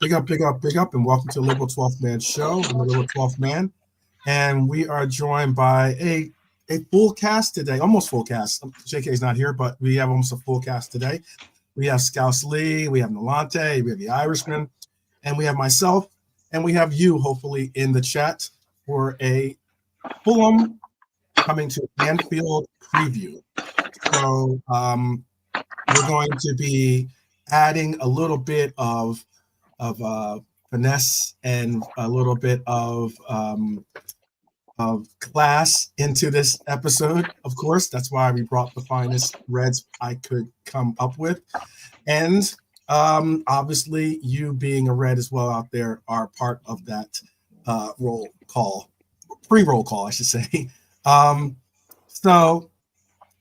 big up, and welcome to the Liberal 12th Man Show. I'm the Liberal 12th Man, and we are joined by a full cast today, almost full cast. JK is not here, but we have almost a full cast today. We have Scouse Lee, we have Nolante, we have the Irishman, and we have myself, and we have you, hopefully, in the chat for a Fulham coming to Anfield preview. So we're going to be adding a little bit of finesse and a little bit of class into this episode. Of course, that's why we brought the finest reds I could come up with, and obviously, you being a red as well out there are part of that pre-roll call, I should say. So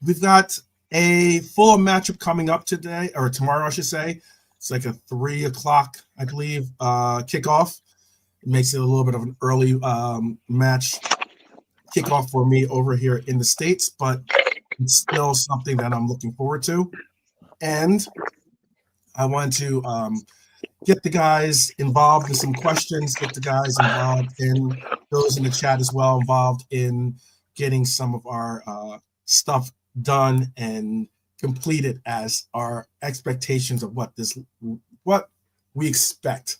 we've got a full matchup coming up today, or tomorrow, I should say. It's like a 3 o'clock, I believe, kickoff. It makes it a little bit of an early match kickoff for me over here in the States, but it's still something that I'm looking forward to. And I want to get the guys involved in some questions, get the guys involved in those in the chat as well, involved in getting some of our stuff done and completed as our expectations of what we expect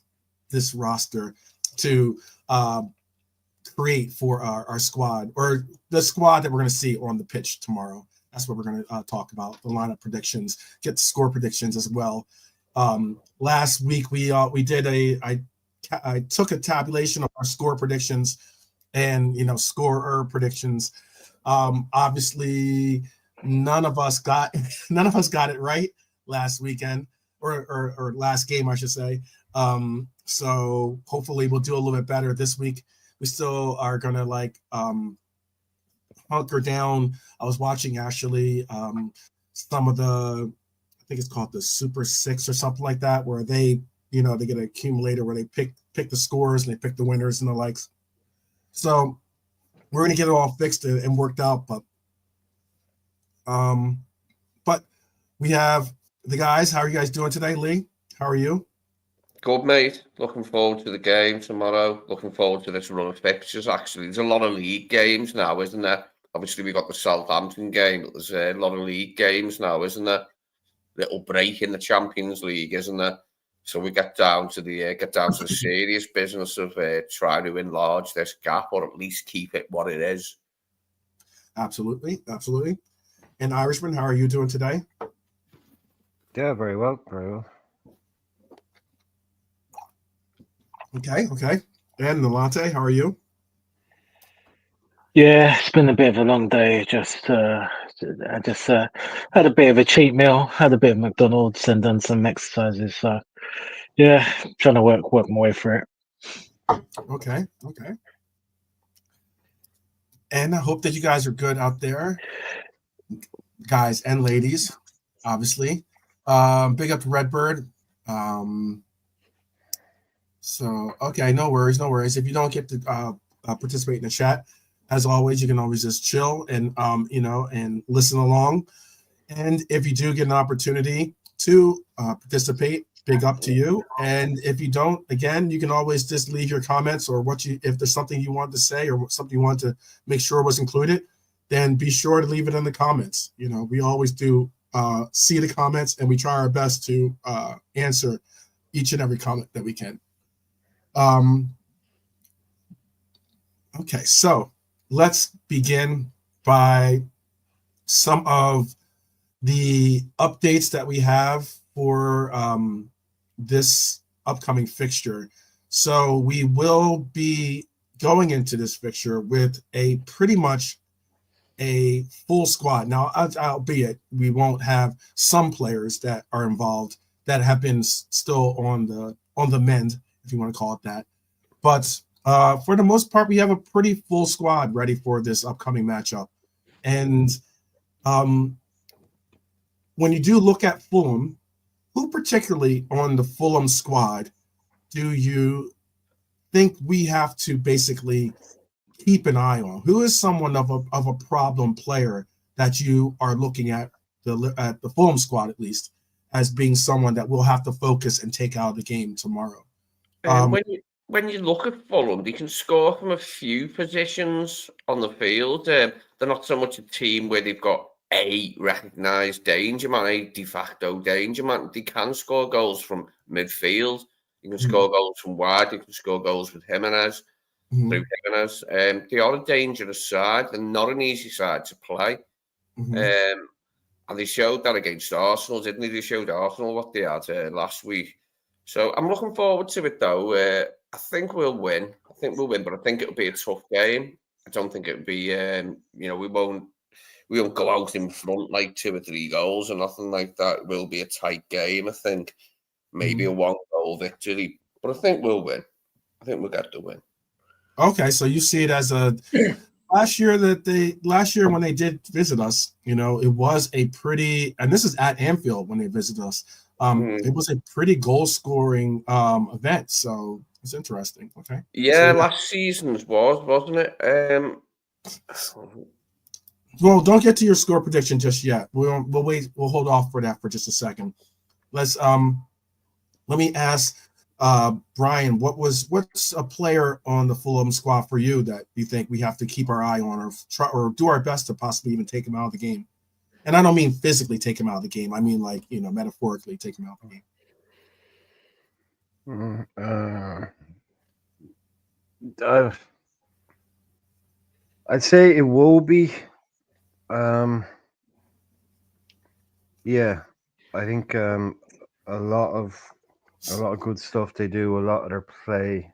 this roster to create for our squad, or the squad that we're going to see on the pitch tomorrow. That's what we're going to talk about, the lineup predictions, get the score predictions as well. Last week we did I took a tabulation of our score predictions and scorer predictions. Obviously none of us got it right last weekend or last game, I should say. So hopefully we'll do a little bit better this week. We still are gonna hunker down. I was watching actually some of the, I think it's called the Super Six or something like that, where they get an accumulator where they pick the scores and they pick the winners and the likes. So we're gonna get it all fixed and worked out, but we have the guys. How are you guys doing today, Lee? How are you? Good, mate. Looking forward to the game tomorrow. Looking forward to this run of fixtures, actually. There's a lot of league games now, isn't there? Obviously, we got the Southampton game, but there's a lot of league games now, isn't there? Little break in the Champions League, isn't there? So we get down to the serious business of trying to enlarge this gap, or at least keep it what it is. Absolutely. And Irishman, how are you doing today? Yeah, very well. Okay. And Nolante, how are you? Yeah, it's been a bit of a long day. I just had a bit of a cheat meal, had a bit of McDonald's, and done some exercises. So, yeah, trying to work my way through it. Okay. And I hope that you guys are good out there, guys and ladies, obviously. Big up to Redbird. So, okay, no worries. If you don't get to participate in the chat, as always, you can always just chill and and listen along. And if you do get an opportunity to participate, big up to you. And if you don't, again, you can always just leave your comments, or if there's something you want to say or something you want to make sure was included, then be sure to leave it in the comments. We always do see the comments, and we try our best to answer each and every comment that we can. Okay, so let's begin by some of the updates that we have for this upcoming fixture. So we will be going into this fixture with pretty much a full squad. Now, albeit we won't have some players that are involved that have been still on the mend, if you want to call it that. But for the most part, we have a pretty full squad ready for this upcoming matchup. And when you do look at Fulham, who particularly on the Fulham squad do you think we have to basically keep an eye on? Who is someone of a problem player that you are looking at the Fulham squad, at least, as being someone that we'll have to focus and take out of the game tomorrow? When you look at Fulham, they can score from a few positions on the field. They're not so much a team where they've got a recognised danger man, a de facto danger man. They can score goals from midfield. You can score goals from wide. You can score goals with Jimenez, through Jimenez. They are a dangerous side. They're not an easy side to play. And they showed that against Arsenal, didn't they? They showed Arsenal what they had last week. So I'm looking forward to it, though. I think we'll win. But I think it'll be a tough game. I don't think it'll be, we won't go out in front like 2 or 3 goals or nothing like that. It will be a tight game, I think. Maybe a 1-goal victory. But I think we'll win. I think we'll get the win. Okay, so you see it as a last year when they did visit us, it was a pretty, and this is at Anfield when they visited us. It was a pretty goal-scoring event, so it's interesting. Okay. Yeah, last season's wasn't it? Well, don't get to your score prediction just yet. We'll wait. We'll hold off for that for just a second. Let me ask Brian, what's a player on the Fulham squad for you that you think we have to keep our eye on or try or do our best to possibly even take him out of the game? And I don't mean physically take him out of the game. I mean metaphorically take him out of the game. I'd say it will be. Yeah, I think a lot of good stuff they do. A lot of their play,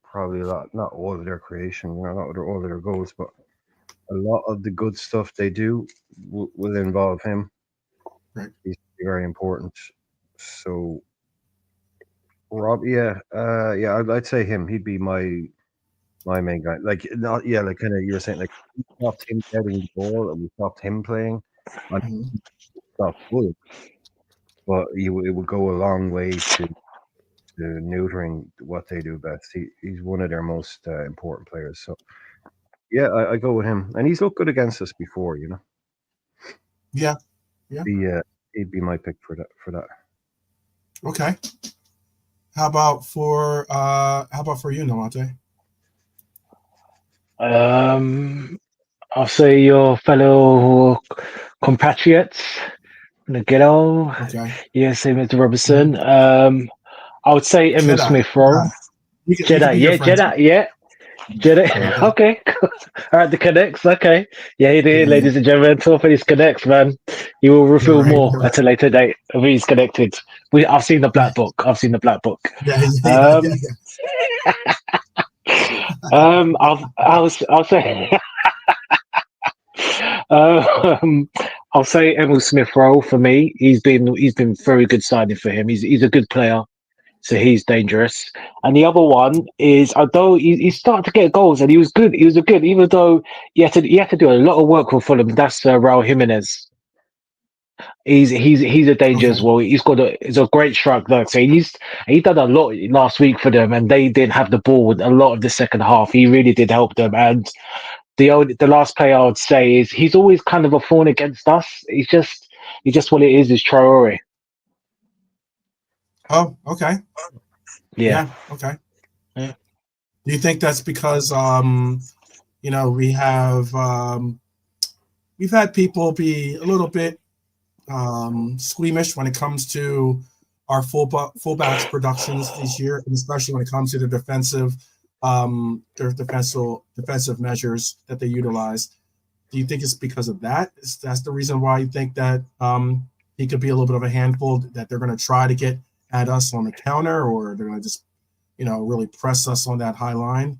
probably not all of their creation, not all of their goals, but a lot of the good stuff they do will involve him. Right. He's very important. So, Rob, I'd say him. He'd be my main guy. Like kind of you were saying, like we stopped him getting the ball and we stopped him playing. Stopped Fulham, but it would go a long way to neutering what they do best. He's one of their most important players. So. Yeah, I go with him, and he's looked good against us before, Yeah. He'd be my pick for that. Okay. How about for you, Namate? I'll say your fellow compatriots, Nagito. Okay. Yeah, same as Robertson. I would say Emil Jedi. Smith Rowe. Jedi. Yeah. Jedi. Okay. All right, the connects. Okay. Yeah, he did, ladies and gentlemen. Talk for these connects, man. You will reveal more at a later date of he's connected. I've seen the black book. Yeah. I'll say. I'll say Emil Smith Rowe for me. He's been very good signing for him. He's a good player. So he's dangerous. And the other one is, although he started to get goals and he was good, even though he had to do a lot of work for Fulham. That's Raul Jimenez. He's a danger as well. He's a great strike though. So he done a lot last week for them, and they didn't have the ball a lot of the second half. He really did help them. And the last player I would say is he's always kind of a thorn against us. He's just what it is Traore. Oh, okay. Yeah. Okay. Yeah. Do you think that's because we have we've had people be a little bit squeamish when it comes to our fullbacks productions this year, and especially when it comes to the defensive measures that they utilize? Do you think it's because of that? That's the reason why you think that he could be a little bit of a handful, that they're going to try to get at us on the counter, or they're going to just really press us on that high line?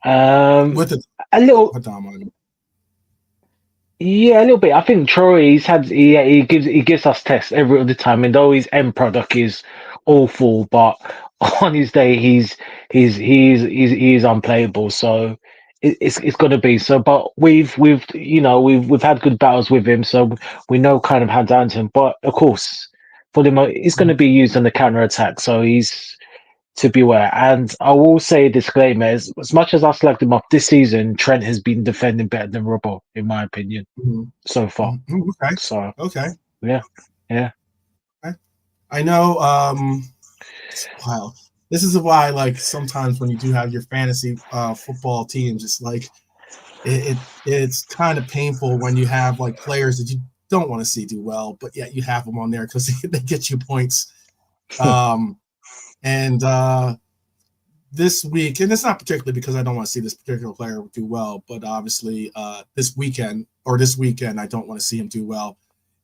With a little. Yeah, a little bit. I think Troy he gives us tests every other time, and though his end product is awful, but on his day he's unplayable. So it's going to be so. But we've had good battles with him, so we know kind of how down to him. But of course, for him, it's going to be used on the counter attack, so he's to beware. And I will say a disclaimer: as much as I slagged him off this season, Trent has been defending better than Robbo, in my opinion, so far. Okay. So okay. Yeah. Okay. I know It's wild. This is why, like, sometimes when you do have your fantasy football teams, it's like it's kind of painful when you have like players that you don't want to see do well, but yet you have them on there because they get you points. And this week, and it's not particularly because I don't want to see this particular player do well, but obviously this weekend, I don't want to see him do well,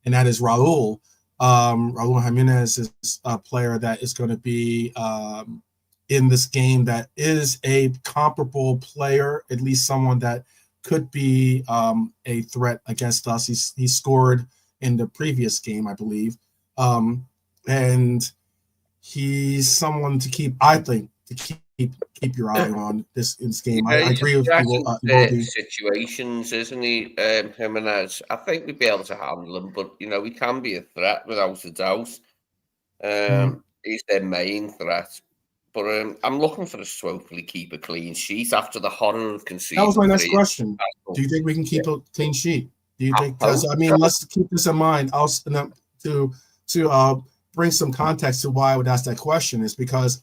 and that is Raul. Raul Jimenez is a player that is going to be in this game that is a comparable player, at least someone that could be a threat against us. He scored in the previous game, I believe, and he's someone to keep. I think to keep your eye on this game. I agree with you. Situations, isn't he, Jimenez? I think we'd be able to handle him, but he can be a threat without a doubt. He's their main threat. But I'm looking for us to hopefully keep a clean sheet after the horror of conceding. That was my next question. Do you think we can keep a clean sheet? Do you think? Because let's keep this in mind. To bring some context to why I would ask that question is because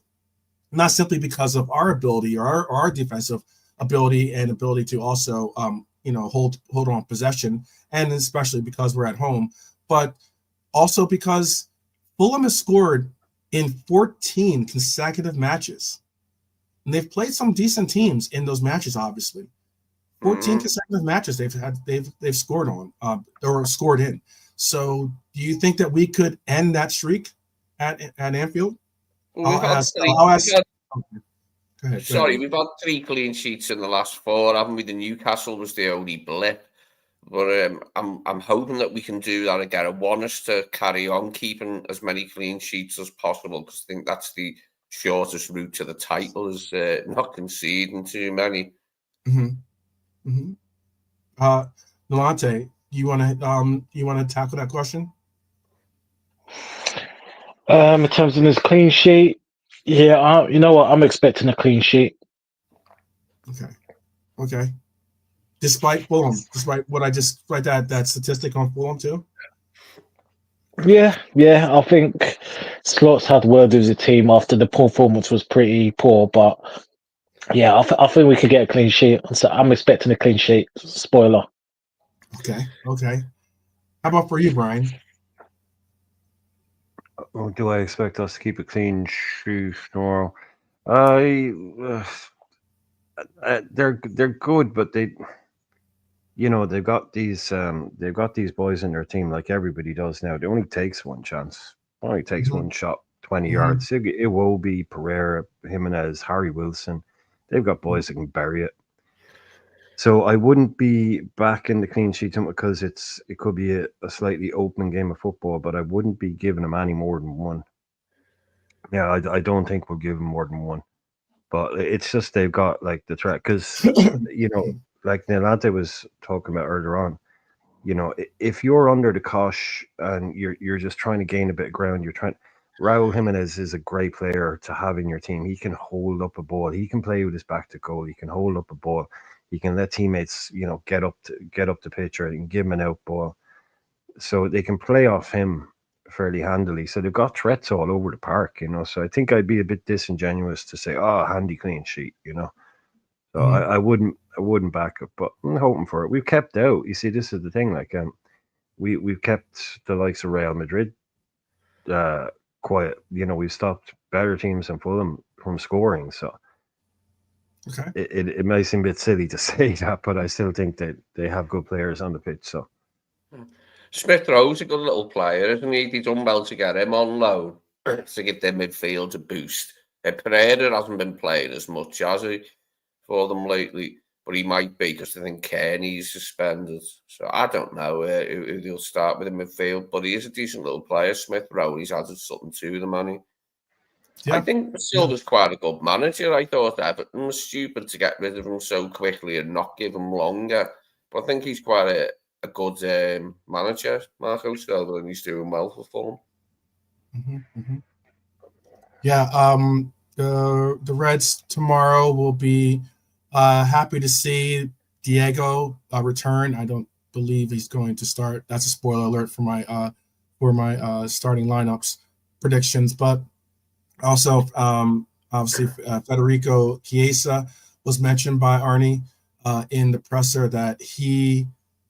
not simply because of our ability or our defensive ability and ability to also hold on possession, and especially because we're at home, but also because Fulham has scored in 14 consecutive matches. And they've played some decent teams in those matches, obviously. 14 consecutive matches they've scored on or scored in. So do you think that we could end that streak at Anfield? We've had 3 clean sheets in the last 4, haven't we? The Newcastle was the only blip. But I'm hoping that we can do that again. I want us to carry on keeping as many clean sheets as possible because I think that's the shortest route to the title is not conceding too many. Nolante, you want to tackle that question? In terms of this clean sheet, yeah, you know what? I'm expecting a clean sheet. Okay. Despite Fulham, despite what I just write that statistic on Fulham too. Yeah. I think Slots had word with the team after the performance was pretty poor, but yeah, I think we could get a clean sheet. So I'm expecting a clean sheet. Spoiler. Okay. How about for you, Brian? Do I expect us to keep a clean sheet tomorrow? They're good, but they've got these boys in their team like everybody does now. It only takes one chance. It only takes one shot, 20 yards. Iwobi, Pereira, Jimenez, Harry Wilson. They've got boys that can bury it. So I wouldn't be back in the clean sheet because it could be a slightly open game of football, but I wouldn't be giving them any more than one. Yeah, I don't think we'll give them more than one. But it's just they've got like the threat because like Nolante was talking about earlier on. If you're under the cosh and you're just trying to gain a bit of ground, Raul Jimenez is a great player to have in your team. He can hold up a ball. He can play with his back to goal. He can hold up a ball. He can let teammates, get up the pitch or and give him an out ball. So they can play off him fairly handily. So they've got threats all over the park, So I think I'd be a bit disingenuous to say, "Oh, handy clean sheet," So I wouldn't back up, but I'm hoping for it. We've kept out. You see, this is the thing. Like, we've kept the likes of Real Madrid quiet. We've stopped better teams than Fulham from scoring. So it may seem a bit silly to say that, but I still think that they have good players on the pitch. So Smith Rowe's a good little player, isn't he? They've done well to get him on loan to give their midfield a boost. Pereira hasn't been playing as much, has he, for them lately? But he might be because I think Kearney's suspended. So I don't know who they'll start with in midfield, but he is a decent little player, Smith Rowe. He's added something to the money. Yeah. I think Silva's quite a good manager. I thought Everton was stupid to get rid of him so quickly and not give him longer. But I think he's quite a good manager, Marco Silva, and he's doing well for Fulham. Yeah, the Reds tomorrow will be happy to see Diego return. I don't believe he's going to start. That's a spoiler alert for my starting lineups predictions. But Also, obviously, Federico Chiesa was mentioned by Arnie in the presser that he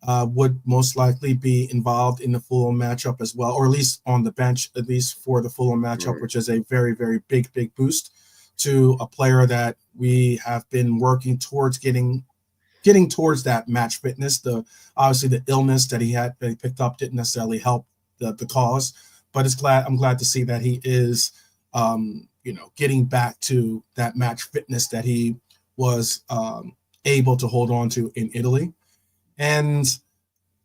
would most likely be involved in the Fulham matchup as well, or at least on the bench, at least for the Fulham matchup, which is a very, very big boost to a player that we have been working towards getting towards that match fitness. Obviously the illness that he picked up didn't necessarily help the cause, but I'm glad to see that he is getting back to that match fitness that he was able to hold on to in Italy. And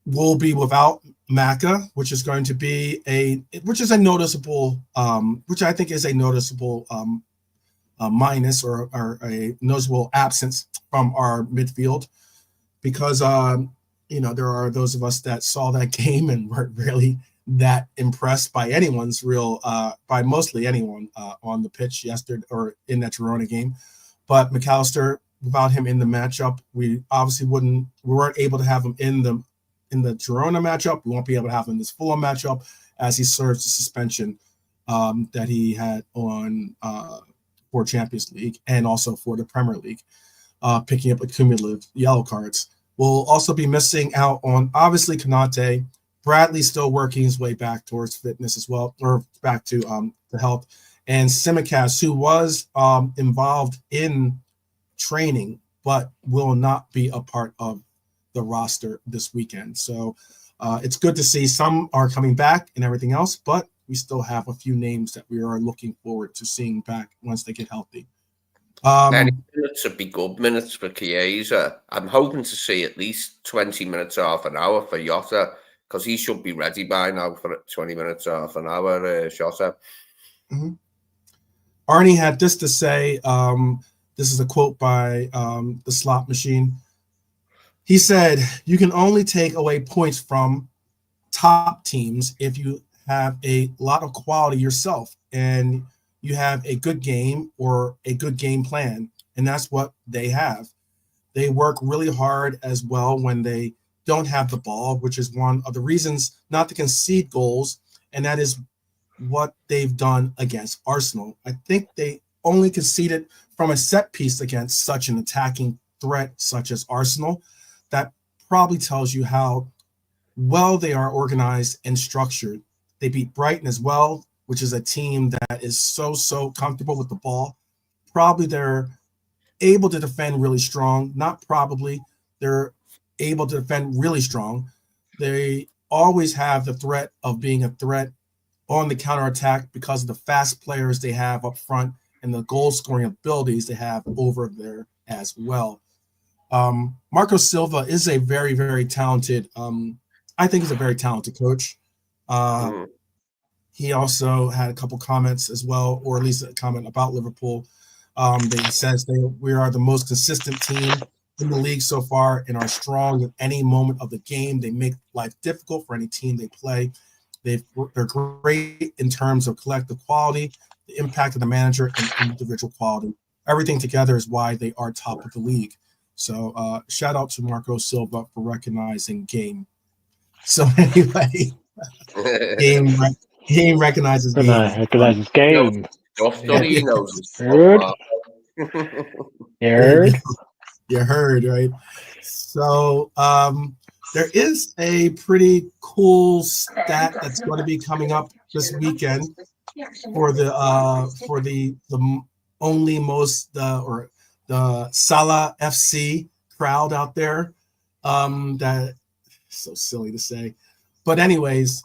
we'll be without Maka, which is going to be which I think is a noticeable minus or a noticeable absence from our midfield, because there are those of us that saw that game and weren't really that impressed by by mostly anyone on the pitch yesterday or in that Girona game. But McAllister, without him in the matchup, we obviously weren't able to have him in the Girona matchup. We won't be able to have him in this Fulham matchup as he serves the suspension that he had on for Champions League and also for the Premier League, picking up cumulative yellow cards. We'll also be missing out on, obviously, Konate. Bradley still working his way back towards fitness as well, or back to health. And Simicast, who was involved in training, but will not be a part of the roster this weekend. So it's good to see some are coming back and everything else, but we still have a few names that we are looking forward to seeing back once they get healthy. Any minutes would be good minutes for Chiesa. I'm hoping to see at least 20 minutes, half an hour for Jota, because he should be ready by now for 20 minutes, half an hour, Jota. Mm-hmm. Arnie had this to say. This is a quote by the Slot Machine. He said, "You can only take away points from top teams if you have a lot of quality yourself and you have a good game or a good game plan." And that's what they have. They work really hard as well when they don't have the ball, which is one of the reasons not to concede goals. And that is what they've done against Arsenal. I think they only conceded from a set piece against such an attacking threat such as Arsenal. That probably tells you how well they are organized and structured. They beat Brighton as well, which is a team that is so comfortable with the ball. Probably they're able to defend really strong. Not probably. They're able to defend really strong. They always have the threat of being a threat on the counterattack because of the fast players they have up front and the goal-scoring abilities they have over there as well. Marco Silva is a very, very talented I think he's a very talented coach. He also had a couple comments as well, or at least a comment about Liverpool. That he says we are the most consistent team in the league so far and are strong at any moment of the game. They make life difficult for any team they play. They're great in terms of collective quality, the impact of the manager, and individual quality. Everything together is why they are top of the league. So shout out to Marco Silva for recognizing game. So anyway, game recognizes game. Recognizes game. He knows his Heard. You heard, right? So there is a pretty cool stat that's going to be coming up this weekend for the only most or the Salah FC crowd out there. That so silly to say, but anyways,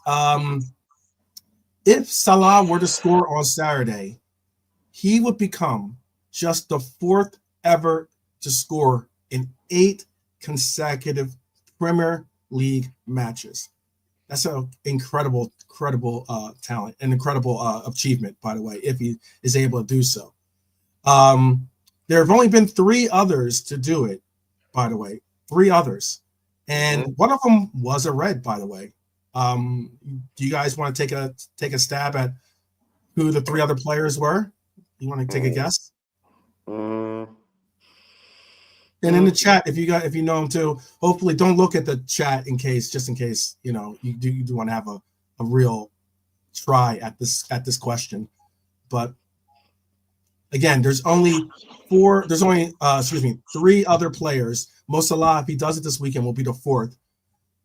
if Salah were to score on Saturday, he would become just the fourth ever to score in 8 consecutive Premier League matches. That's an incredible talent, an incredible achievement, by the way, if he is able to do so. There have only been 3 others to do it, by the way, 3 others. And one of them was a red, by the way. Do you guys want to take a stab at who the 3 other players were? You want to take a guess? And in the chat, if you know them too, hopefully don't look at the chat just in case you do want to have a real try at this question. But again, there's only four. There's only three other players. Mo Salah, if he does it this weekend, will be the fourth.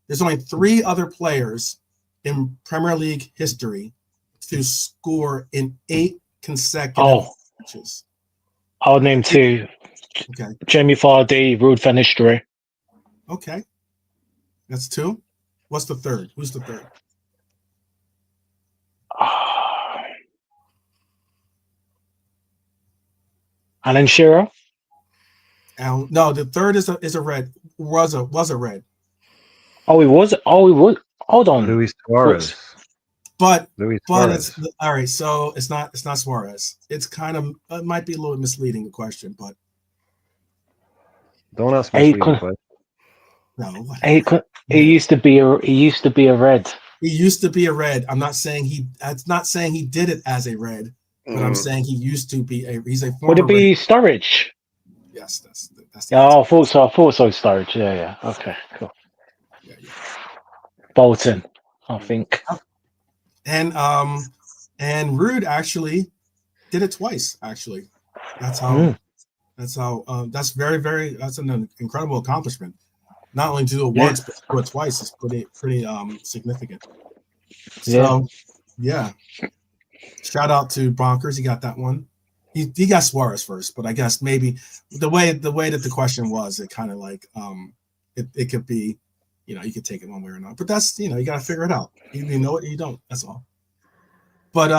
There's only three other players in Premier League history to score in 8 consecutive matches. I'll name 2. Okay. Jamie Vardy, Ruud van Nistelrooy. Okay. That's 2. What's the third? Who's the third? Alan Shearer. No, the third is a red. Was a red. Oh, he was. Hold on. Luis Suarez. But Suarez. It's all right. So it's not Suarez. It's kind of it might be a little misleading the question, but don't ask me. No. He used to be a red. He used to be a red. I'm not saying he did it as a red, but I'm saying he used to be he's a former. Would it be Sturridge? Yes, that's I thought so, Sturridge. Yeah. Okay, cool. Yeah. Bolton, I think. And Ruud actually did it twice. Actually, that's that's very, very, that's an incredible accomplishment. Not only do it once, but do it twice is pretty significant. So yeah. Shout out to Bonkers. He got that one. He got Suarez first, but I guess maybe the way that the question was, it kind of like it could be, you could take it one way or not. But that's you got to figure it out. You know it, or you don't. That's all. But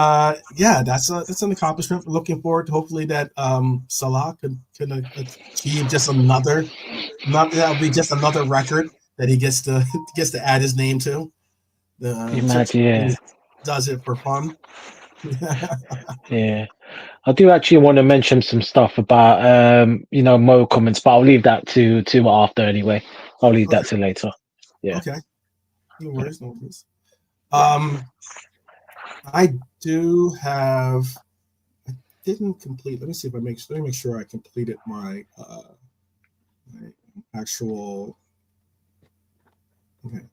that's an accomplishment. We're looking forward to hopefully that Salah could achieve just another. That'll be just another record that he gets to add his name to. Does it for fun. Yeah, I do actually want to mention some stuff about Mo comments, but I'll leave that to after anyway. I'll leave that to later. Yeah. Okay. No worries. I do have. I didn't complete. Let me see if let me make sure I completed my actual. Okay.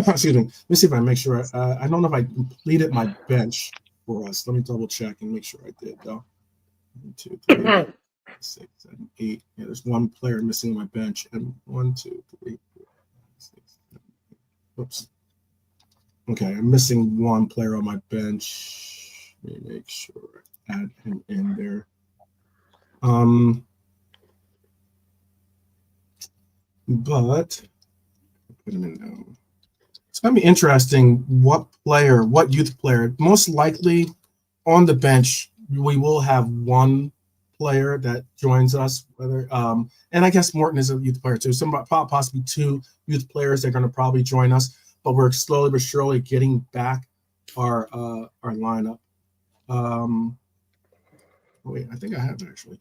Excuse me. Let me see if I make sure. I don't know if I completed my bench for us. Let me double check and make sure I did though. 1, 2, 3, 6, 7, 8. Yeah, there's one player missing on my bench, and 1, 2, 3, 4, 5, 6, 7, 8. Oops. Okay, I'm missing one player on my bench. Let me make sure I add him in there. But put him in now. It's gonna be interesting. What youth player? Most likely on the bench, we will have one player that joins us. Whether and I guess Morton is a youth player too. Possibly 2 youth players that are going to probably join us. But we're slowly but surely getting back our lineup. Wait, I think I have it actually.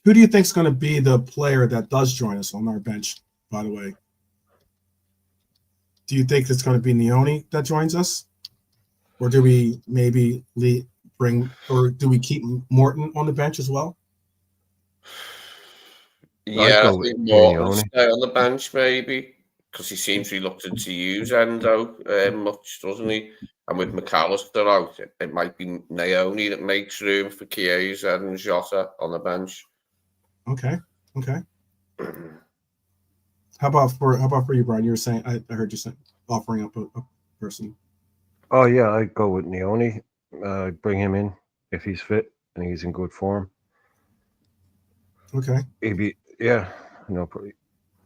Who do you think is going to be the player that does join us on our bench? By the way, do you think it's going to be Neone that joins us, or do we maybe do we keep Morton on the bench as well? Yeah, I think Morton stay on the bench maybe. Because he seems reluctant to use Endo much, doesn't he? And with McAllister out, it might be Neone that makes room for Chiesa and Jota on the bench. Okay. How about for you, Brian? You were saying I heard you saying offering up a person. Oh yeah, I'd go with Neone. Bring him in if he's fit and he's in good form. Okay. Maybe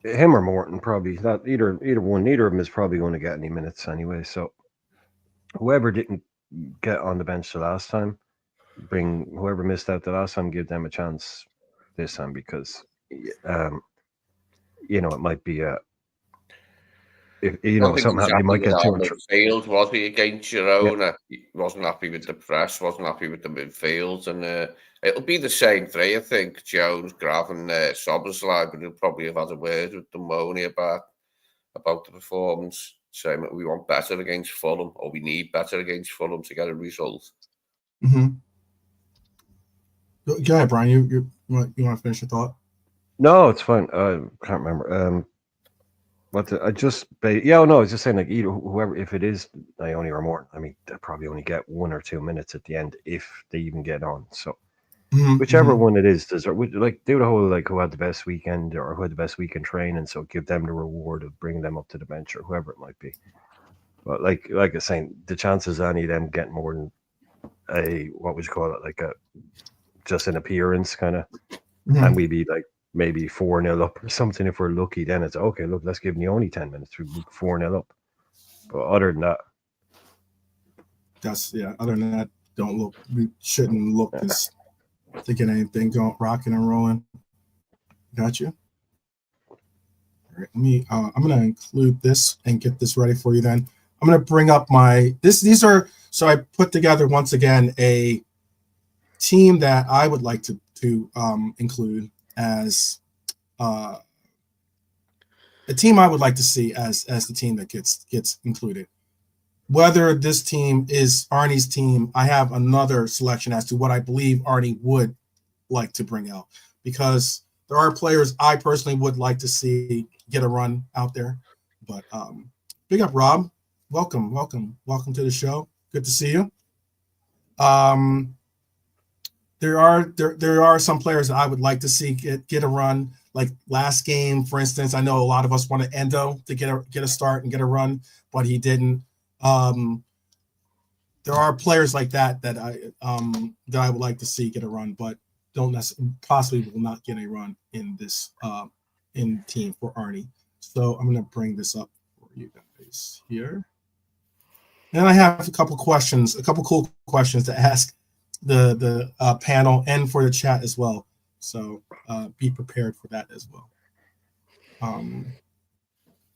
him or Morton, probably not either one. Neither of them is probably going to get any minutes anyway. So whoever didn't get on the bench the last time, bring whoever missed out the last time, give them a chance this time because it might be something happened. You might get too much. Midfield, was he against Girona? Yeah. He wasn't happy with the press. Wasn't happy with the midfield, and it'll be the same three, I think. Jones, Grav, and Soberslide, but he'll probably have had a word with Demoni about the performance, saying that we want better against Fulham, or we need better against Fulham to get a result. Mm-hmm. Go ahead, Brian. You want to finish your thought? No, it's fine. I can't remember. But I just, yeah, no, I was just saying, like, either whoever, if it is Ione or Morton, I mean, they'll probably only get 1 or 2 minutes at the end if they even get on. So whichever one it is, like do the whole like who had the best weekend or who had the best weekend training, so give them the reward of bringing them up to the bench or whoever it might be. But like I was saying, the chances of any of them getting more than what would you call it, like a just an appearance kind of, and we'd be like maybe 4-0 up or something. If we're lucky, then it's okay. Look, let's give only 10 minutes. We're 4-0 up. But other than that, other than that, we shouldn't look as to get anything going, rocking and rolling. Got you. All right, I'm gonna include this and get this ready for you. Then I'm gonna bring up these are, so I put together once again a team that I would like to include as a team I would like to see as the team that gets included. Whether this team is Arnie's team, I have another selection as to what I believe Arnie would like to bring out, because there are players I personally would like to see get a run out there. But big up, Rob. Welcome to the show. Good to see you. There are some players that I would like to see get a run. Like last game, for instance, I know a lot of us wanted Endo to get a start and get a run, but he didn't. There are players like that I would like to see get a run, but possibly will not get a run in this in team for Arnie. So I'm gonna bring this up for you guys here, and I have a couple cool questions to ask the panel and for the chat as well. So be prepared for that as well. All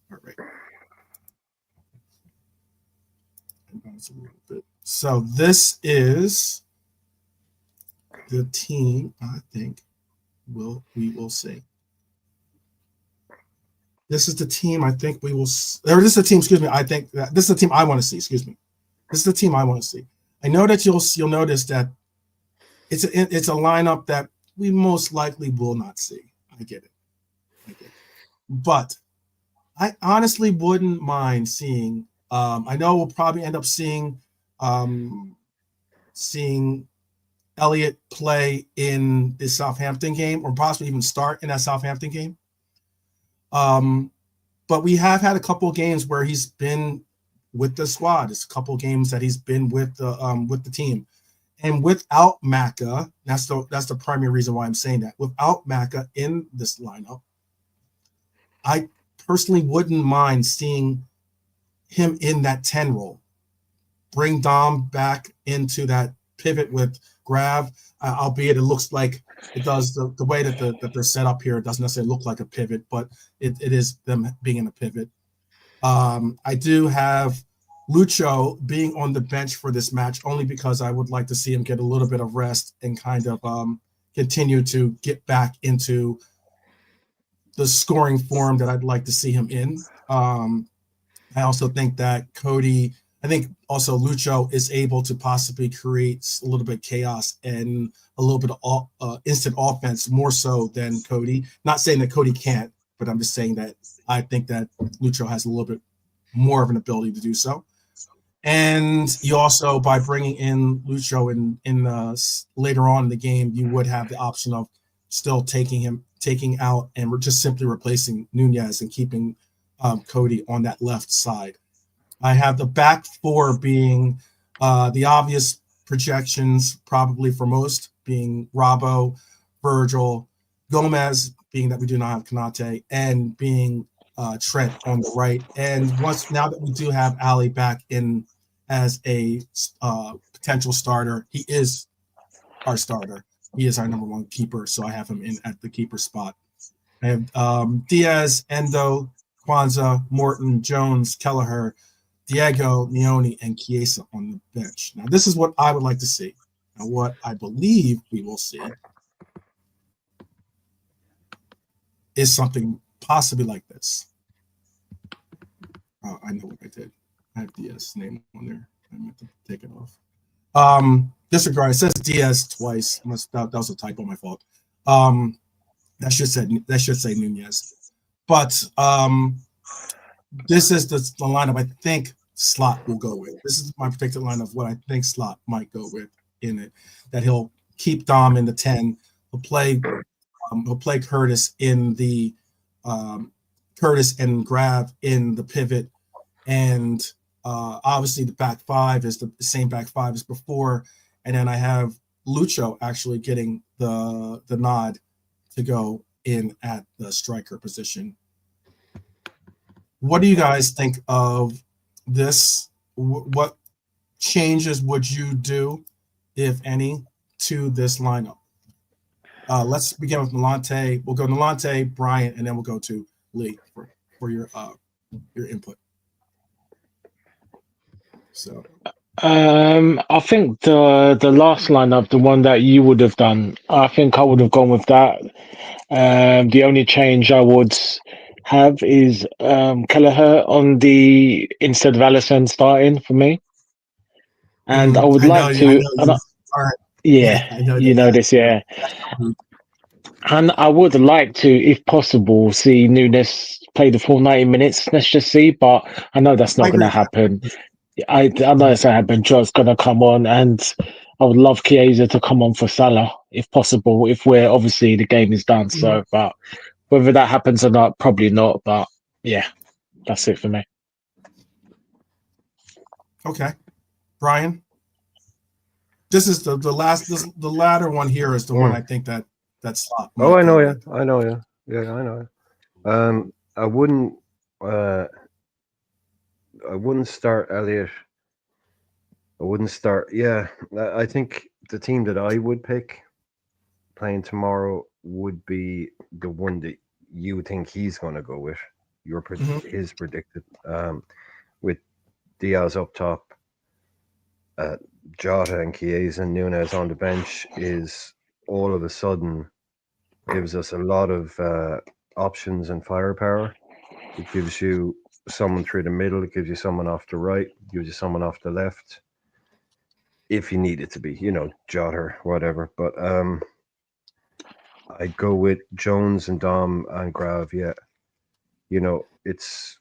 right. A little bit. So this is the team I think we will see. This is the team I think we will. Or this is the team. Excuse me. I think this is the team I want to see. Excuse me. This is the team I want to see. I know that you'll notice that it's a lineup that we most likely will not see. I get it. But I honestly wouldn't mind seeing. I know we'll probably end up seeing Elliott play in the Southampton game, or possibly even start in that Southampton game. But we have had a couple of games where he's been with the squad. It's a couple of games that he's been with the team, and without Maka, that's the primary reason why I'm saying that. Without Maka in this lineup, I personally wouldn't mind seeing him in that 10 role. Bring Dom back into that pivot with Grav, albeit it looks like it does the way that they're set up here. It doesn't necessarily look like a pivot, but it is them being in a pivot. I do have Lucho being on the bench for this match only because I would like to see him get a little bit of rest and kind of continue to get back into the scoring form that I'd like to see him in. I also think that also Lucho is able to possibly create a little bit of chaos and a little bit of instant offense more so than Cody. Not saying that Cody can't, but I'm just saying that I think that Lucho has a little bit more of an ability to do so. And you also, by bringing in Lucho in later on in the game, you would have the option of still taking out and we're just simply replacing Nunez and keeping Cody on that left side. I have the back four being the obvious projections, probably for most, being Robbo, Virgil, Gomez, being that we do not have Konate, and being Trent on the right. And now that we do have Ali back in as a potential starter, he is our starter. He is our number one keeper, so I have him in at the keeper spot. I have Diaz, Endo, Kwanzaa, Morton, Jones, Kelleher, Diego, Leone, and Chiesa on the bench. Now, this is what I would like to see. Now, what I believe we will see is something possibly like this. I know what I did. I have Diaz's name on there. I meant to take it off. Disregard. It says Diaz twice. That was a typo. My fault. That should say Nunez. But this is the lineup I think Slot will go with. This is my predicted lineup of what I think Slot might go with in it. That he'll keep Dom in the 10. He'll play Curtis in the Curtis and Grab in the pivot, and obviously the back five is the same back five as before. And then I have Lucho actually getting the nod to go in at the striker position. What do you guys think of this? What changes would you do, if any, to this lineup? Let's begin with Nalante. We'll go Nalante, Brian, and then we'll go to Lee for your input. So, I think the last lineup, the one that you would have done, I think I would have gone with that. The only change I would have is Kelleher on the instead of Alisson starting for me, and I would like to. Yeah, I know you know this, yeah. And I would like to, if possible, see Nunes play the full 90 minutes. Let's just see, but I know that's not going to happen. I know it's going to happen. Joe's going to come on, and I would love Chiesa to come on for Salah, if possible, if we're obviously the game is done. So, but whether that happens or not, probably not. But yeah, that's it for me. Okay. Brian? This is the last, the latter one here is the one I think that Slot. Oh, I know you. I know you. Yeah, I know you. I wouldn't start Elliot. I wouldn't start. Yeah, I think the team that I would pick playing tomorrow would be the one that you think he's going to go with. His predicted with Diaz up top, Jota and Chiesa and Nunes on the bench is all of a sudden gives us a lot of options and firepower. It gives you someone through the middle. It gives you someone off the right. It gives you someone off the left. If you need it to be, Jota or whatever. But I'd go with Jones and Dom and Grav. Yeah, it's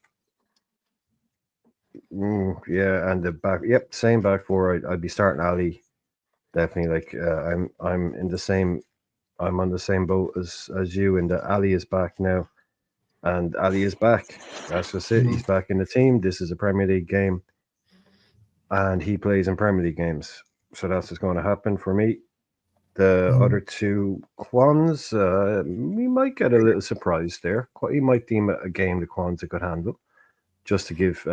and the back. Yep, same back four. I'd be starting Ali. Definitely. Like I'm in the same. I'm on the same boat as you, and Ali is back now. And Ali is back. That's just it. He's back in the team. This is a Premier League game. And he plays in Premier League games. So that's what's going to happen for me. The other two Kwans, we might get a little surprise there. He might deem it a game the Kwans could handle. Just to give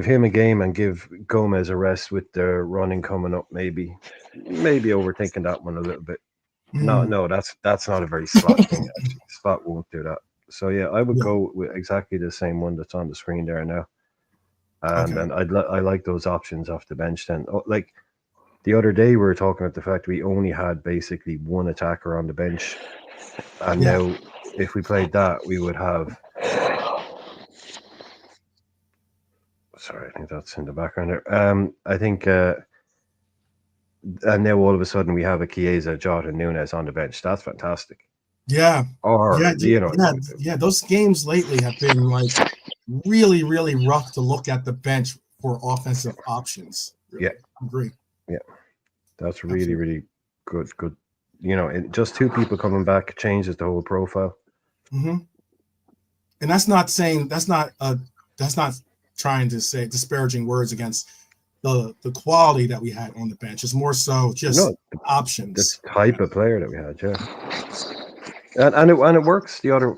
him a game and give Gomez a rest with the running coming up, maybe overthinking that one a little bit. No, that's not a very Slot thing, actually. Slot won't do that. So yeah, I would go with exactly the same one that's on the screen there now. And I like those options off the bench then. Like the other day we were talking about the fact we only had basically one attacker on the bench. And now if we played that, we would have sorry, I think that's in the background there. I think and now all of a sudden we have a Chiesa, Jota, Nunes on the bench. That's fantastic. Yeah. Those games lately have been like really, really rough to look at the bench for offensive options. Really. Yeah, I agree. Yeah, that's really, really good. Good. Just two people coming back changes the whole profile. And that's not trying to say disparaging words against the quality that we had on the bench. It's more so just options. The type of player that we had, and it works the other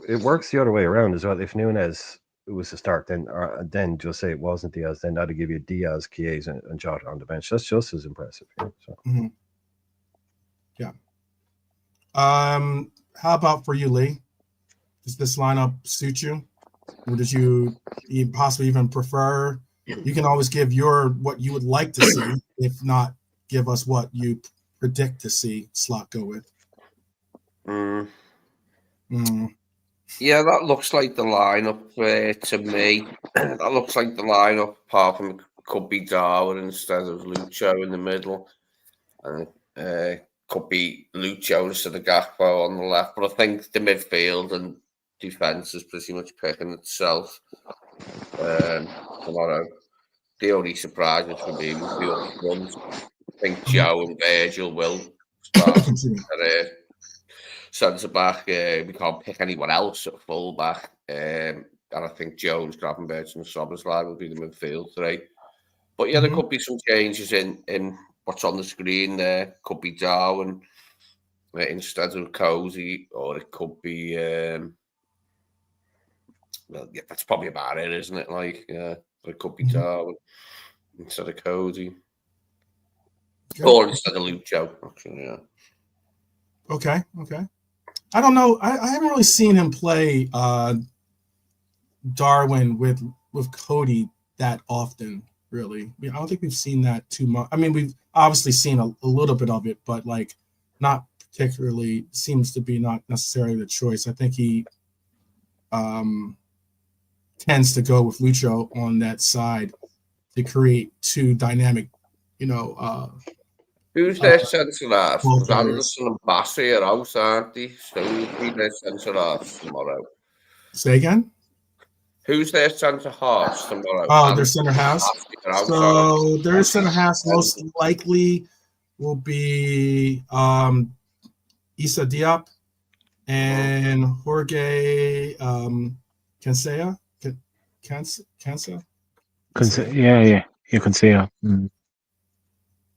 way around as well. If Nunes was to start, then just say it wasn't Diaz, then that'd give you Diaz, Chiesa, and Jota on the bench. That's just as impressive. Yeah. How about for you, Lee? Does this lineup suit you? Or did you possibly even prefer? You can always give what you would like to see, if not give us what you predict to see Slot go with. Yeah, that looks like the lineup to me. That looks like the lineup, apart from it could be Darwin instead of Lucho in the middle. And could be Lucho instead of Gakpo on the left. But I think the midfield and defence is pretty much picking itself tomorrow. The only surprises for me would be up front. I think Joe and Virgil will start at centre back. We can't pick anyone else at full back. And I think Jones, Gravenberch, and Soboslai will be the midfield three. But yeah, there could be some changes in what's on the screen there. Could be Darwin instead of Cozy, or it could be. Well, yeah, that's probably about it, isn't it? Like, yeah, it could be Darwin instead of Cozy, or instead of Lucho. Actually, yeah. Okay. I don't know. I haven't really seen him play Darwin with Cody that often. Really, I don't think we've seen that too much. I mean, we've obviously seen a little bit of it, but like not particularly. Seems to be not necessarily the choice. I think he tends to go with Lucho on that side to create two dynamic, Who's their centre half? Because Anderson and Bassey are out, aren't they? So who'll be their centre half tomorrow? Say again? Who's their centre half tomorrow? Oh, their centre halves. So their centre halves most likely will be Issa Diop and Jorge Cansea. Yeah, you can see her. And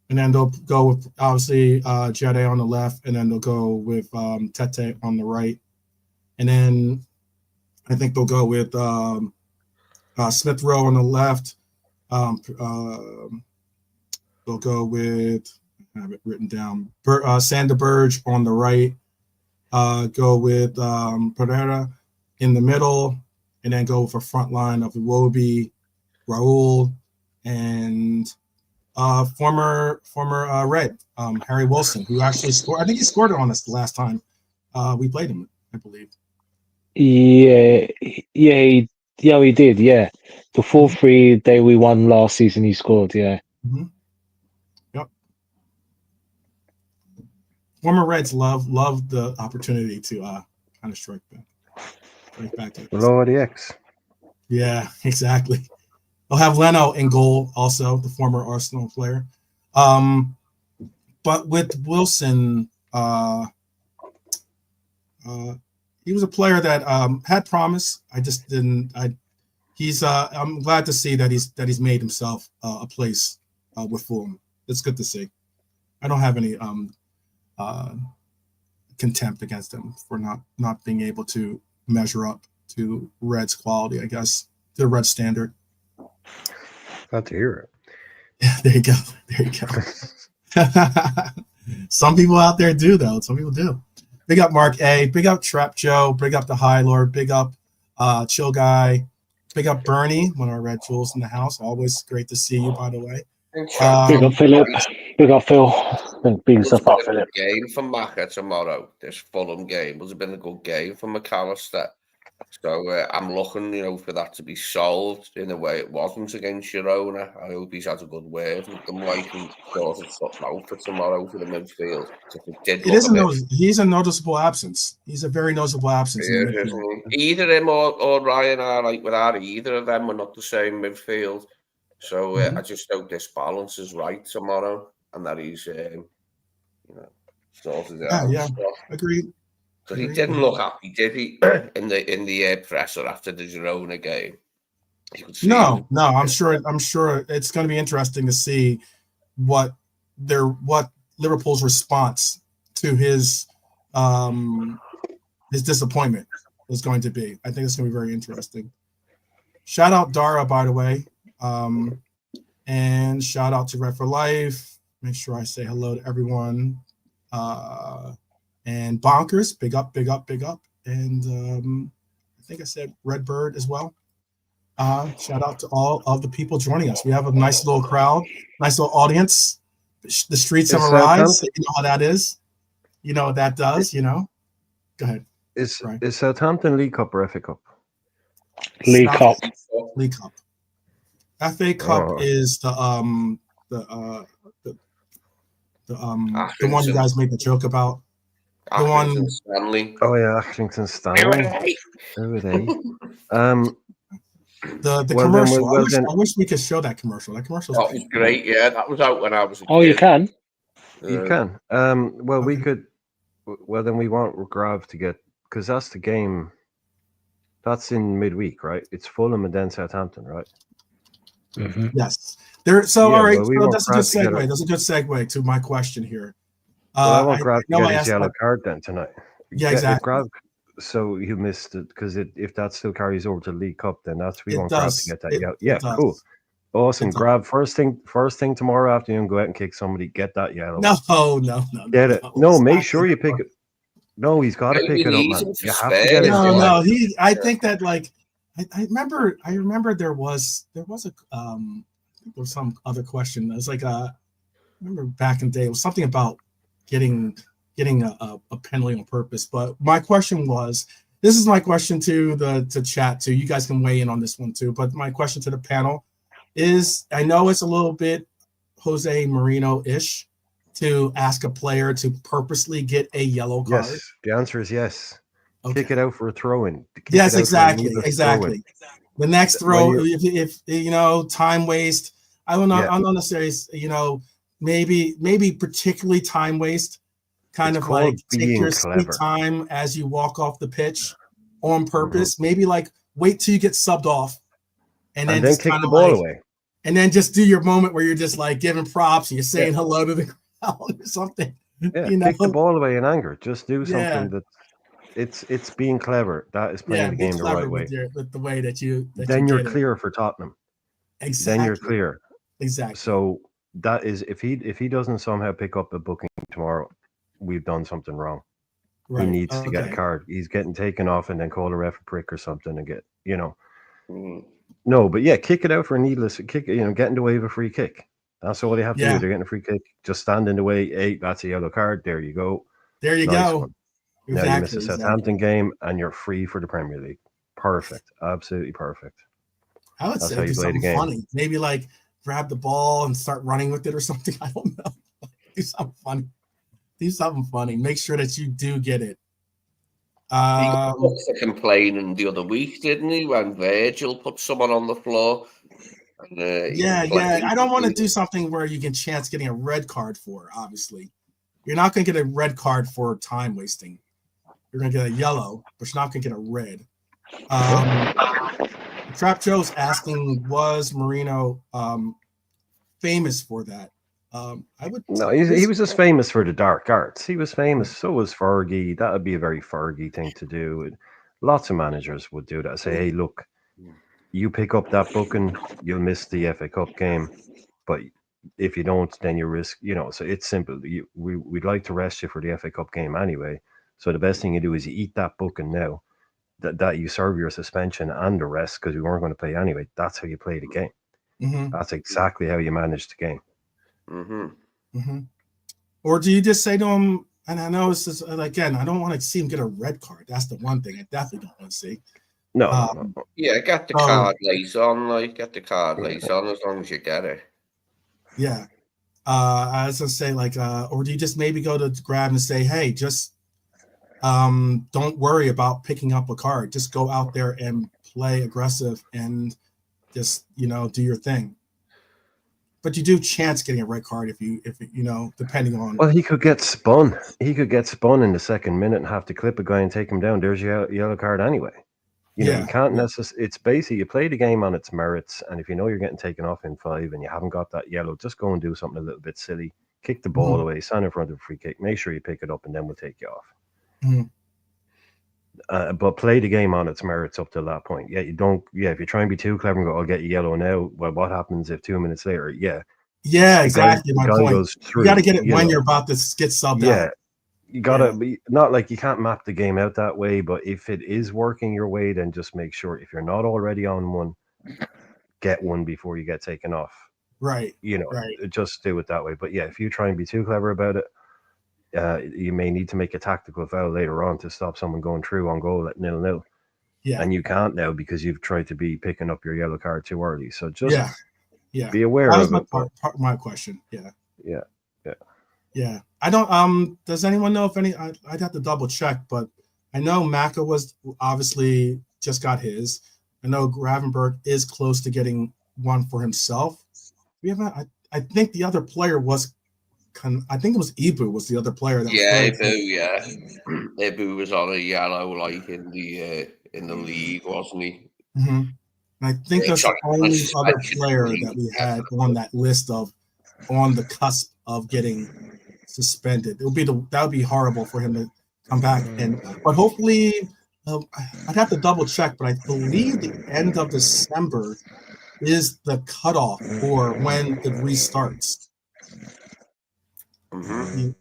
then they'll go with obviously Jade on the left, and then they'll go with Tete on the right, and then I think they'll go with Smith Rowe on the left. They'll go with, I have it written down, Sander Berge on the right. Go with Pereira in the middle, and then go with a front line of Iwobi, Raul, and former Red, Harry Wilson, who actually scored. I think he scored on us the last time we played him, I believe. Yeah, he did. Yeah, the 4-3 day we won last season, he scored. Yeah. Mm-hmm. Yep. Former Reds love the opportunity to kind of strike back. Below the X. Yeah, exactly. They'll have Leno in goal, also the former Arsenal player. But with Wilson, he was a player that had promise. I just didn't. I'm glad to see that he's made himself a place with Fulham. It's good to see. I don't have any contempt against him for not being able to measure up to Reds quality. I guess the Red standard. Glad to hear it. Yeah, there you go. Some people out there do, though. Some people do. Big up Mark A. Big up Trap Joe. Big up the High Lord. Big up Chill Guy. Big up Bernie, one of our Red Jewels in the house. Always great to see you, by the way. Big up Philip. Big up Phil. Big yourself up, Philip. Game for Maka tomorrow. This Fulham game would have been a good game for McAllister. So I'm looking, for that to be solved in a way it wasn't against Girona. I hope he's had a good word with them, like, and sort of something out for tomorrow for the midfield. He's a noticeable absence. He's a very noticeable absence. Yeah, in the midfield. Either him or Ryan are like without either of them. We're not the same midfield. So I just hope this balance is right tomorrow, and that he's sorted out. Yeah, agreed. Because he didn't look happy, did he? in the presser after the Girona game. No. I'm sure it's going to be interesting to see what Liverpool's response to his disappointment is going to be. I think it's going to be very interesting. Shout out Dara, by the way, and shout out to Red for Life. Make sure I say hello to everyone. And Bonkers, big up. And I think I said Redbird as well. Shout out to all of the people joining us. We have a nice little crowd, nice little audience. The streets have arrived. You know how that is. You know what that does, Go ahead. Is Southampton League Cup or FA Cup? League Cup. FA Cup is the one you guys made the joke about. Accrington one- Stanley. Oh yeah, Accrington Stanley. Who are they? The Well, commercial. well, I wish we could show that commercial. That commercial That was great. Yeah, that was out when I was a Oh, kid. you can. You can. Well, we Okay. could. Well, then we want Grav to get, because that's the game. That's in midweek, right? It's Fulham and then Southampton, right? Yes. There. So Yeah, all right. well, we So want that's a good Grav to get segue. That's a good segue to my question here. Well, I want Grav to know get I his asked yellow about- card then tonight. Yeah, If exactly. Grav, so you missed it because if that still carries over to League Cup, then we It want Grav to does. get that. It- Yeah, it yeah, does. cool, awesome. It does. Grav first thing tomorrow afternoon. Go out and kick somebody. Get that yellow. No. Get it. No, It's make not sure you that. pick it. No, he's got to Maybe pick it up, he's man. in for You have to Spurs. get his No, yellow. I think that like I remember there was a I think there was some other question. It was like I remember back in the day it was something about getting a penalty on purpose. But my question was, this is my question to the chat too. You guys can weigh in on this one too. But my question to the panel is, I know it's a little bit Jose Mourinho-ish to ask a player to purposely get a yellow card. Yes, the answer is yes. Okay. Kick it out for a throw-in. Yes, exactly. The next throw, When if you know, time waste. I'm not necessarily, maybe particularly time waste. Kind It's of like called take being your sweet clever. time as you walk off the pitch on purpose. Maybe like wait till you get subbed off, and then just kick kind the of ball like, away. and then just do your moment where you're just like giving props and you're saying hello to the crowd or something. Yeah, you know? kick the ball away in anger. Just do Yeah. something that it's being clever. That is playing the be game the clever right way. with the way that you. Then you're you're clear for Tottenham. Exactly. Then you're clear. Exactly. So that is if he doesn't somehow pick up a booking tomorrow, we've done something wrong. Right. He needs to get a card. He's getting taken off and then call a ref a prick or something and get No, but yeah, kick it out for a needless kick. Get in the way of a free kick. That's all they have to do. They're getting a free kick. Just stand in the way. Hey, that's a yellow card. There you go. There you nice go. One. Exactly, now you miss a Southampton game and you're free for the Premier League. Perfect. Absolutely perfect. I would That's say how you do play the something game. funny. Maybe like grab the ball and start running with it or something. I don't know. Do something funny. Do something funny. Make sure that you do get it. He was complaining the other week, didn't he? When Virgil put someone on the floor. And, yeah. I don't want to do something where you can chance getting a red card for. Obviously, you're not going to get a red card for time wasting. You're going to get a yellow, but you're not going to get a red. Trap Joe's asking, was Marino famous for that? I would. No, he was just famous for the dark arts. He was famous. So was Fergie. That would be a very Fergie thing to do. Lots of managers would do that. Say, hey, look, you pick up that booking, you'll miss the FA Cup game, but if you don't, then you risk. So it's simple. We'd like to rest you for the FA Cup game anyway. So the best thing you do is you eat that booking now. That you serve your suspension and the rest because we weren't going to play anyway. That's how you play the game. Mm-hmm. That's exactly how you manage the game. Or do you just say to him, and I know this is again, I don't want to see him get a red card. That's the one thing I definitely don't want to see. No. Yeah, get the card later on, get the card later on as long as you get it. Yeah. I was gonna say, or do you just maybe go to grab and say, hey, just don't worry about picking up a card. Just go out there and play aggressive and just, do your thing. But you do chance getting a red card if depending on. Well, he could get spun. He could get spun in the second minute and have to clip a guy and take him down. There's your yellow card anyway. You can't necessarily. It's basically you play the game on its merits, and if you know you're getting taken off in 5 and you haven't got that yellow, just go and do something a little bit silly. Kick the ball away, stand in front of a free kick. Make sure you pick it up, and then we'll take you off. But play the game on its merits up to that point. Yeah, you don't. Yeah, if you try and be too clever and go, "I'll get you yellow now." Well, what happens if 2 minutes later? Yeah, exactly. My point. You got to get it when you're about to get subbed out. You gotta be not like you can't map the game out that way, but if it is working your way, then just make sure if you're not already on one, get one before you get taken off. Right. Just do it that way. But yeah, if you try and be too clever about it, you may need to make a tactical foul later on to stop someone going through on goal at 0-0. Yeah. And you can't now because you've tried to be picking up your yellow card too early. So just be aware that was of my it. my question. Yeah. Yeah, I don't. Does anyone know if any? I'd have to double check, but I know Maka was obviously just got his. I know Gravenberg is close to getting one for himself. We haven't. I think the other player was. I think it was Ibu was the other player that was Yeah, very Ibu, yeah. Ibu was on a yellow, like in the league, wasn't he? Mm-hmm. I think Yeah, that's the sorry, on only other suspension in the player that league. we Yeah. had on that list of on the cusp of getting suspended. It would be that would be horrible for him to come back but hopefully I'd have to double check, but I believe the end of December is the cutoff for when it restarts. Mm-hmm.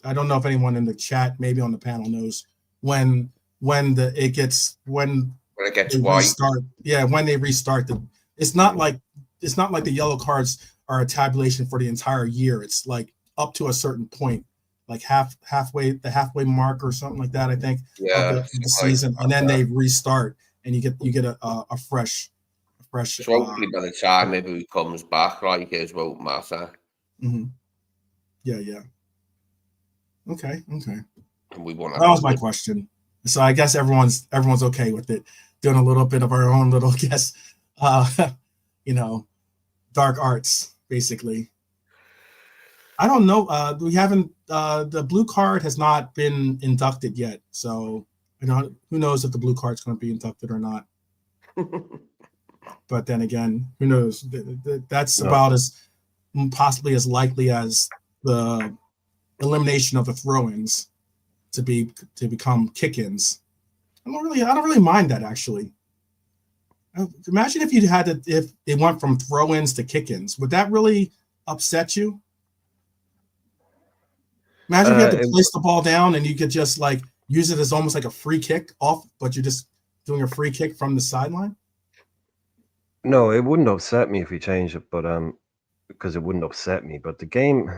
I don't know if anyone in the chat, maybe on the panel, knows when when When it gets they white. restart. Yeah, when they restart it's not like the yellow cards are a tabulation for the entire year. It's like up to a certain point, like halfway the halfway mark or something like that, I think, of Yeah, the season, and then they restart and you get a fresh so hopefully by the time Ibu comes back, like his won't matter. Mm-hmm. Yeah. Okay. And we want That was my question. So I guess everyone's okay with it. Doing a little bit of our own little guess, dark arts, basically. I don't know. We haven't. The blue card has not been inducted yet, so who knows if the blue card's going to be inducted or not. But then again, who knows? That's about as possibly as likely as the elimination of the throw-ins to become kick-ins. I don't really mind that, actually. Imagine if if it went from throw-ins to kick-ins. Would that really upset you? Imagine if you had to place the ball down and you could just like use it as almost like a free kick off, but you're just doing a free kick from the sideline. No, it wouldn't upset me if you changed it, but because it wouldn't upset me. But the game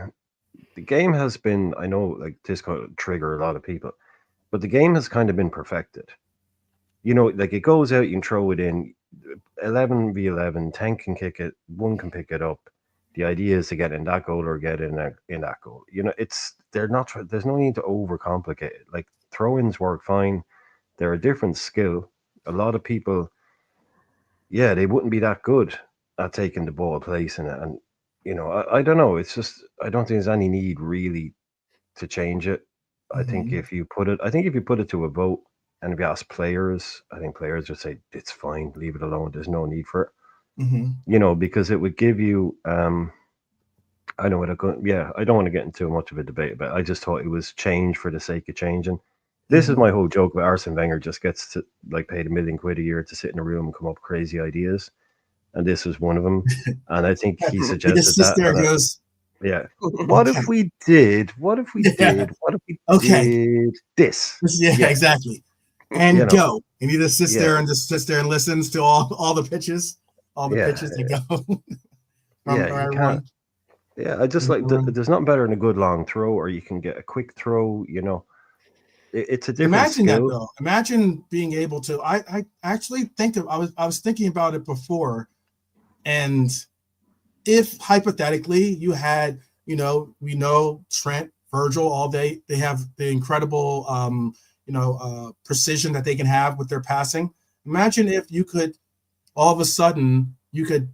has been, I know, like this could trigger a lot of people, but the game has kind of been perfected. Like it goes out, you can throw it in, 11v11, 10 can kick it, 1 can pick it up. The idea is to get in that goal or get in that goal. There's no need to overcomplicate it. Like throw-ins work fine. They're a different skill. A lot of people, yeah, they wouldn't be that good at taking the ball, placing it, and I don't know. It's just I don't think there's any need really to change it. I think if you put it to a vote, and if you ask players, I think players would say it's fine, leave it alone. There's no need for it. Because it would give you. I know I don't want to get into much of a debate, but I just thought it was change for the sake of changing. This is my whole joke with Arsene Wenger. Just gets to like paid £1 million a year to sit in a room and come up with crazy ideas, and this was one of them. And I think he suggested that. There goes. Yeah. What if we did? What if we did? What if we did this? Yeah, exactly. And go. And he just sits there and listens to all the pitches, pitches that go. You can't. Yeah, I just like there's nothing better than a good long throw, or you can get a quick throw. It's a different Imagine skill. that though. Imagine being able to. I actually I was thinking about it before, and if hypothetically you had, we know Trent, Virgil, all they have the incredible precision that they can have with their passing. Imagine if you could all of a sudden you could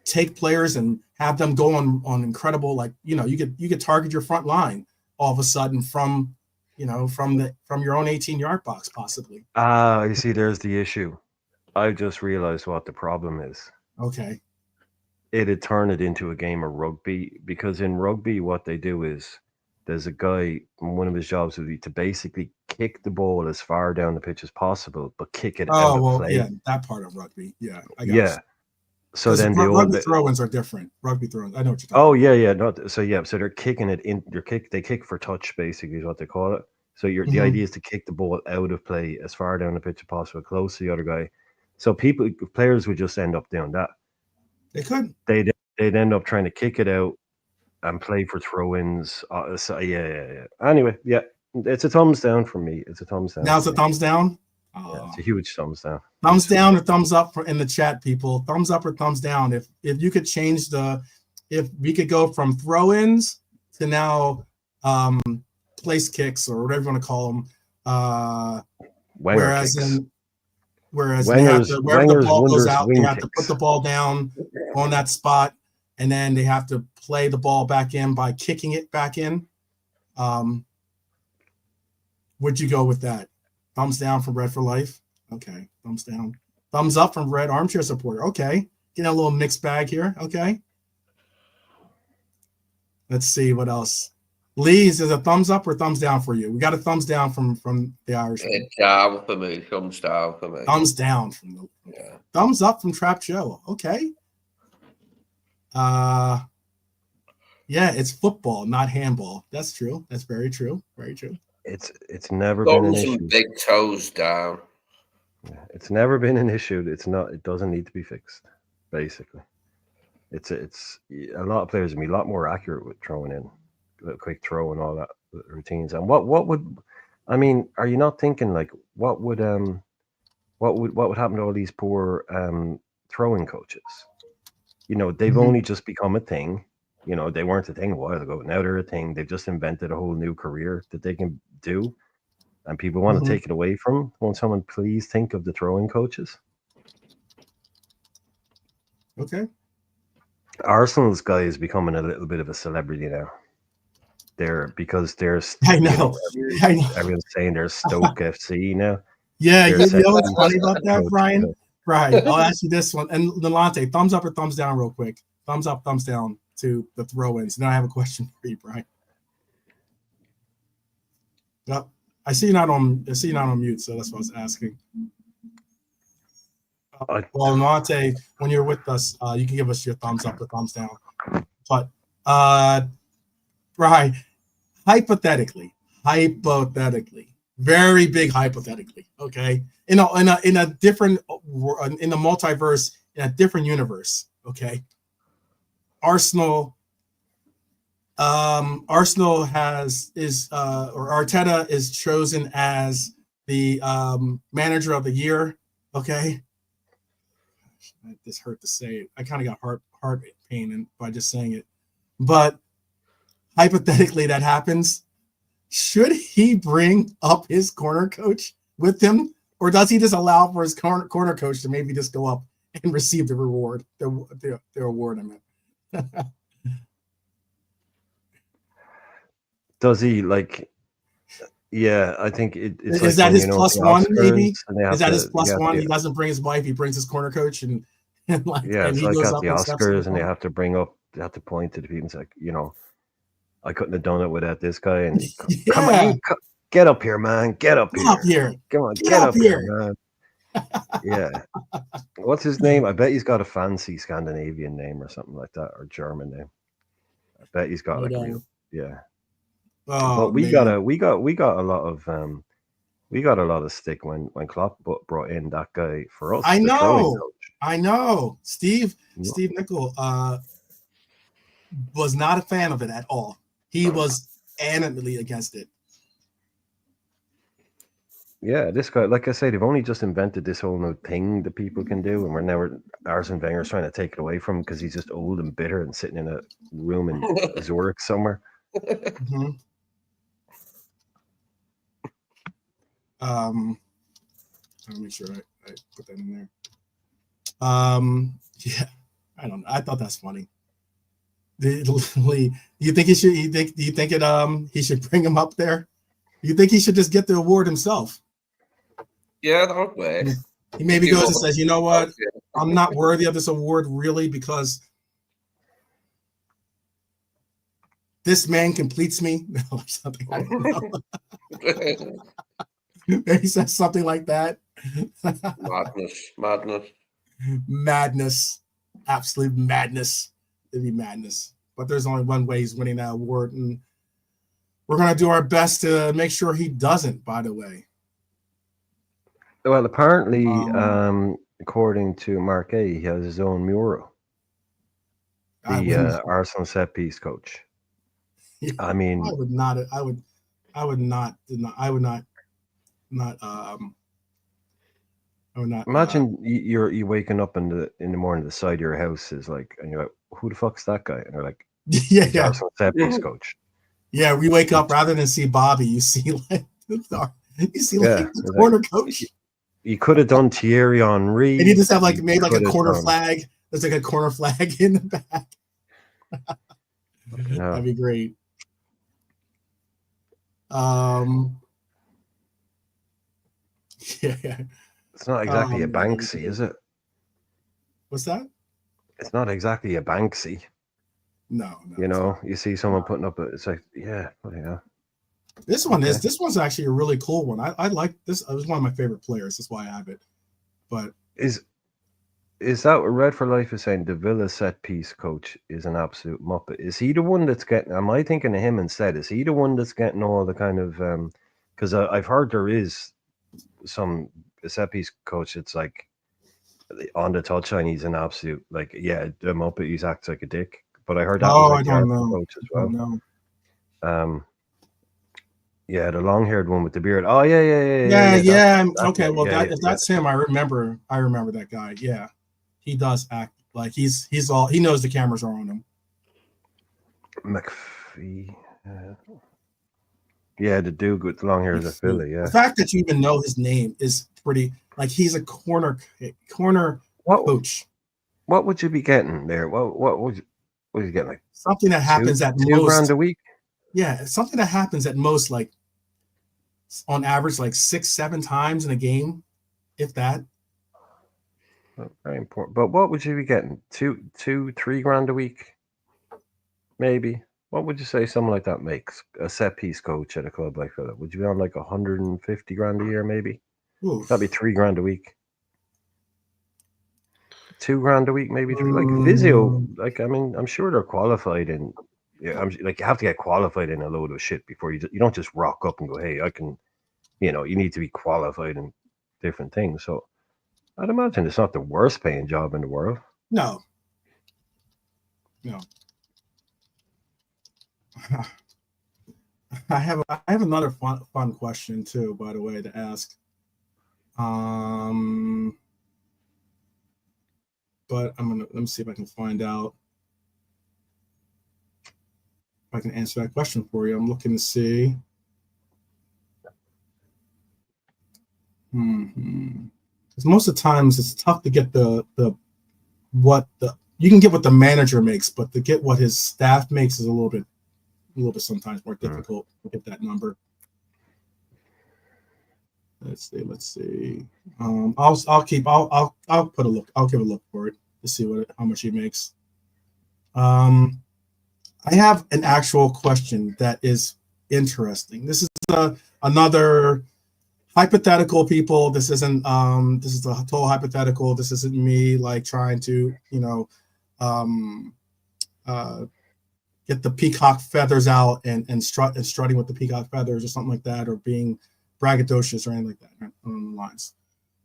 take players and have them go on incredible, like you could target your front line all of a sudden from your own 18-yard box possibly. You see, there's the issue. I just realized what the problem is. Okay. It'd turn it into a game of rugby, because in rugby what they do is there's a guy, one of his jobs would be to basically kick the ball as far down the pitch as possible, but kick it out of play. Yeah, that part of rugby. Yeah, I got you. So then rugby throw-ins are different. Rugby throw-ins, I know what you're talking about. Oh yeah. So they're kicking it in. They kick for touch, basically, is what they call it. So the idea is to kick the ball out of play as far down the pitch as possible, close to the other guy. So players would just end up doing that. They could. They'd end up trying to kick it out and play for throw-ins. Yeah. Anyway, yeah, it's a thumbs down for me. It's a thumbs down. Now it's a thumbs down. Yeah, it's a huge thumbs down. Thumbs down or thumbs up in the chat, people. Thumbs up or thumbs down. If you could change if we could go from throw-ins to now place kicks or whatever you want to call them. Whereas kicks. They have Wenger's, to, wherever the Wenger's ball goes wondrous out, they wing have to put kicks. the ball down on that spot, and then they have to play the ball back in by kicking it back in. Would you go with that? Thumbs down from Red for Life. Okay, thumbs down. Thumbs up from Red Armchair Supporter. Okay, getting a little mixed bag here. Okay. Let's see what else. Lee's is a thumbs up or thumbs down for you? We got a thumbs down from the Irish. Down for me. Thumbs down for me. Thumbs down from the thumbs up from Trap Joe. Okay. Yeah, it's football, not handball. That's true. That's very true. Very true. It's never been an issue. Big toes down. It's never been an issue. It's not. It doesn't need to be fixed. Basically, it's a lot of players would be a lot more accurate with throwing in a quick throw and all that routines. And what would, I mean, are you not thinking like what would happen to all these poor throwing coaches? You know, they've only just become a thing. You know, they weren't a thing a while ago. Now they're a thing. They've just invented a whole new career that they can do. And people want to take it away from them. Won't someone please think of the throwing coaches? Okay. Arsenal's guy is becoming a little bit of a celebrity now. Because there's I know. Everyone's saying there's Stoke FC now. Yeah, you know what's funny about that, Brian? Right. I'll ask you this one. And Delonte, thumbs up or thumbs down real quick. Thumbs up, thumbs down to the throw-ins. Now I have a question for you, Brian. Yep. I see you're not on mute, so that's what I was asking. Well, Delonte, when you're with us, you can give us your thumbs up or thumbs down. But Brian, hypothetically, very big hypothetically, okay, in a different, in the multiverse, in a different universe, okay. Arsenal Arteta is chosen as the manager of the year, okay. This hurt to say it. I kind of got heart pain by just saying it, but hypothetically that happens. Should he bring up his corner coach with him, or does he just allow for his corner coach to maybe just go up and receive the reward, the award? I mean, does he like? Yeah, I think it's. Is like that his plus one? Maybe is that his plus one? He doesn't bring his wife; he brings his corner coach, and like it's he like goes at up the and Oscars, and they have to point to the people and say, you know, I couldn't have done it without this guy. And come on, get up here, man, get up here. Come on, get up here, man. Yeah, what's his name? I bet he's got a fancy Scandinavian name or something like that, or German name. I bet he's got like real, yeah. Oh, but we got a lot of stick when Klopp brought in that guy for us. I know. Steve Nicol was not a fan of it at all. He was adamantly against it. Yeah, this guy, like I say, they've only just invented this whole new thing that people can do, and Arsene Wenger's trying to take it away from him because he's just old and bitter and sitting in a room in Zurich somewhere. Mm-hmm. Let me make sure I put that in there. Yeah, I don't know. I thought that's funny. Do you think he should? Do you think he should bring him up there? You think he should just get the award himself? Yeah, that would work. He maybe goes and says, "You know what? I'm not worthy of this award, really, because this man completes me." No, something. I don't know. He says something like that. Madness, absolute madness. It'd be madness. But there's only one way he's winning that award, and we're gonna do our best to make sure he doesn't. By the way. Well, apparently, according to Mark A, he has his own mural. The Arsenal set piece coach. Yeah, I mean, I would not. Imagine you waking up in the morning, the side of your house is like, and you're like, who the fuck's that guy? And they're like, yeah, Arsenal set piece coach. Yeah, we wake up rather than see Bobby, you see like the like, corner coach. You could have done Thierry Henry. And you just have You made like a could have corner done- flag. There's like a corner flag in the back. No, That'd be great. Yeah. it's not exactly a Man, Banksy, is it? what's that? It's not exactly a Banksy. No. You know, you see someone putting up it's like, yeah. This one's actually a really cool one. I like this. It was one of my favorite players. That's why I have it. But Is that what Red for Life is saying? The Villa set piece coach is an absolute muppet. Is he the one that's getting? Am I thinking of him instead? Is he the one that's getting all the kind of? Because I've heard there is some set piece coach. It's like on the touchline, he's an absolute the muppet. He acts like a dick. But I heard that was like the Arsenal coach as well. I don't know. Yeah, the long-haired one with the beard. Oh yeah. Yeah. Okay, it. well, if that's him, I remember that guy. Yeah, he does act like he knows the cameras are on him. McPhee. Yeah, the dude with the long hair is a Philly. Yeah. The fact that you even know his name is pretty. Like he's a corner coach. What would you be getting there? What would you get, like something that happens at $2 most grand a week? Yeah, something that happens at most, like on average, like 6-7 times in a game, if that. Very important. But what would you be getting? $2-3 grand a week, maybe. What would you say someone like that makes? A set piece coach at a club like that? Would you be on like 150 grand a year, maybe? Oof. That'd be $3 grand a week. $2 grand a week, maybe. Like Vizio, like I mean, I'm sure they're qualified in. Yeah, I'm like you have to get qualified in a load of shit before you don't just rock up and go, hey, I can. You need to be qualified in different things. So I'd imagine it's not the worst paying job in the world. No. I have another fun question too, by the way, to ask. But let me see if I can find out if I can answer that question for you. I'm looking to see. Because most of the times it's tough to get you can get what the manager makes, but to get what his staff makes is a little bit sometimes more difficult to get that number. Let's see. I'll give a look for it to see how much he makes. I have an actual question that is interesting. This is another hypothetical, people. This isn't this is a total hypothetical. This isn't me like trying to get the peacock feathers out and strutting with the peacock feathers or something like that, or being braggadocious or anything like that, right, on the lines.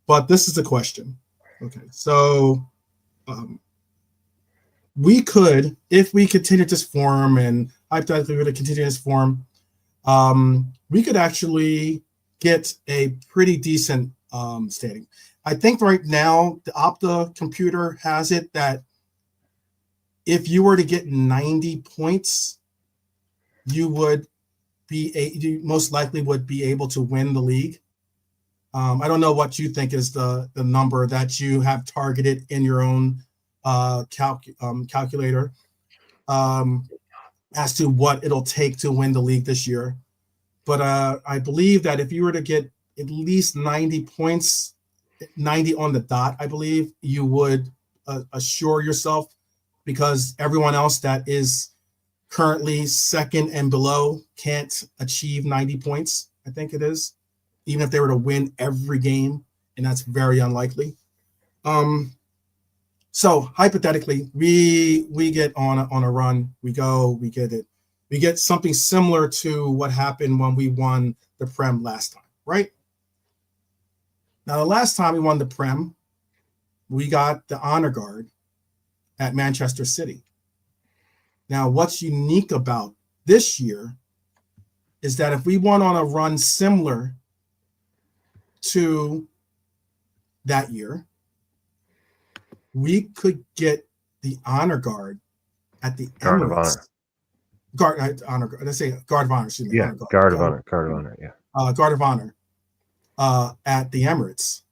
But this is the question. Okay, so we could, if we continue this form, and hypothetically we're going to continue this form, we could actually get a pretty decent standing. I think right now the Opta computer has it that if you were to get 90 points, you most likely would be able to win the league. I don't know what you think is the number that you have targeted in your own calculator as to what it'll take to win the league this year. But I believe that if you were to get at least 90 points, 90 on the dot, I believe you would assure yourself, because everyone else that is currently second and below can't achieve 90 points, I think it is, even if they were to win every game, and that's very unlikely. So hypothetically, we get on a run, we get it. We get something similar to what happened when we won the Prem last time, right? Now, the last time we won the Prem, we got the honor guard at Manchester City. Now, what's unique about this year is that if we went on a run similar to that year, we could get the honor guard at the Guard of Emirates. honor. guard honor. Let's say guard of honor. Excuse me. Yeah, guard of honor. Guard of honor. Yeah. Guard of honor at the Emirates.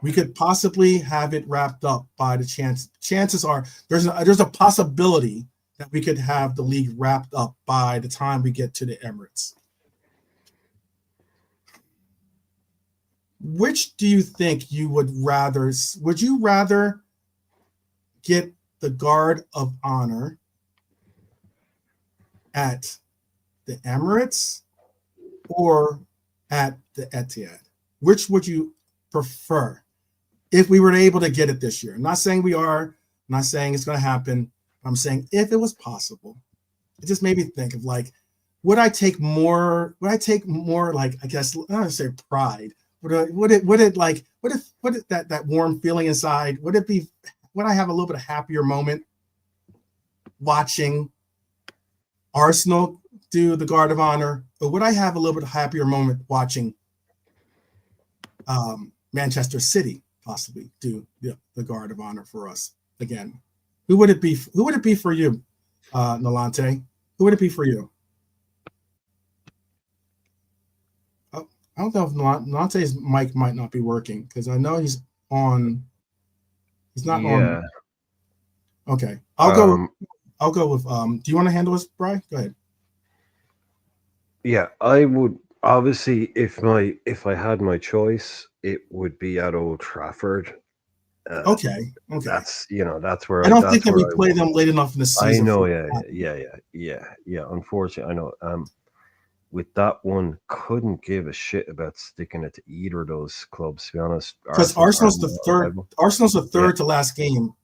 We could possibly have it wrapped up by the chances are there's a possibility that we could have the league wrapped up by the time we get to the Emirates. Which do you think you would rather? Would you rather get the guard of honor at the Emirates or at the Etihad? Which would you prefer if we were able to get it this year? I'm not saying we are. I'm not saying it's going to happen. I'm saying if it was possible. It just made me think of like, would I take more? Like, I guess I don't want to say pride. Would it that warm feeling inside? Would I have a little bit of happier moment watching Arsenal do the guard of honor, or would I have a little bit happier moment watching Manchester City possibly do the guard of honor for us again? Who would it be? Who would it be for you, Nolante? Who would it be for you? I don't know if Nolante's mic might not be working because I know he's on. He's not on. Okay, I'll go with. Do you want to handle this, Brian? Go ahead. Yeah, I would obviously if I had my choice, it would be at Old Trafford. Okay. That's that's where I don't think that we play them late enough in the season. I know, yeah. Unfortunately, I know. With that one, couldn't give a shit about sticking it to either of those clubs. To be honest, because Arsenal's the third. Arsenal's the third to last game.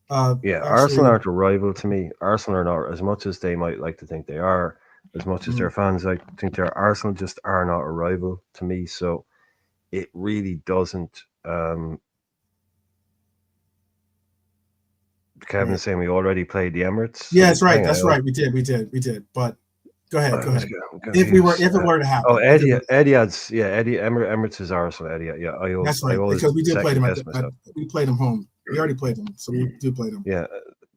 Arsenal aren't a rival to me. Arsenal are not, as much as they might like to think they are, as much as their fans like to think they're. Arsenal just are not a rival to me. So it really doesn't. Kevin is saying we already played the Emirates. Yeah, that's right. That's right. We did. But go ahead. If it were to happen. Oh, Etihad's Emirates is Arsenal. Etihad, yeah. That's right. Because we did play them. We played them home. We already played them, so we do play them. Yeah.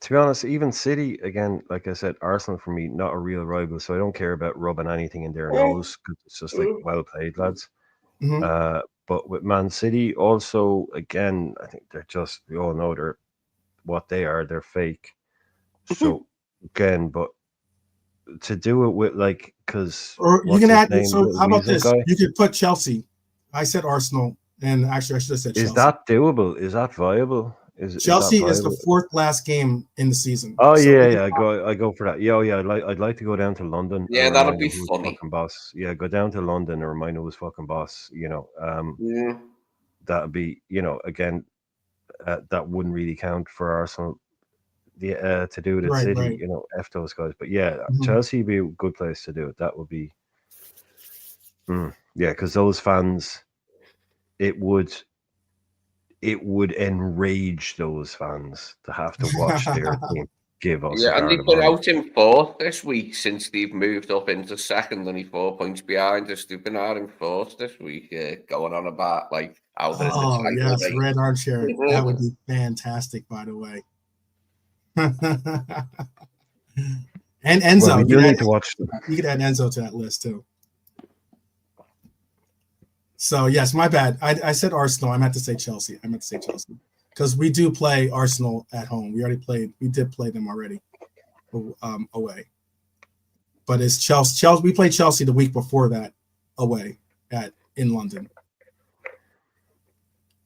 To be honest, even City again, like I said, Arsenal for me not a real rival, so I don't care about rubbing anything in their nose because it's just like well played, lads. Mm-hmm. But with Man City, also again, I think they're just we all know they're what they are. They're fake. So again, but to do it with like because you can add. So how about this? You could put Chelsea. I said Arsenal, and actually I should have said Chelsea. Is that doable? Is that viable? Chelsea is the fourth last game in the season. Oh yeah. I go for that. Yeah. I'd like to go down to London. Yeah, that'll be funny. Boss. Yeah, go down to London and remind who's fucking boss. That'd be again. That wouldn't really count for Arsenal to do it at City, right. F those guys. But yeah, Chelsea would be a good place to do it. That would be, because those fans, it would enrage those fans to have to watch their team give us. Yeah, and they've been out in fourth this week since they've moved up into second, only 4 points behind us. They've been out in fourth this week, going on about like how they're in the yes, red armchair. That would be fantastic, by the way. And Enzo, well, you need to watch them. You could add Enzo to that list too. So yes, my bad. I said Arsenal. I meant to say Chelsea. Because we do play Arsenal at home. We did play them already away. But it's Chelsea. We played Chelsea the week before that away in London.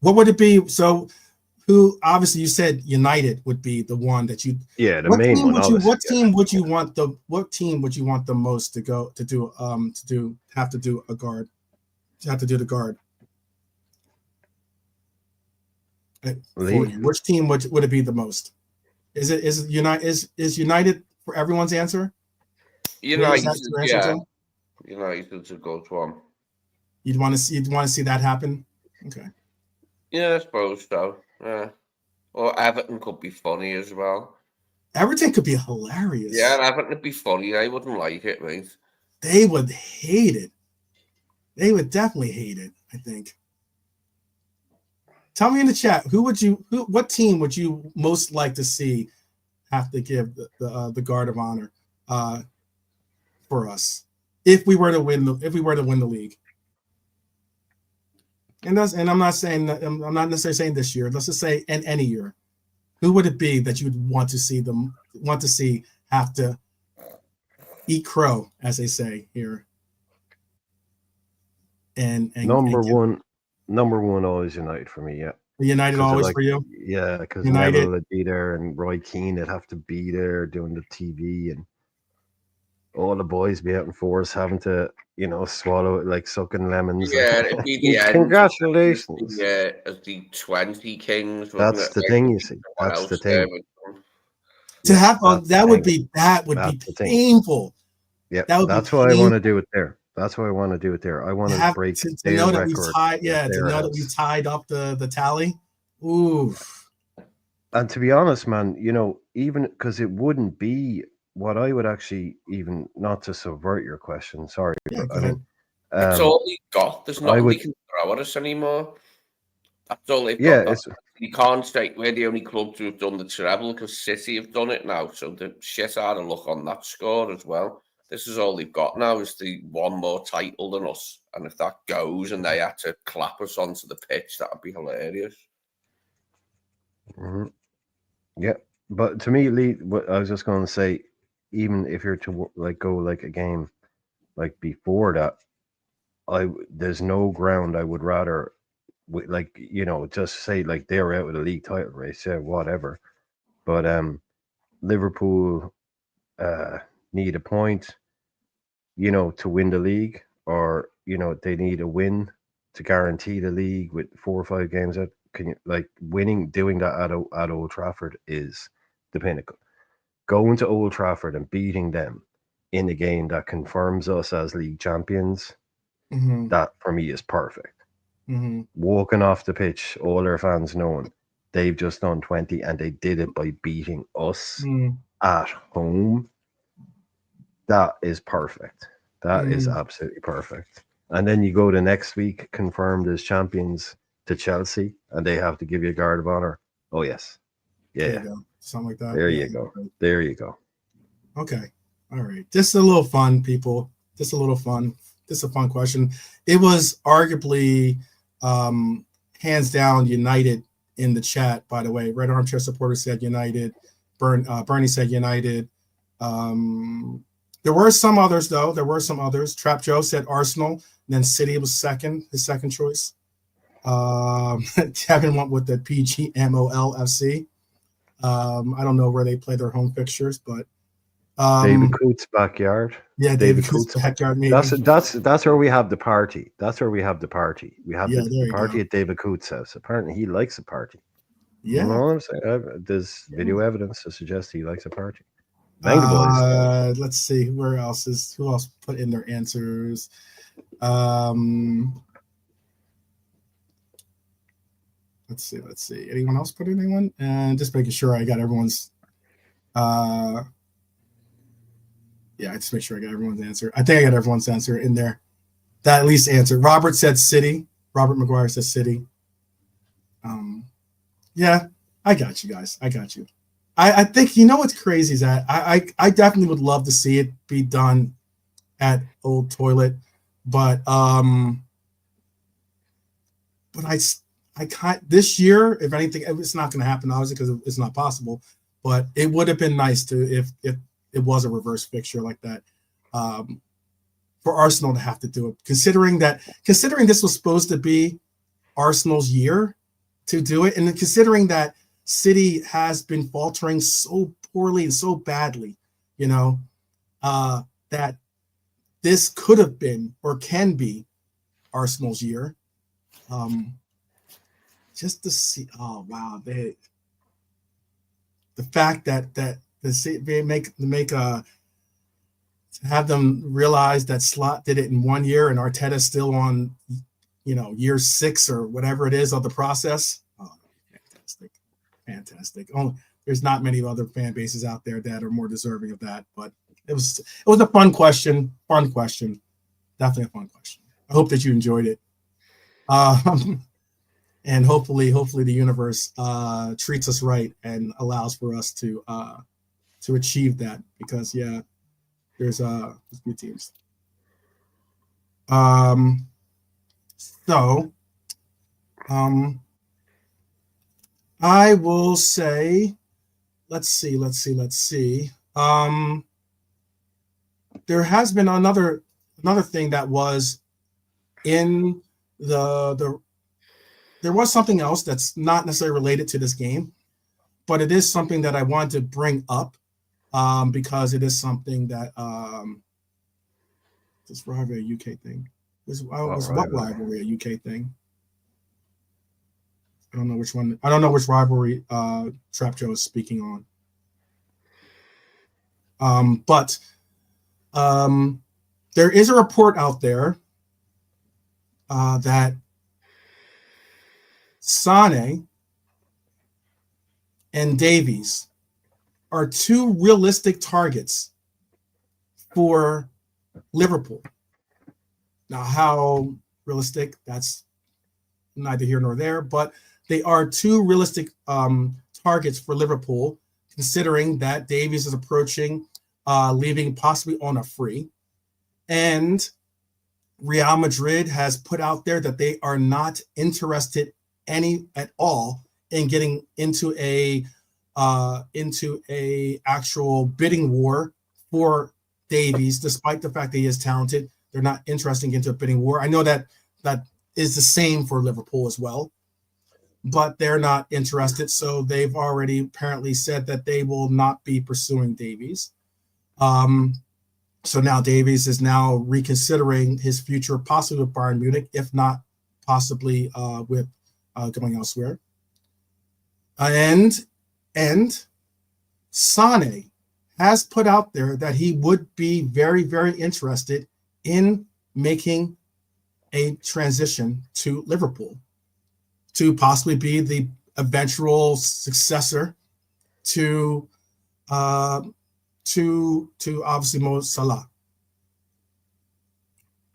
What would it be? So, who obviously you said United would be the one that you. Yeah, the main one. What team would you want the most to go to do have to do a guard? To have to do the guard. Which team would it be the most? Is United for everyone's answer? United, United's a good one. You'd want to see that happen? Okay. Yeah, I suppose so. Yeah. Or Everton could be funny as well. Everton could be hilarious. Yeah, Everton would be funny. They wouldn't like it, mate. They would hate it. They would definitely hate it, I think. Tell me in the chat, what team would you most like to see have to give the guard of honor for us if we were to win the league. And I'm not saying that, I'm not necessarily saying this year. Let's just say in any year, who would it be that you would want to see have to eat crow, as they say here? And number one, always United for me. Yeah, United always for you. Yeah, because Neville would be there and Roy Keane would have to be there doing the TV, and all the boys be out in force having to, swallow it like sucking lemons. Yeah, it'd be the end. Congratulations. Yeah, as the 20 Kings. That's the thing, you see. That's the thing. To have that would be painful. Yeah, that's why I want to do it there. That's why I want to do it there. I want to break to know that we tied. Yeah, to know that we tied up the tally. Ooh. And to be honest, man, even because it wouldn't be what I would actually, even not to subvert your question. Sorry, but I mean, it's all we got. There's nothing we can throw at us anymore. That's all they've got. You can't say we're the only club to have done the treble because City have done it now. So the shit out of luck on that score as well. This is all they've got now is the one more title than us. And if that goes and they had to clap us onto the pitch, that would be hilarious. Mm-hmm. Yeah. But to me, Lee, what I was just going to say, even if you're to go like a game like before that, there's no ground I would rather just say like they're out with a league title race, yeah, whatever. But Liverpool need a point, to win the league, or they need a win to guarantee the league with 4 or 5 games out. Can you doing that at Old Trafford is the pinnacle. Going to Old Trafford and beating them in a game that confirms us as league champions, that for me is perfect. Mm-hmm. Walking off the pitch, all their fans knowing they've just done 20 and they did it by beating us at home. That is perfect. That is absolutely perfect. And then you go to next week, confirmed as champions to Chelsea, and they have to give you a guard of honor. Oh, yes. Yeah. Something like that. There you go. There you go. Okay. All right. Just a little fun, people. Just a little fun. Just a fun question. It was arguably hands down United in the chat, by the way. Red Armchair Supporter said United. Bernie said United. There were some others, though. Trap Joe said Arsenal. Then City was his second choice. Kevin went with the PGMOL-FC. I don't know where they play their home fixtures, but David Coote's backyard. Yeah, David Coote's backyard. Maybe. That's where we have the party. We have the party at David Coote's house. Apparently, he likes a party. Yeah, you know what I'm saying? There's video evidence to suggest he likes a party. Boys. Let's see who else put in their answers. Let's see. Anyone else put anyone? And just making sure I got everyone's. Just make sure I got everyone's answer. I think I got everyone's answer in there. That at least answered. Robert said City. Robert McGuire said City. Yeah, I got you guys. I got you. I think what's crazy is that I definitely would love to see it be done at Old Toilet, but I can't this year. If anything, it's not going to happen obviously because it's not possible. But it would have been nice to if it was a reverse fixture like that for Arsenal to have to do it. Considering this was supposed to be Arsenal's year to do it, and considering that City has been faltering so poorly and so badly, that this could have been or can be Arsenal's year. Just to see, oh wow, the fact that they have them realize that Slot did it in 1 year and Arteta's still on, year 6 or whatever it is of the process. Oh, fantastic. There's not many other fan bases out there that are more deserving of that, but it was a fun question. Definitely a fun question. I hope that you enjoyed it. And hopefully the universe treats us right and allows for us to achieve that, because there's good teams. So I will say, let's see. There has been another thing that was in the there was something else that's not necessarily related to this game, but it is something that I wanted to bring up, because it is something that this rivalry a UK thing was what rivalry a UK thing. I don't know which one. I don't know which rivalry Trap Joe is speaking on. But there is a report out there that Sane and Davies are two realistic targets for Liverpool. Now, how realistic, that's neither here nor there, but they are two realistic targets for Liverpool, considering that Davies is approaching leaving possibly on a free. And Real Madrid has put out there that they are not interested at all in getting into a actual bidding war for Davies, despite the fact that he is talented. They're not interested in getting into a bidding war. I know that is the same for Liverpool as well, but they're not interested. So they've already apparently said that they will not be pursuing Davies. So now Davies is now reconsidering his future, possibly with Bayern Munich, if not possibly with going elsewhere. And Sane has put out there that he would be very, very interested in making a transition to Liverpool to possibly be the eventual successor to obviously Mo Salah.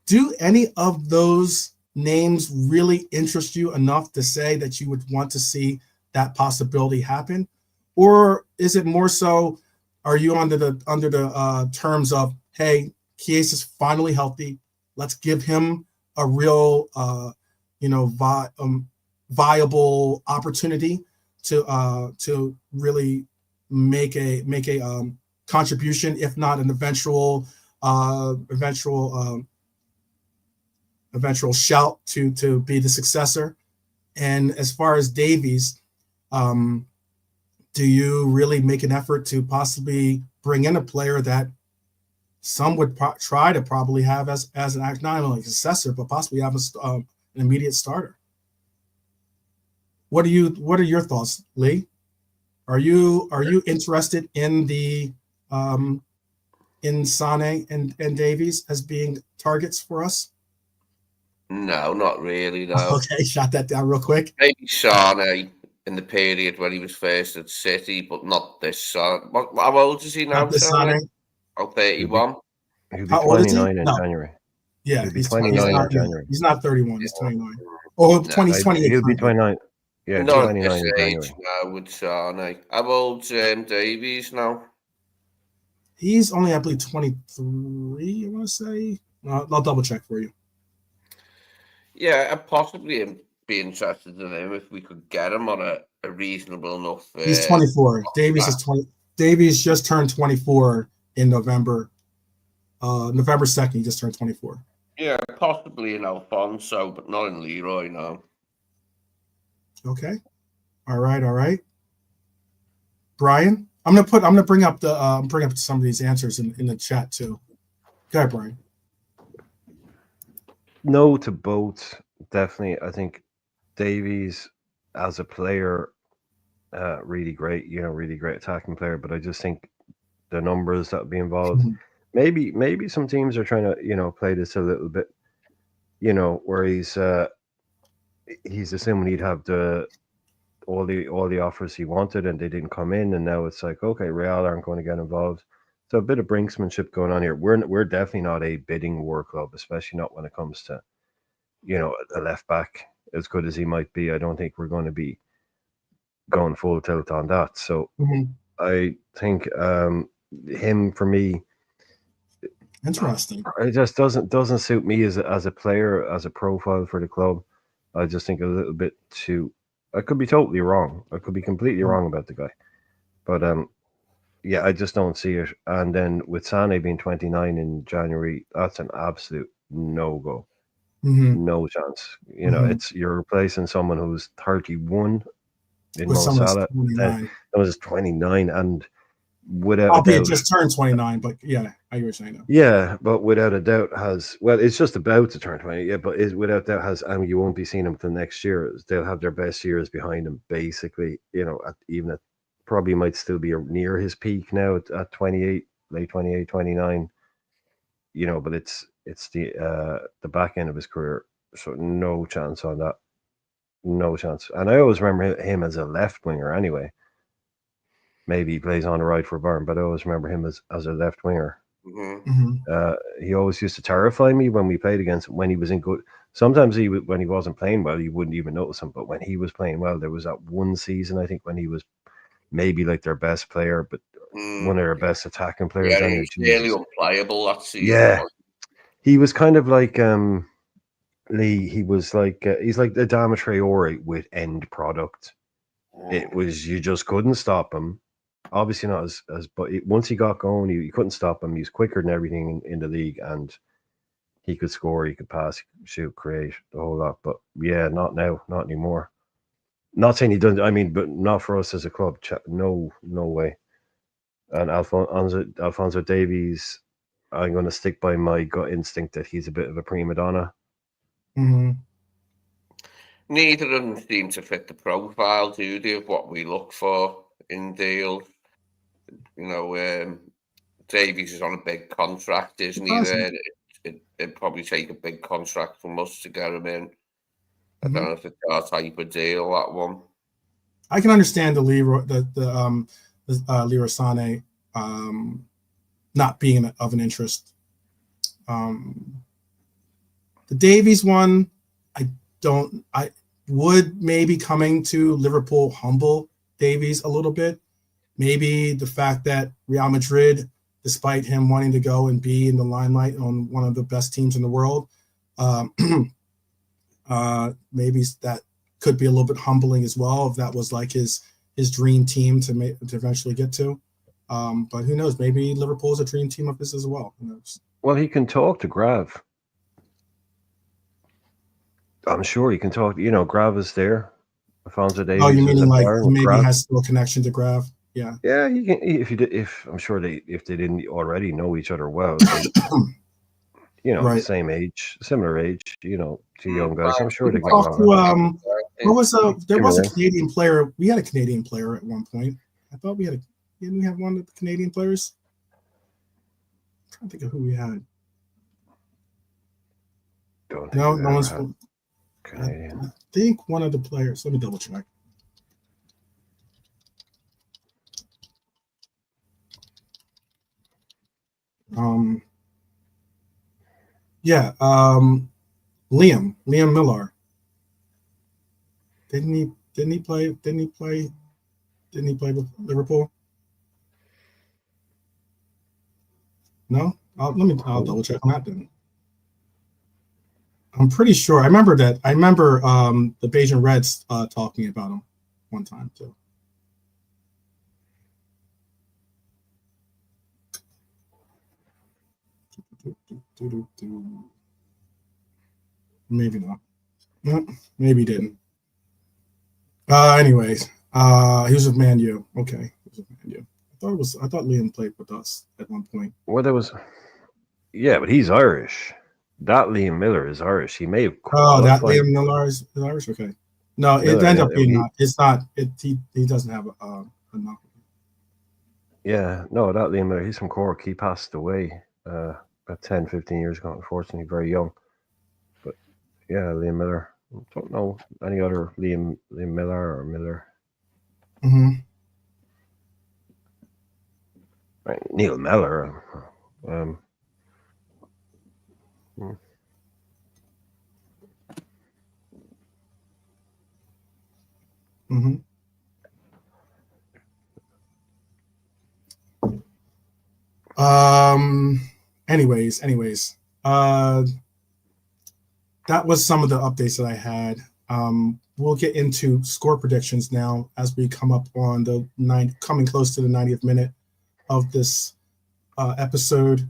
Do any of those names really interest you enough to say that you would want to see that possibility happen? Or is it more so, are you under the terms of, hey, Chiesa is finally healthy, let's give him a real viable opportunity to really make a contribution, if not an eventual shout to be the successor? And as far as Davies, do you really make an effort to possibly bring in a player that some would try to probably have as an not only successor, but possibly have an immediate starter? What are your thoughts, Lee? Are you interested in the in Sane and Davies as being targets for us? No, not really, no. Okay, shot that down real quick. Maybe Sane in the period when he was first at City, but not this Sane. How old is he now, Not this Sane. Oh, 31. He'll be How old is he? 29 in No. January. Yeah, He'll be he's 29 in not, January. He's not 31. He's 29. Or 28. He'll be 29. Yeah, Not 29 at in this January. age now with Sane. How old's Davies now? He's only, I believe, 23, I want to say. I'll double check for you. Yeah, I'd possibly be interested in him if we could get him on a reasonable enough. He's 24. Davies is 20. Davies just turned 24 in November. November 2nd, he just turned 24. Yeah, possibly in Alfonso, but not in Leroy, no. Okay. All right. Brian, I'm gonna bring up some of these answers in the chat too. Go ahead, Brian. No to both, definitely. I think Davies as a player, really great, really great attacking player, but I just think the numbers that would be involved, maybe some teams are trying to, play this a little bit, where he's assuming he'd have all the offers he wanted and they didn't come in, and now it's like, okay, Real aren't going to get involved. So a bit of brinksmanship going on here. We're definitely not a bidding war club, especially not when it comes to, a left back as good as he might be. I don't think we're going to be going full tilt on that. So I think him for me, Interesting. it just doesn't suit me as a player, as a profile for the club. I just think a little bit too. I could be totally wrong. I could be completely wrong about the guy, but yeah, I just don't see it. And then with Sane being 29 in January, that's an absolute no go. Mm-hmm. No chance. It's you're replacing someone who's 31 in With Mo someone that's Salah. Then 29. that was 29, and without a Albeit doubt, just turned 29, but yeah, I hear what you're saying though. yeah, but without a doubt has it's just about to turn 20. Yeah, but is without doubt has, and you won't be seeing them till next year. They'll have their best years behind them, basically. Even at probably might still be near his peak now at 28, late 28, 29. But it's the back end of his career, so no chance on that. No chance. And I always remember him as a left winger anyway. Maybe he plays on the right for Bayern, but I always remember him as a left winger. Mhm. Mm-hmm. He always used to terrify me when we played against him when he was in good. Sometimes when he wasn't playing well, you wouldn't even notice him. But when he was playing well, there was that one season I think when he was maybe like their best player, but one of their best attacking players. Yeah, Anyway, he's nearly Jesus, unplayable that season. yeah, he was kind of like Lee. He was like he's like the Adama Traore with end product. It was you just couldn't stop him. Obviously not but once he got going, you couldn't stop him. He was quicker than everything in the league, and he could score, he could pass, he could shoot, create the whole lot. But yeah, not now, not anymore. Not saying he doesn't. I mean, but not for us as a club. No, no way. And Alfonso Davies, I'm going to stick by my gut instinct that he's a bit of a prima donna. Mm-hmm. Neither of them seem to fit the profile, do they, of what we look for in deals? Davies is on a big contract, isn't he? There, it'd probably take a big contract from us to get him in. I don't know if it's our type of deal, that one. I can understand the Leroy Sane not being of an interest. The Davies one, I would maybe coming to Liverpool humble Davies a little bit. Maybe the fact that Real Madrid, despite him wanting to go and be in the limelight on one of the best teams in the world, maybe that could be a little bit humbling as well, if that was like his dream team to eventually get to. But who knows? Maybe Liverpool is a dream team of his as well. Who knows? Well, he can talk to Grav. I'm sure he can talk. Grav is there. Alfonso Davies. Oh, you meaning like Bayern, he maybe Grav. has still a connection to Grav? Yeah. Yeah, he can. If I'm sure if they didn't already know each other well, Right. same age, similar age. Two young guys. I'm sure We they could get talk along. there was a Similar. Canadian player. We had a Canadian player at one point. I thought didn't we have one of the Canadian players? I'm trying to think of who we had. Don't think No, we've no ever one's. had Canadian. I think one of the players. Let me double check. Yeah, Liam Millar. Didn't he play with Liverpool? No? I'll double check on that then. I'm pretty sure. I remember the Bayesian Reds talking about him one time too. Maybe not. Maybe he didn't. Anyways, he was with Man U. Okay, he was with Man U. I thought Liam played with us at one point. Well, there was. Yeah, but he's Irish. That Liam Miller is Irish. He may have Oh, that qualified. Liam Miller is Irish. Okay, no, it Miller, ended up yeah, being not. It's not. He doesn't have a knock. Yeah, no, that Liam Miller. He's from Cork. He passed away about 10, 15 years ago. Unfortunately, very young. But yeah, Liam Miller. Don't know any other Liam Miller or Miller. Mm-hmm. Right, Neil Mellor. Mm-hmm. anyways, that was some of the updates that I had. We'll get into score predictions now as we come up on the coming close to the 90th minute of this episode.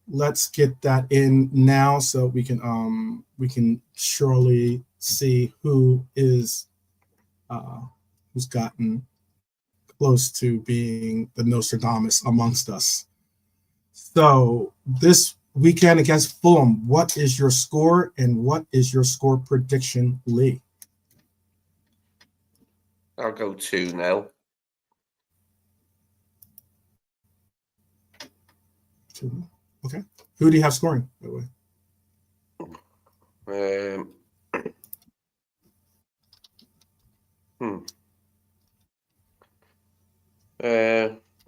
Let's get that in now so we can surely see who is who's gotten close to being the Nostradamus amongst us. So this weekend against Fulham, what is your score and what is your score prediction, Lee? I'll go 2-0. 2-0. Okay. Who do you have scoring, by the way?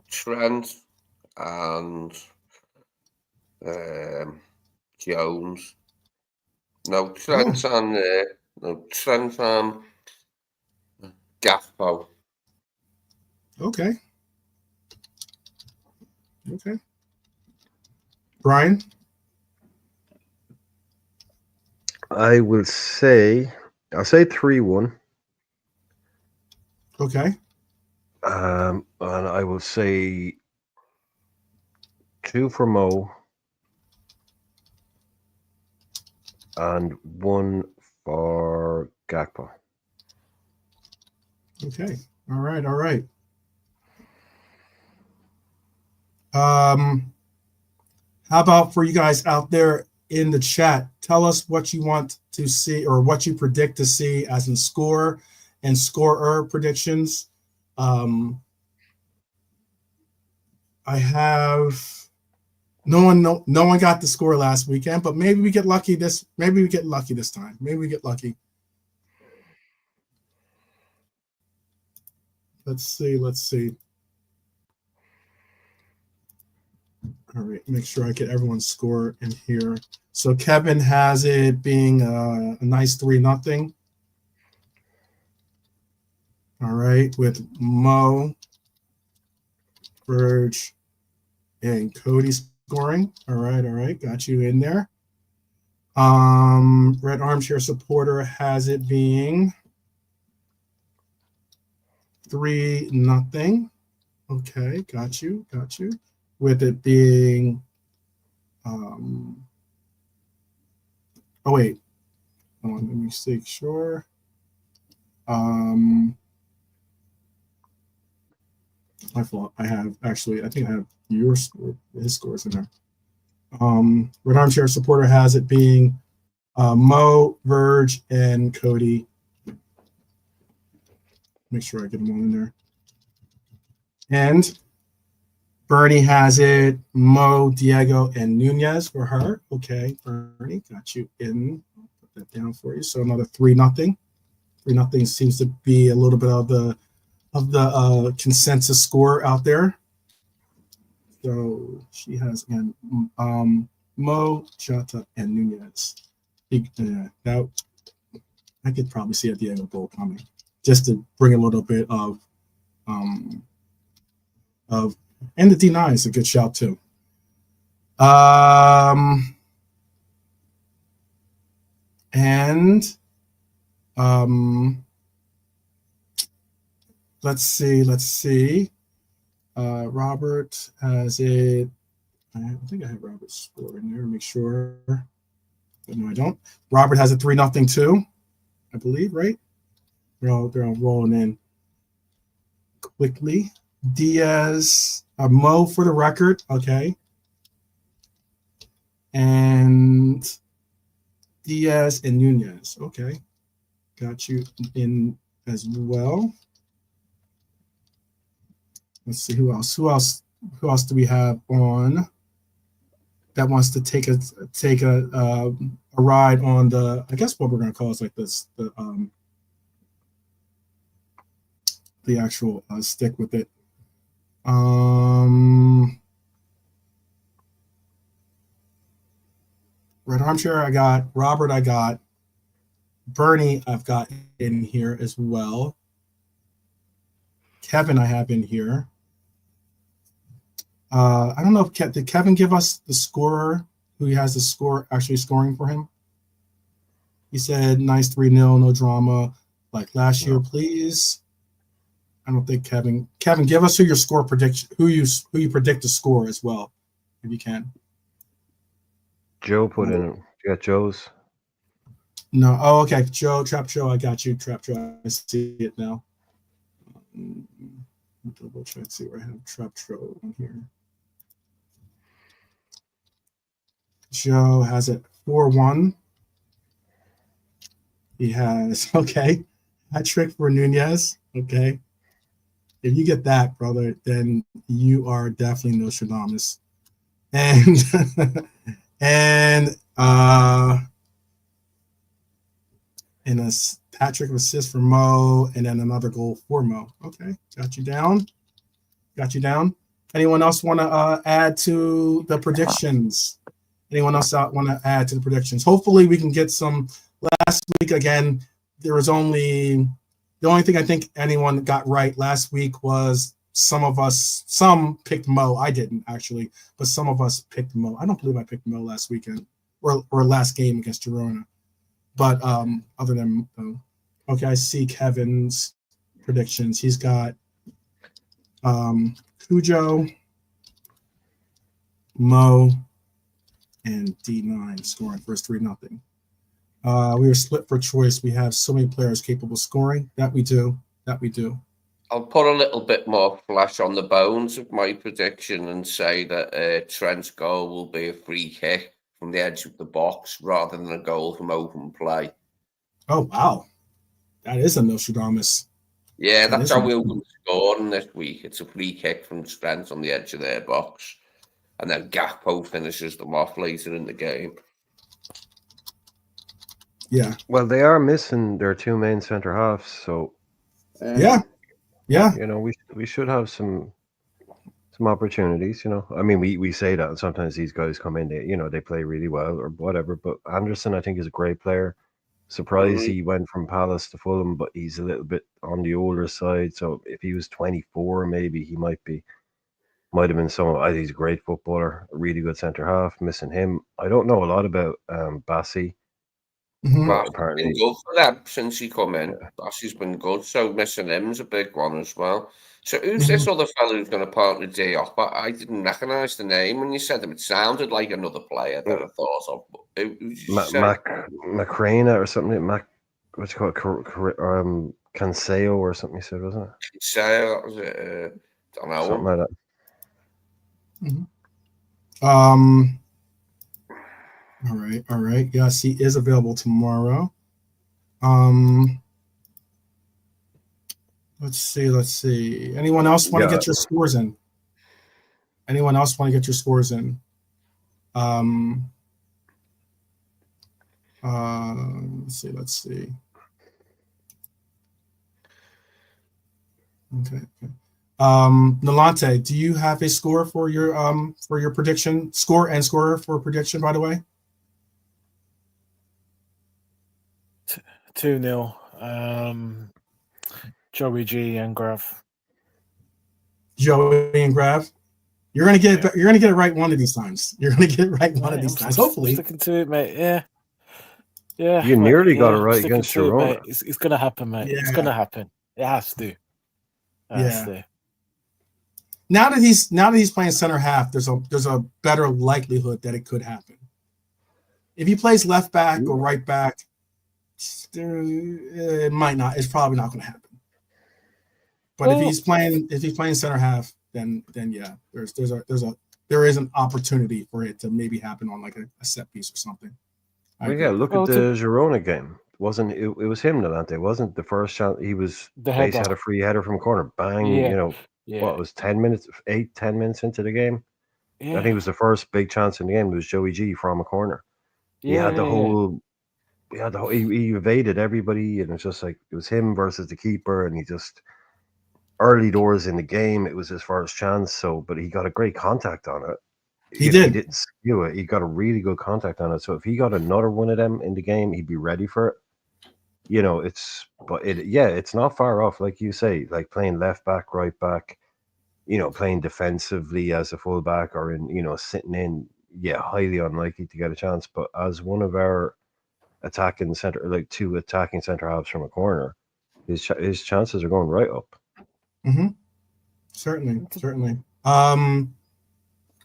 Trent and Jones. No, Trent and Gakpo. Okay. Brian? I'll say 3-1. Okay. And I will say 2 for Mo and 1 for Gakpo. Okay. All right. How about for you guys out there in the chat? Tell us what you want to see or what you predict to see as in score and scorer predictions. I have no one got the score last weekend, but maybe we get lucky this time. Maybe we get lucky. Let's see. All right, make sure I get everyone's score in here. So Kevin has it being a nice 3-0. All right, with Mo, Verge, and Cody scoring. All right, got you in there. Red Armchair Supporter has it being 3-0. Okay, got you. With it being, oh wait, hold on, let me make sure. My fault. I think I have your score, his scores in there. Red Armchair Supporter has it being Mo, Verge, and Cody. Make sure I get them all in there. And Bernie has it Mo, Diego, and Nunez for her. Okay, Bernie, got you in. I'll put that down for you. So another 3-0. 3-0 seems to be a little bit of the consensus score out there. So she has again Mo, Jota, and Nunez. Now I could probably see a Diego goal coming, just to bring a little bit of and the D9 is a good shout too. Let's see. Robert has it. I think I have Robert's score in there. Make sure. But no, I don't. Robert has a 3-0 too, I believe, right? They're all rolling in quickly. Diaz, Mo for the record, okay. And Diaz and Nunez, okay. Got you in as well. Let's see who else do we have on that wants to take a ride on the, I guess what we're gonna call is like this, the actual stick with it. Red Armchair, I got. Robert, I got. Bernie, I've got in here as well. Kevin, I have in here. I don't know if did Kevin give us the scorer who has the score actually scoring for him? He said, "Nice 3-0, no drama, like last year, please." I don't think Kevin. Kevin, give us who your score prediction, who you predict to score as well, if you can. Joe put in. You got Joe's. No. Oh, okay. Trap Joe, I got you. Trap Joe, I see it now. Double check, see where I have Trap Joe on here. Joe has it 4-1. He has, okay, hat trick for Nunez. Okay. If you get that, brother, then you are definitely Nostradamus. And and a hat trick of assist for Mo, and then another goal for Mo. Okay, got you down. Anyone else want to add to the predictions? Anyone else want to add to the predictions? Hopefully we can get some. Last week, again, there was the only thing I think anyone got right last week was some picked Mo. I didn't actually, but some of us picked Mo. I don't believe I picked Mo last weekend or last game against Girona. But other than okay, I see Kevin's predictions. He's got Cujo, Mo, and D9 scoring first 3-0. We are split for choice. We have so many players capable of scoring. That we do. I'll put a little bit more flesh on the bones of my prediction and say that Trent's goal will be a free kick from the edge of the box rather than a goal from open play. Oh, wow. That is a Nostradamus. Yeah, that's how we'll be scoring this week. It's a free kick from Trent on the edge of their box. And then Gakpo finishes them off later in the game. Yeah. Well, they are missing their two main centre halves, so yeah. You know, we should have some opportunities. You know, I mean, we say that, and sometimes these guys come in, they play really well or whatever. But Anderson, I think, is a great player. Surprised he went from Palace to Fulham, but he's a little bit on the older side. So if he was 24, maybe he might have been someone. I think he's a great footballer, a really good centre half. Missing him, I don't know a lot about Bassi. Well, apparently, been good for them since he come in. Yeah. Bassi's been good, so missing him's a big one as well. So who's this other fellow who's going to partner Diop? I didn't recognise the name when you said him. It sounded like another player that I thought of. Macrana or something. What's it called? Canseo or something. You said, wasn't it? Canseo, that was it. Don't know. Something like that. All right. Yes, he is available tomorrow. Let's see. Anyone else want to get your scores in? Let's see. Okay. Nalante, do you have a score for your prediction? Score and scorer for prediction, by the way? 2-0. Joey G and Grav. Joey and Grav. You're gonna get it right one of these times. Hopefully. Sticking to it, mate. Yeah. You nearly got it right against Girona. It's gonna happen, mate. Yeah. It's gonna happen. It has to. Now that he's playing center half, there's a better likelihood that it could happen. If he plays left back or right back, it might not. It's probably not going to happen. But if he's playing center half, then yeah, there is an opportunity for it to maybe happen on like a set piece or something. Look at the Girona game. It was him, Nalante. It wasn't the first shot. He was Base had a free header from corner. Bang, what was 10 minutes into the game? Yeah. I think it was the first big chance in the game. It was Joey G from a corner. He evaded everybody, and it's just like it was him versus the keeper, and he just early doors in the game, it was his first chance. But he got a great contact on it. He didn't skew it. He got a really good contact on it. So if he got another one of them in the game, he'd be ready for it. It's not far off, like you say, like playing left back, right back, playing defensively as a full back or in, sitting in, highly unlikely to get a chance. But as one of our attacking center, like 2 attacking center halves from a corner, his chances are going right up. Mm-hmm. Certainly.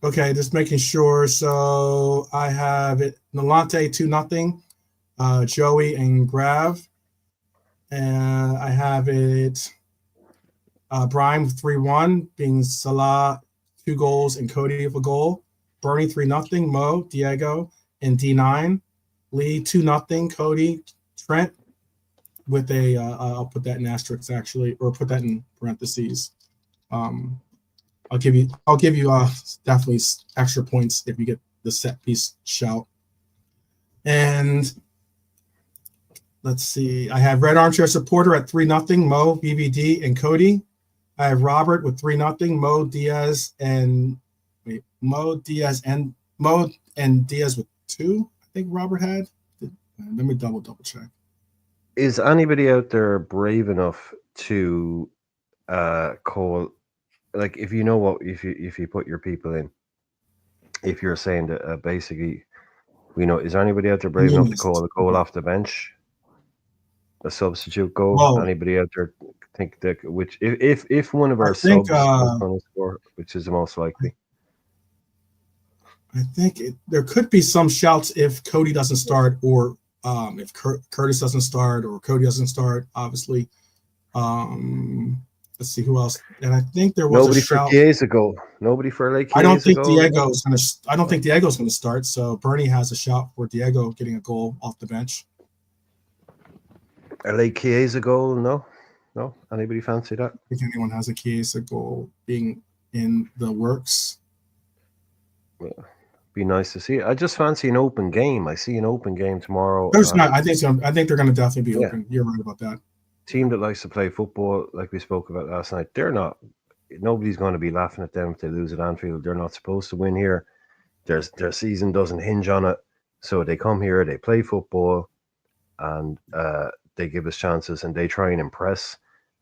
Okay, just making sure. So I have it Nalante 2-0, Joey and Grav, and I have it Brian with 3-1, being Salah 2 goals and Cody with a goal. Bernie 3-0, Mo, Diego, and D9. Lee 2-0, Cody, Trent with a I'll put that in asterisks actually, or put that in parentheses. I'll give you definitely extra points if you get the set piece shout. And let's see, I have Red Armchair Supporter at 3-0, Mo, BVD, and Cody. I have Robert with 3-0, Mo, Diaz, and Diaz with 2. I think Robert had. Let me double check. Is anybody out there brave enough to call? Like, if you know what, if you put your people in, if you're saying that basically, is there anybody out there brave enough to call a goal off the bench, a substitute goal? Well, anybody out there think that if one of our subs was going to score, which is the most likely? I think there could be some shouts if Cody doesn't start, or if Curtis doesn't start, or Cody doesn't start. Obviously, let's see who else. And I think there was nobody a shout. For Chiesa goal. Nobody for like. I don't think Diego's going to. I don't think Diego's going to start. So Bernie has a shout for Diego getting a goal off the bench. A late Chiesa goal? No. Anybody fancy that? I think anyone has a Chiesa goal being in the works. Well, be nice to see. I just fancy an open game. I see an open game tomorrow. There's not. I think they're going to definitely be open. You're right about that. Team that likes to play football, like we spoke about last night, they're not. Nobody's going to be laughing at them if they lose at Anfield. They're not supposed to win here. Their season doesn't hinge on it. So they come here, they play football, and they give us chances, and they try and impress,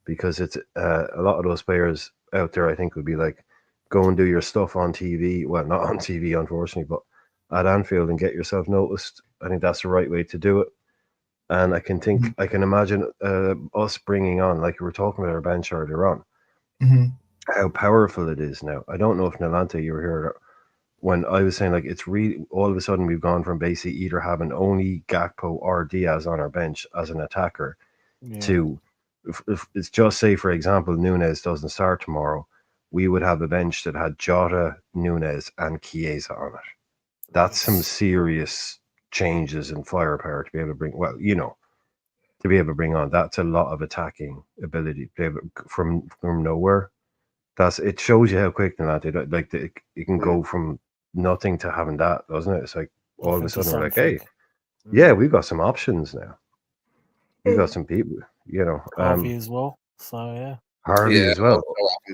because it's a lot of those players out there, I think, would be like, go and do your stuff on TV. Well, not on TV, unfortunately, but at Anfield and get yourself noticed. I think that's the right way to do it. And I can imagine us bringing on, like we were talking about our bench earlier on, how powerful it is now. I don't know if Nalante, you were here when I was saying, like, it's really, all of a sudden we've gone from basically either having only Gakpo or Diaz on our bench as an attacker to, if it's just say, for example, Nunez doesn't start tomorrow, we would have a bench that had Jota, Nunez, and Chiesa on it. That's some serious changes in firepower to be able to bring. Well, to be able to bring on. That's a lot of attacking ability from nowhere. It shows you how quick it can go from nothing to having that, doesn't it? It's like all of a sudden we're like, hey, we've got some options now. We've got some people, Harvey as well. So yeah. Harvey as well.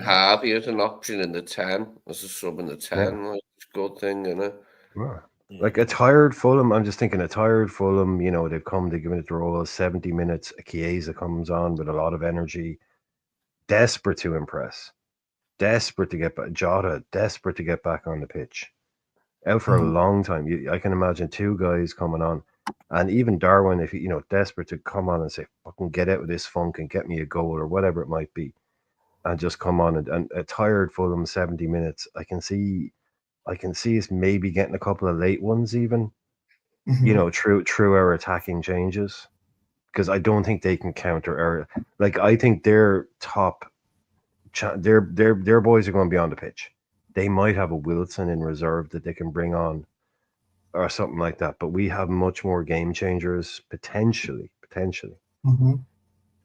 Harvey as an option in the 10, as a sub in the 10. Like, it's a good thing, isn't it? Yeah. Like a tired Fulham, I'm just thinking a tired Fulham, they've come, they've given it the role, 70 minutes, Chiesa comes on with a lot of energy, desperate to impress, desperate to get back, Jota, desperate to get back on the pitch, out for a long time. I can imagine 2 guys coming on, and even Darwin, if desperate to come on and say, fucking get out of this funk and get me a goal or whatever it might be, and just come on and a tired Fulham 70 minutes, I can see us maybe getting a couple of late ones even, through our attacking changes, because I don't think they can counter our, like, I think their top, their boys are going to be on the pitch. They might have a Wilson in reserve that they can bring on or something like that, but we have much more game changers potentially on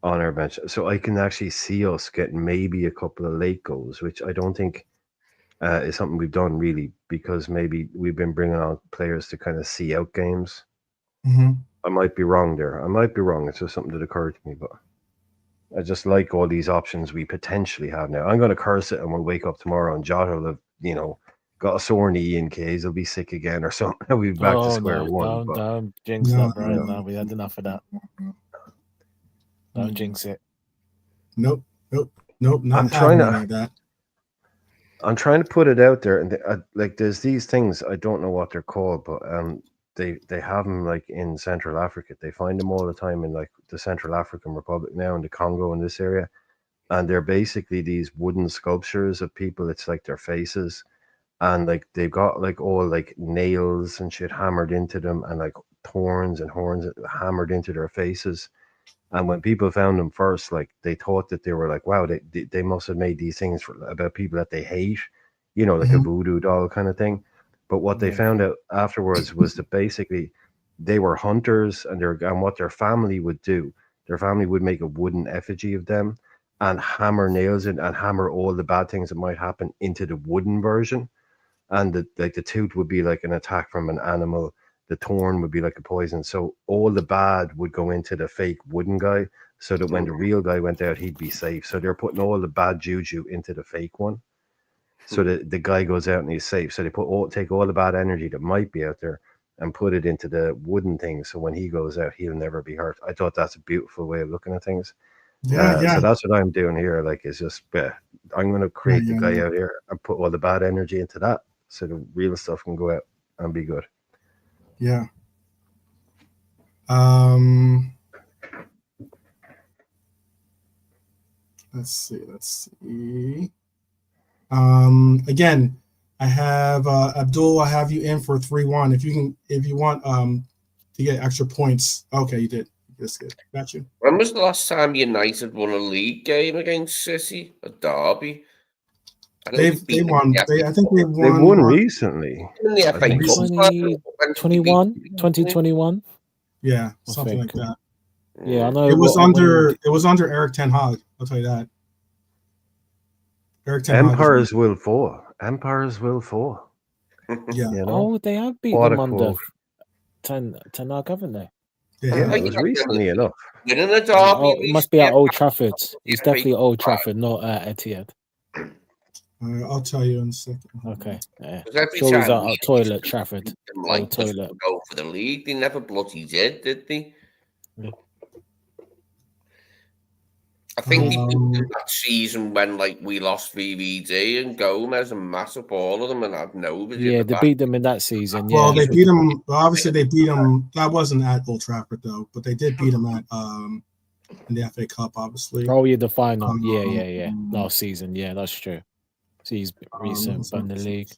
our bench. So I can actually see us getting maybe a couple of late goals, which I don't think is something we've done really, because maybe we've been bringing on players to kind of see out games. I might be wrong there. It's just something that occurred to me, but I just like all these options we potentially have now. I'm going to curse it and we'll wake up tomorrow and Jota will have, got a sore knee in case he'll be sick again or something. We'll be back to square one. Don't jinx that, bro. No, we had enough of that. Don't jinx it. Nope. Not I'm trying having any of that. I'm trying to put it out there, and like there's these things I don't know what they're called, but they have them like in Central Africa. They find them all the time in like the Central African Republic now, in the Congo, in this area, and they're basically these wooden sculptures of people. It's like their faces, and like they've got like all like nails and shit hammered into them, and like thorns and horns hammered into their faces. And when people found them first, like they thought that they were like, wow, they must have made these things about people that they hate, like a Mhm. voodoo doll kind of thing. But what they Yeah. found out afterwards was that basically they were hunters, and what their family would do, their family would make a wooden effigy of them and hammer nails in and hammer all the bad things that might happen into the wooden version. And the tooth would be like an attack from an animal, the thorn would be like a poison, so all the bad would go into the fake wooden guy, so that when the real guy went out, he'd be safe. So they're putting all the bad juju into the fake one, so that the guy goes out and he's safe. So they take all the bad energy that might be out there and put it into the wooden thing, so when he goes out, he'll never be hurt. I thought that's a beautiful way of looking at things. Yeah. So that's what I'm doing here. Like, it's just, I'm going to create the guy Yeah. out here and put all the bad energy into that, so the real stuff can go out and be good. Yeah. Let's see. Again, I have Abdul. I have you in for 3-1. If you want to get extra points. Okay, you did. That's good. Got you. When was the last time United won a league game against City? A derby? I know They won. I think they won. They won recently. in the FA Cup. 2021. Yeah, something like that. Yeah, I know. It was under Eric Ten Hag. I'll tell you that. Eric Ten Hag. Empires will fall. Empires will fall. Yeah. Oh, they have beat them under Ten Hag, haven't they? Yeah, it was recently enough. Winning a derby. It must be at Old Trafford. It's definitely Old Trafford, not at Etihad. I'll tell you in a second. Okay. Yeah. Every Sure, time was at Toilet Trafford. Like Toilet. Go for the league. They never bloody did they? Yeah. I think they beat that season when we lost VVD and Gomez and Matip, all of them, and had nobody. Yeah, they beat them in that season. Well, yeah, they beat them. Obviously, they beat them. That wasn't at Old Trafford though, but they did beat them at in the FA Cup, obviously. Oh yeah, the final. Yeah. Last season. Yeah, that's true. So he's recent from the league.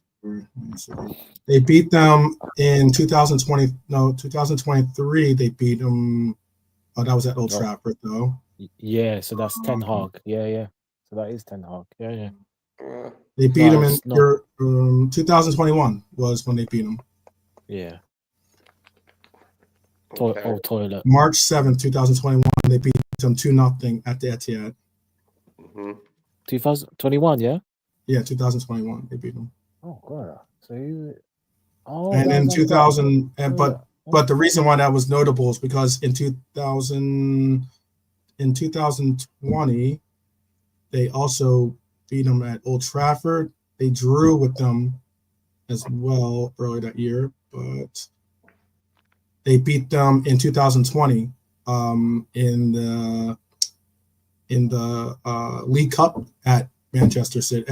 They beat them in 2020. No, 2023. They beat them. Oh, that was at Old Trafford though. Yeah, so that's Ten Hag. Yeah. So that is Ten Hag. Yeah. They beat them in 2021 was when they beat them. Yeah. Toilet. March 7th, 2021. They beat them 2-0 at the Etihad. 2021, yeah. Yeah, 2021. They beat them. Oh god. So and in 2000, but the reason why that was notable is because in 2020, they also beat them at Old Trafford. They drew with them as well earlier that year, but they beat them in 2020 in the League Cup at Manchester City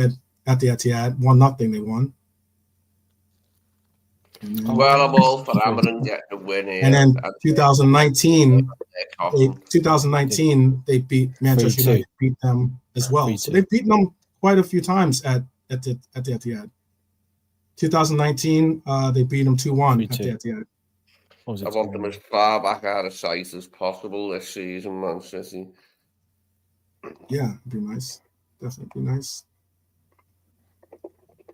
at the Etihad. 1-0 they won. Well, I'm all for Amazon getting a win here. And then 2019, they beat Manchester United, beat them as well. So they've beaten them quite a few times at the Etihad. 2019, they beat them 2-1 at the Etihad. I want them as far back out of sight as possible this season, Man City. Yeah, it'd be nice. Definitely be nice.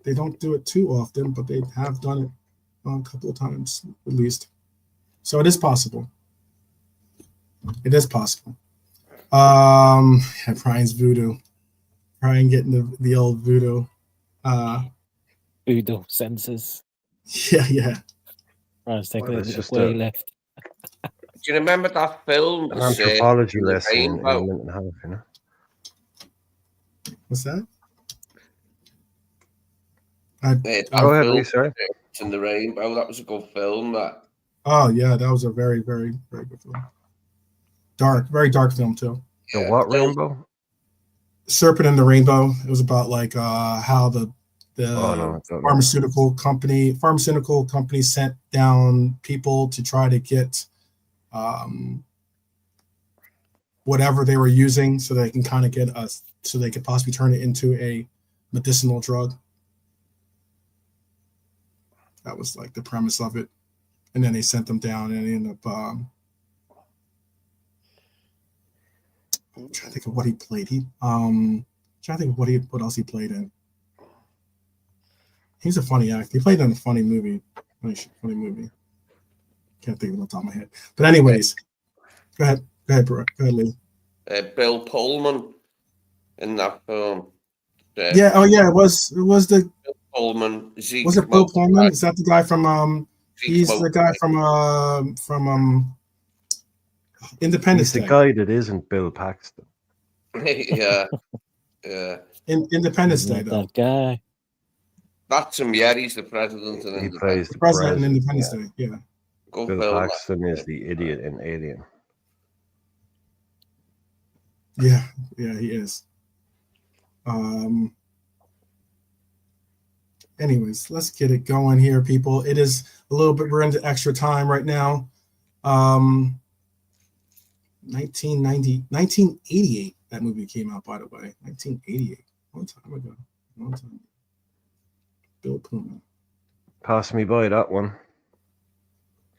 They don't do it too often, but they have done it a couple of times at least. So it is possible. It is possible. Brian's voodoo. Brian getting the old voodoo. Voodoo senses. Yeah. Brian's taking it where he left. Do you remember that film? An anthropology lesson in a minute and a half, you know? What's that? Go ahead, Lee, sorry. It's in the Rainbow. That was a good film. That. Oh yeah, that was a very, very, very good film. Very dark film too. The what rainbow? Serpent in the Rainbow. It was about how the Oh, no, I don't know. pharmaceutical company sent down people to try to get whatever they were using so they can kind of get us, so they could possibly turn it into a medicinal drug. That was like the premise of it. And then they sent them down and they ended up I'm trying to think of what he played. Trying to think of what else he played in. He's a funny actor. He played in a funny movie. Funny movie. Can't think of it on the top of my head. But anyways, go ahead, bro. Go ahead, Lee. Bill Pullman in that film. Yeah. Oh, yeah. It was the Bill Pullman. Zeke was it Bill Smoke- Pullman? Is that the guy from Zeke He's Smoke- the guy from Independence He's the Day. guy that isn't Bill Paxton. yeah, yeah. Independence Day, Not though. that guy. That's him. Yeah, he's the president. He plays the President in president. Independence Yeah. Day. Yeah. Go Bill Bill. Paxton is the idiot in Alien. Yeah, he is. Anyways, let's get it going here, people. It is a little bit, we're into extra time right now. 1988, that movie came out, by the way. 1988. Long time ago. Bill Pullman. Pass me by that one.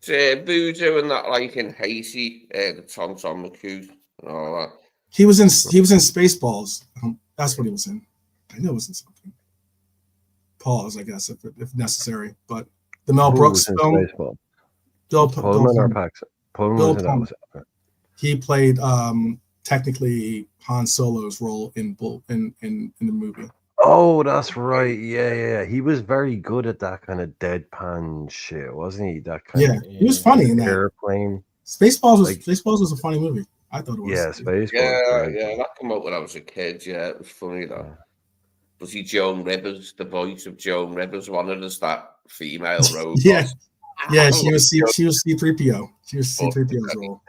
It's Voodoo and that, like in Haiti, the Tom McHugh and all that. He was in Spaceballs. That's what he was in. I know it was in something. Pause, I guess, if necessary. But the Mel Who Brooks was in film. Spaceball? Bill Pullman or Paxton? Pullman Bill was in that. Pullman. Was it? He played technically Han Solo's role in the movie. Oh, that's right. Yeah. He was very good at that kind of deadpan shit, wasn't he? That kind Yeah, he was funny in of that. airplane. Spaceballs was Like- was a funny movie. I thought it was. Yeah, Spaceball. Yeah, that came out when I was a kid. Yeah, it was funny that. Yeah. Was he Joan Rivers? The voice of Joan Rivers wanted us that female robot. Yeah, she was C-3PO. She was C-3PO's role.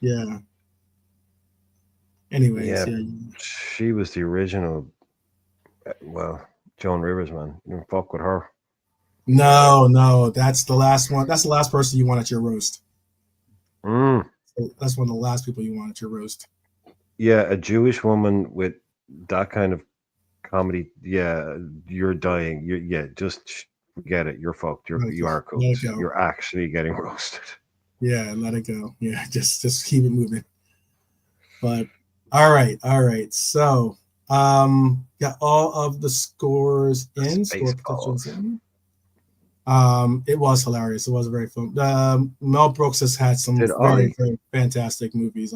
Yeah. Anyways, Yeah. yeah. She was the original. Well, Joan Rivers, man. You don't fuck with her. No, that's the last one. That's the last person you want at your roast. Mm. That's one of the last people you want at your roast. Yeah, a Jewish woman with that kind of comedy. Yeah, you're dying. Just forget it. You're fucked. You are cooked. Let it go. You're actually getting roasted. Yeah, let it go. Yeah, just keep it moving. But all right. So got all of the scores in. Score predictions in. It was hilarious. It was very fun. Mel Brooks has had some very fantastic movies.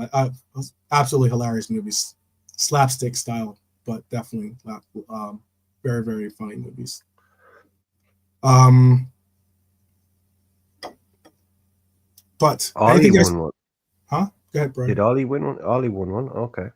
Absolutely hilarious movies, slapstick style, but definitely very, very funny movies. But Ollie won one. Huh? Go ahead, bro. Did Ollie win one? Ollie won one. Okay.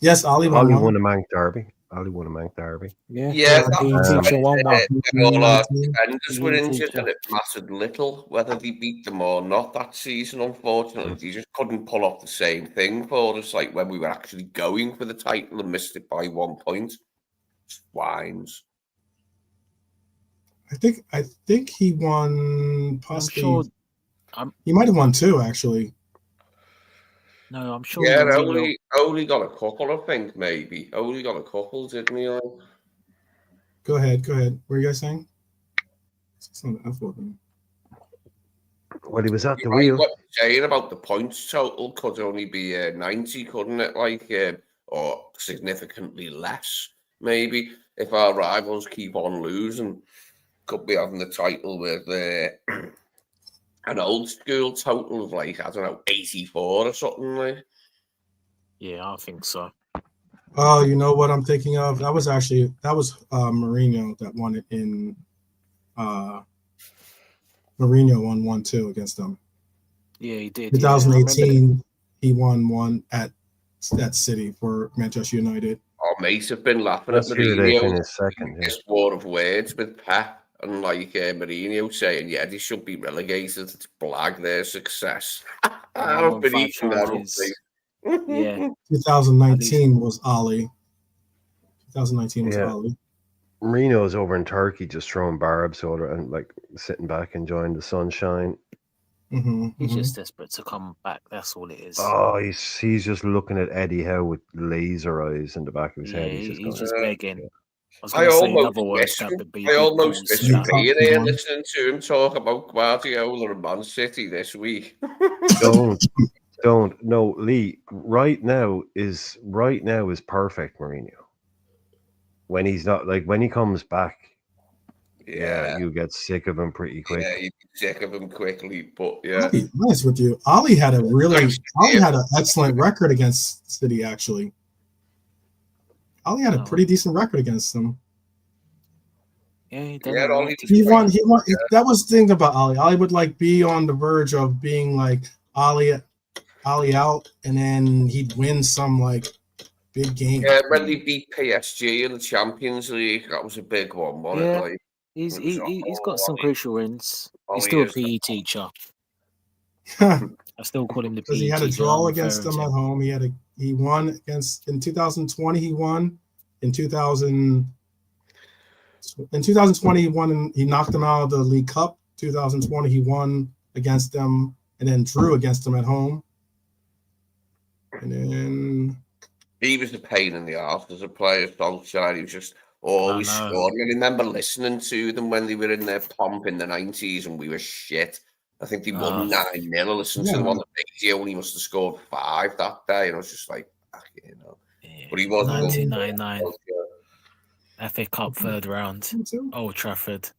Yes, Ollie won one. Won a Mank Derby. Ollie won a Mank Derby. Yeah, teacher won one. All our defenders were injured and it mattered little whether they beat them or not that season, unfortunately. They just couldn't pull off the same thing for us, like when we were actually going for the title and missed it by 1 point. Swines. I think he won possibly. I'm sure. He might have won two, actually. No, I'm sure. Yeah, only got a couple, I think, maybe. Only got a couple, didn't he? Go ahead. What were you guys saying? Well, he was at the wheel. What you're saying about the points total could only be 90, couldn't it? Like, or significantly less, maybe. If our rivals keep on losing, could be having the title with an old school total of like, I don't know, 84 or something like. Yeah, I think so. Oh, you know what I'm thinking of? That was Mourinho that won it in. Mourinho won 1-2 against them. Yeah, he did. 2018, he won one at City for Manchester United. Our mates have been laughing That's at who they Mourinho. finished second. This war of words with Pep and like Mourinho saying, yeah, they should be relegated. It's blag their success. I've been eating that up. Yeah. 2019 was Ollie. 2019 was Yeah. Ali. Marino's over in Turkey just throwing barbs over and like sitting back enjoying the sunshine. He's just desperate to come back. That's all it is. Oh, he's just looking at Eddie Howe with laser eyes in the back of his head. He's He's just just going, begging. I was I going to say in almost other words, miss that him. would be I big almost balls miss Yeah. slap. being here Yeah. listening to him talk about Guardiola and Man City this week. don't. No, Lee. Right now is perfect, Mourinho. When he's not when he comes back, Yeah, you get sick of him pretty quick. yeah, you'd be sick of him quickly, but I'll yeah. be honest with you. Ali had Thanks, an excellent record against City, actually. Ali had a pretty decent record against them. Yeah, he done Yeah, all all right. He won. That was the thing about Ali. Ali would be on the verge of being Ali out, and then he'd win some big game. Yeah, when they beat PSG in the Champions League, that was a big one, wasn't Yeah. it? He's got some crucial wins. He's Ollie still a is PE teacher. Because I still call him the PE he teacher. had a draw I'm against referring them to. at home. He won in 2020. He won in 2020. He won and he knocked them out of the League Cup. 2020 he won against them and then drew against them at home. And then he was a pain in the arse as a player. Solskjaer, he was just always scoring. I remember listening to them when they were in their pomp in the 90s and we were shit. I think they won 9-0. I listened to them on the radio and he must have scored 5 that day. And I was just like, Yeah. But he was 1999 FA Cup third round, Old Trafford.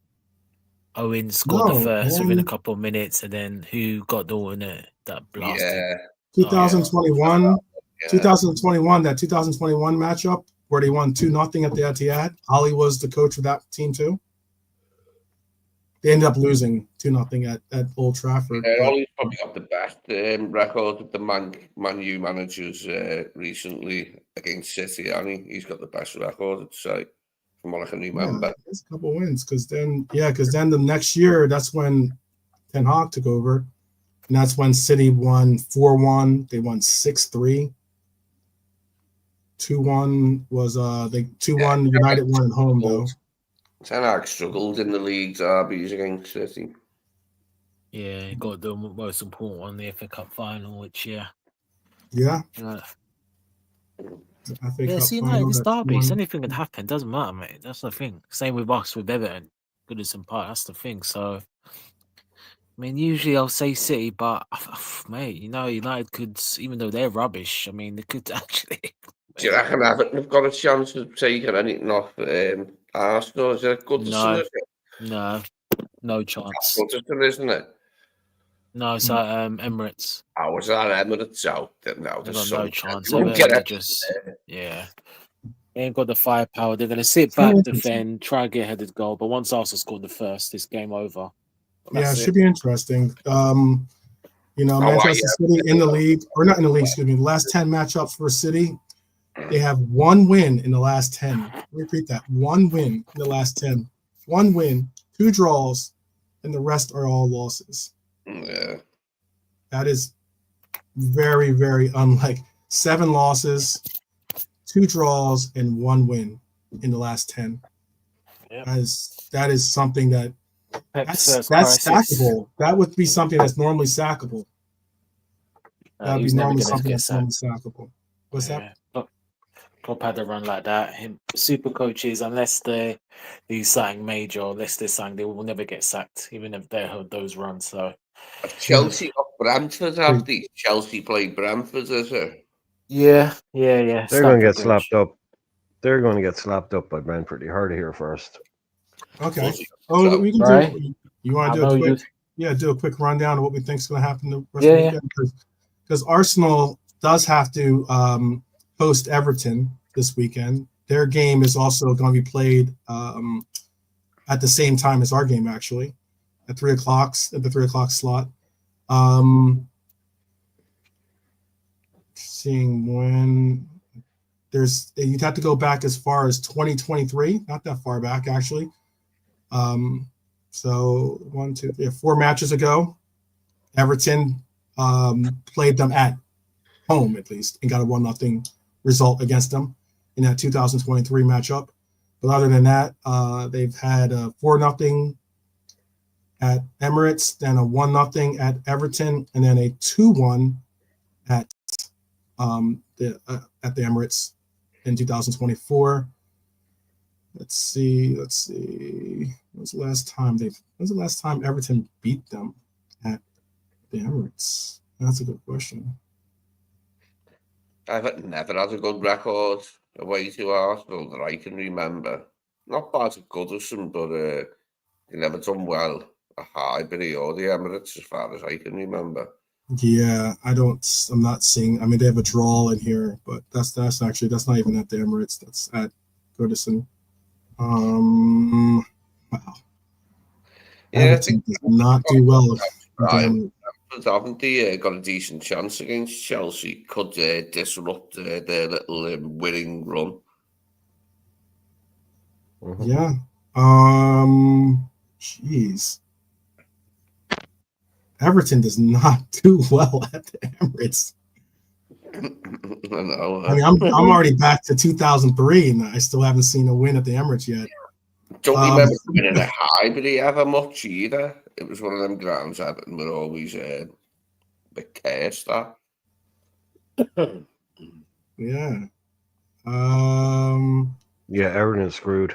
Owen scored the first within a couple of minutes, and then who got the winner that blasted? Yeah. 2021, 2021, that 2021 matchup where they won 2-0 at the Etihad. Ali was the coach of that team too. They ended up losing 2-0 at Old Trafford. Yeah, Ollie's probably got the best record of the Man U managers recently against City, and he's got the best record, I'd say, from what I can remember. Yeah, there's a couple wins because then the next year, that's when Ten Hag took over, and that's when City won 4-1. They won 6-3. 2-1 was 2-1. United won at home though. Ten Hag struggled in the league derbies against City. Yeah, he got the most important one, the FA Cup final, which Yeah. See, it's derbies. Anything can happen. Doesn't matter, mate. That's the thing. Same with us with Everton, Goodison Park. That's the thing. So, I mean, usually I'll say City, but mate, United could, even though they're rubbish. I mean, they could actually. Do you reckon Everton have got a chance of taking anything off Arsenal? Is it Goodison? No chance. Goodison, isn't it? No, it's at Emirates. Oh, is that Emirates out? No, They've got no chance. They ain't got the firepower. They're going to sit back, defend, try and get a headed goal. But once Arsenal scored the first, this game over. It should be interesting. Manchester City in the league, or not in the league, excuse me, the last 10 matchups for City, they have 1 win in the last 10. Repeat that. 1 win in the last 10. 1 win, 2 draws, and the rest are all losses. Yeah. That is very, very unlike 7 losses, 2 draws, and 1 win in the last 10. Yep. That is something that's sackable. That would be something that's normally sackable. That would be normally something that's normally sackable. What's that? Klopp had a run like that. Super coaches, unless they do something major, unless they're saying they will never get sacked, even if they hold those runs. So Chelsea got Brentford, have they? Chelsea played Brentford, is it? Yeah. They're going to get slapped up. They're going to get slapped up by Brentford. You heard it here first. Okay. We can do. You want to do a quick rundown of what we think is going to happen the rest of the weekend? Because Arsenal does have to host Everton this weekend. Their game is also going to be played at the same time as our game, actually, at 3 o'clock, at the 3 o'clock slot. Seeing when you'd have to go back as far as 2023, not that far back, actually. So 4 matches ago, Everton played them at home, at least, and got a 1-0 result against them. in that 2023 matchup. But other than that, they've had a 4-0 at Emirates, then a 1-0 at Everton, and then a 2-1 at the Emirates in 2024. Let's see. When was the last time Everton beat them at the Emirates? That's a good question. Everton never had a good record away to Arsenal that I can remember. Not bad at Goodison, but they never done well at Highbury or the Emirates as far as I can remember. Yeah, I'm not seeing. I mean, they have a draw in here, but that's not even at the Emirates. That's at Goodison. Wow. Yeah, Everton does not do well. Haven't they got a decent chance against Chelsea? Could disrupt their little winning run. Yeah. Jeez. Everton does not do well at the Emirates. I know. I mean, I'm already back to 2003, and I still haven't seen a win at the Emirates yet. Don't remember winning at Highbury ever much either. It was one of them grounds Everton were always a bit cursed at. Yeah. Yeah, Everton is screwed.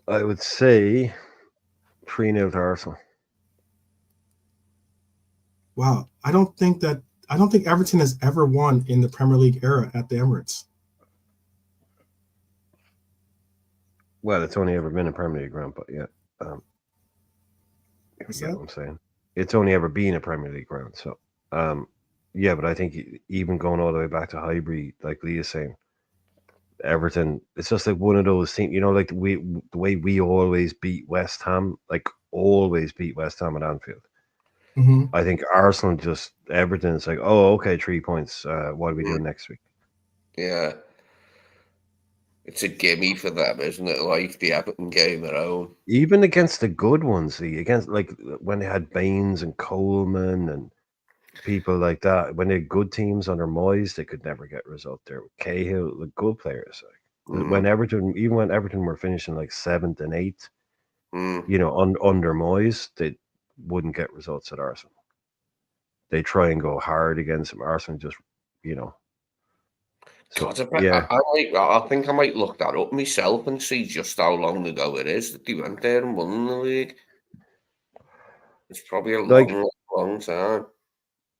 I would say 3-0 to Arsenal. Wow. I don't think Everton has ever won in the Premier League era at the Emirates. Well, it's only ever been a Premier League ground, but yeah. What's You know that? what I'm saying? It's only ever been a Premier League ground. So, yeah, but I think even going all the way back to Highbury, like Lee is saying, Everton, it's just like one of those things, you know, like the way we always beat West Ham, like always beat West Ham at Anfield. Mm-hmm. I think Arsenal Everton is like, oh, okay, 3 points. What are we doing next week? Yeah. It's a gimme for them, isn't it? Like the Everton game at home. Even against the good ones, against like when they had Baines and Coleman and people like that, when they had good teams under Moyes, they could never get a result there. With Cahill, the good players, like when Everton were finishing like 7th and 8th, you know, under Moyes, they wouldn't get results at Arsenal. They try and go hard against them. Arsenal just, you know. So, God, yeah. I think I might look that up myself and see just how long ago it is that they went there and won the league. It's probably a long time.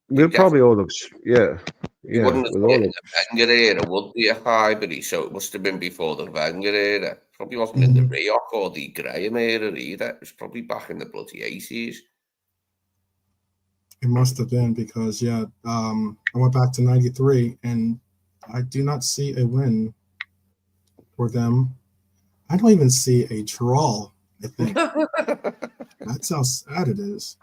We'll probably all look, yeah. You wouldn't have been in the Wenger era, would they, at Highbury? So it must have been before the Wenger era. Probably wasn't in the Rioch or the Graham era either. It was probably back in the bloody 80s. It must have been because, I went back to 93, and I do not see a win for them. I don't even see a draw, I think. That's how sad it is.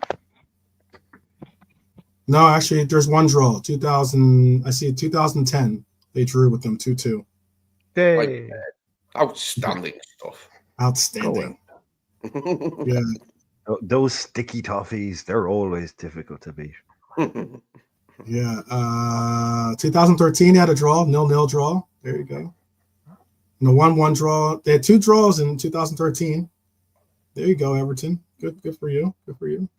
No, actually, there's one draw. 2000. I see 2010. They drew with them 2-2. Hey. Outstanding stuff. Outstanding. Yeah. Those sticky toffees, they're always difficult to beat. Yeah. 2013 had a draw, 0-0 draw. There you go. And a 1-1 draw. They had 2 draws in 2013. There you go, Everton. Good for you. Good for you.